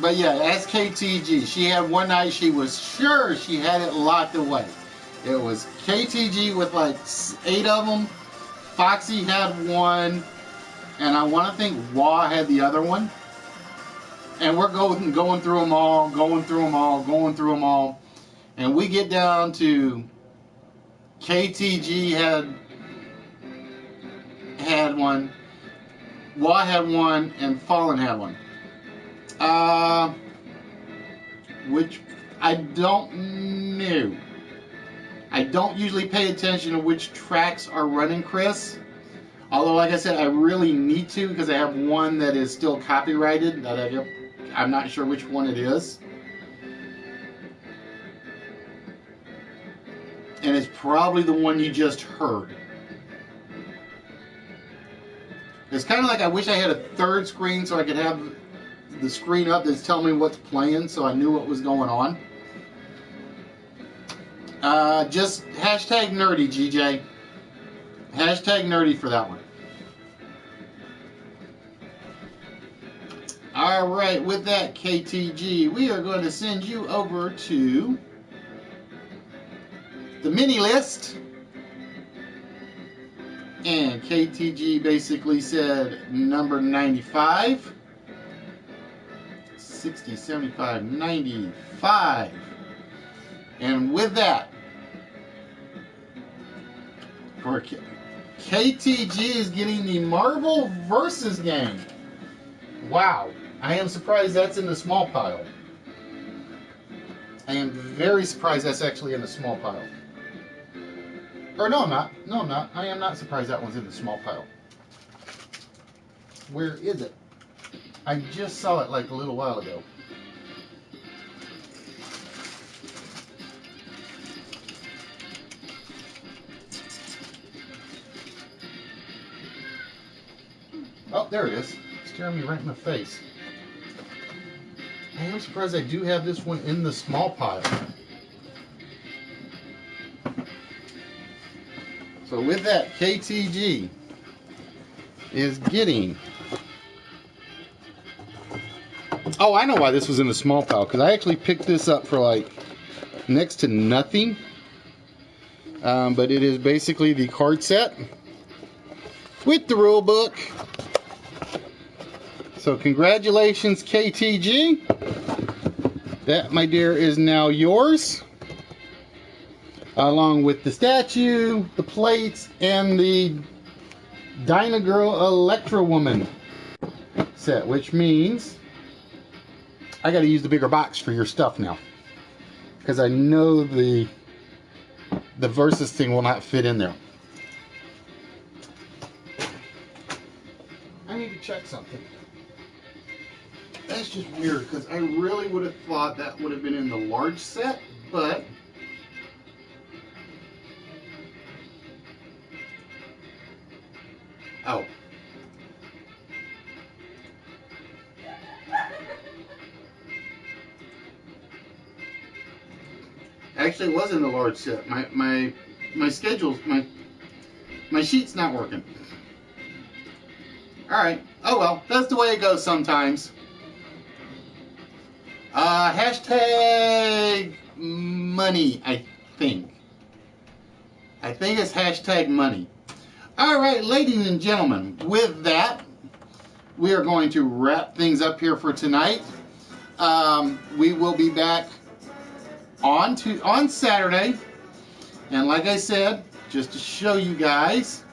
But yeah, as KTG, she had one night she was sure she had it locked away. It was KTG with like 8 of them. Foxy had 1. And I want to think Wah had the other one. And we're going through them all, going through them all. And we get down to KTG had 1, Wah had 1, and Fallen had 1. Which I don't know. I don't usually pay attention to which tracks are running, Chris. Although, like I said, I really need to because I have one that is still copyrighted that I'm not sure which one it is. And it's probably the one you just heard. It's kind of like I wish I had a third screen so I could have the screen up that's telling me what's playing so I knew what was going on. Just hashtag nerdy, GJ. Hashtag nerdy for that one. Alright, with that, KTG, we are going to send you over to the mini list. And KTG basically said number 95. 60, 75, 95. And with that, for KTG is getting the Marvel Versus game. Wow. I am surprised that's in the small pile. I am very surprised that's actually in the small pile. Or no, I'm not. No, I'm not. I am not surprised that one's in the small pile. Where is it? I just saw it like a little while ago. Oh, there it is. Staring me right in the face. I am surprised I do have this one in the small pile. So with that, KTG is getting... Oh, I know why this was in the small pile. Because I actually picked this up for like next to nothing. But it is basically the card set with the rule book. So congratulations, KTG. That, my dear, is now yours. Along with the statue, the plates, and the Dyna-Girl Electra Woman set. Which means I gotta use the bigger box for your stuff now. Because I know the Versus thing will not fit in there. I need to check something. That's just weird because I really would have thought that would have been in the large set, but oh. Actually, it was in the large set. My schedule's my sheet's not working. All right. Oh well, that's the way it goes sometimes. Hashtag money, I think. I think it's hashtag money. All right, ladies and gentlemen, with that, we are going to wrap things up here for tonight. We will be back on Saturday, and like I said, just to show you guys,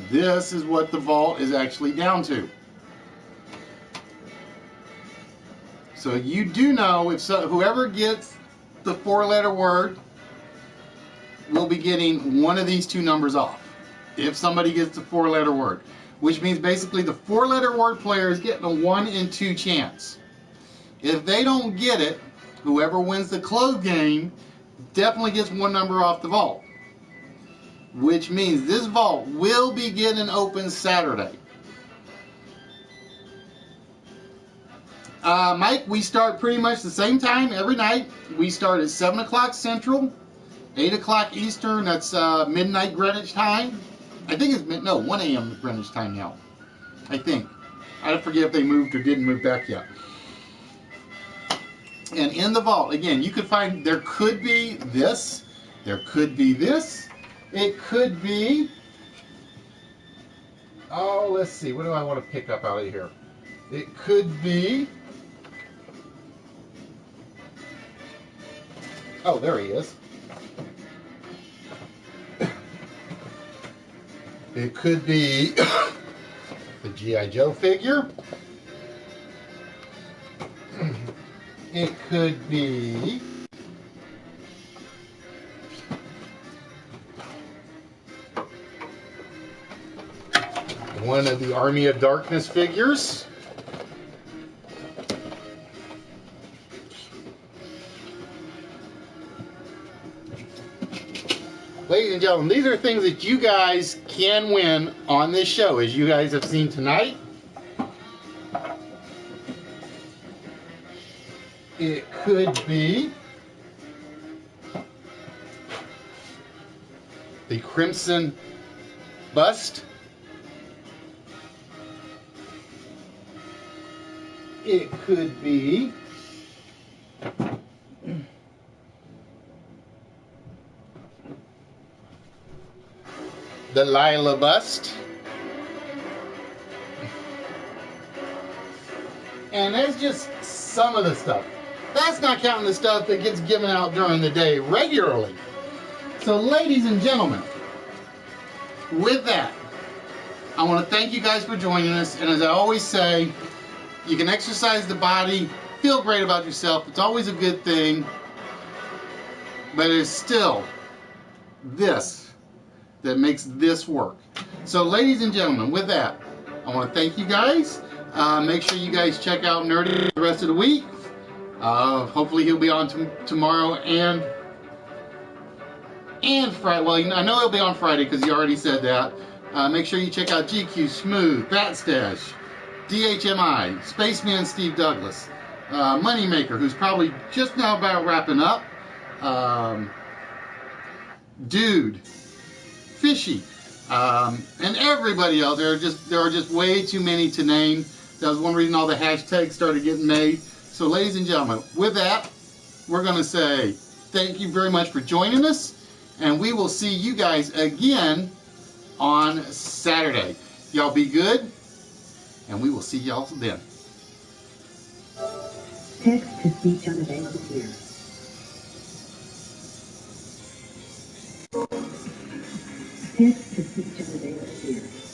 this is what the vault is actually down to. So you do know if whoever gets the 4-letter word will be getting one of these two numbers off. If somebody gets the 4-letter word, which means basically the 4-letter word player is getting a 1 in 2 chance. If they don't get it, whoever wins the close game definitely gets one number off the vault. Which means this vault will be getting open Saturday. Mike, we start pretty much the same time every night. We start at 7 o'clock Central, 8 o'clock Eastern. That's midnight Greenwich time. I think it's 1 a.m. Greenwich time now. I think. I forget if they moved or didn't move back yet. And in the vault, again, you could find, there could be this, there could be this, it could be, oh, let's see, what do I want to pick up out of here? It could be, oh, there he is. It could be the G.I. Joe figure. It could be one of the Army of Darkness figures. Ladies and gentlemen, these are things that you guys can win on this show, as you guys have seen tonight. It could be the Crimson bust. It could be the Lila bust. And that's just some of the stuff. That's not counting the stuff that gets given out during the day regularly. So ladies and gentlemen, with that, I want to thank you guys for joining us. And as I always say, you can exercise the body, feel great about yourself. It's always a good thing. But it's still this that makes this work. So ladies and gentlemen, with that, I want to thank you guys. Make sure you guys check out Nerdy the rest of the week. Hopefully he'll be on tomorrow and Friday. Well, I know he'll be on Friday because he already said that. Make sure you check out GQ, Smooth, Bat Stash, DHMI, Spaceman Steve Douglas, Moneymaker, who's probably just now about wrapping up, Dude, Fishy, and everybody else. There are just way too many to name. That was one reason all the hashtags started getting made. So ladies and gentlemen, with that, we're going to say thank you very much for joining us, and we will see you guys again on Saturday. Y'all be good, and we will see y'all then. Text to speech unavailable here. Hit to switch to the data sphere.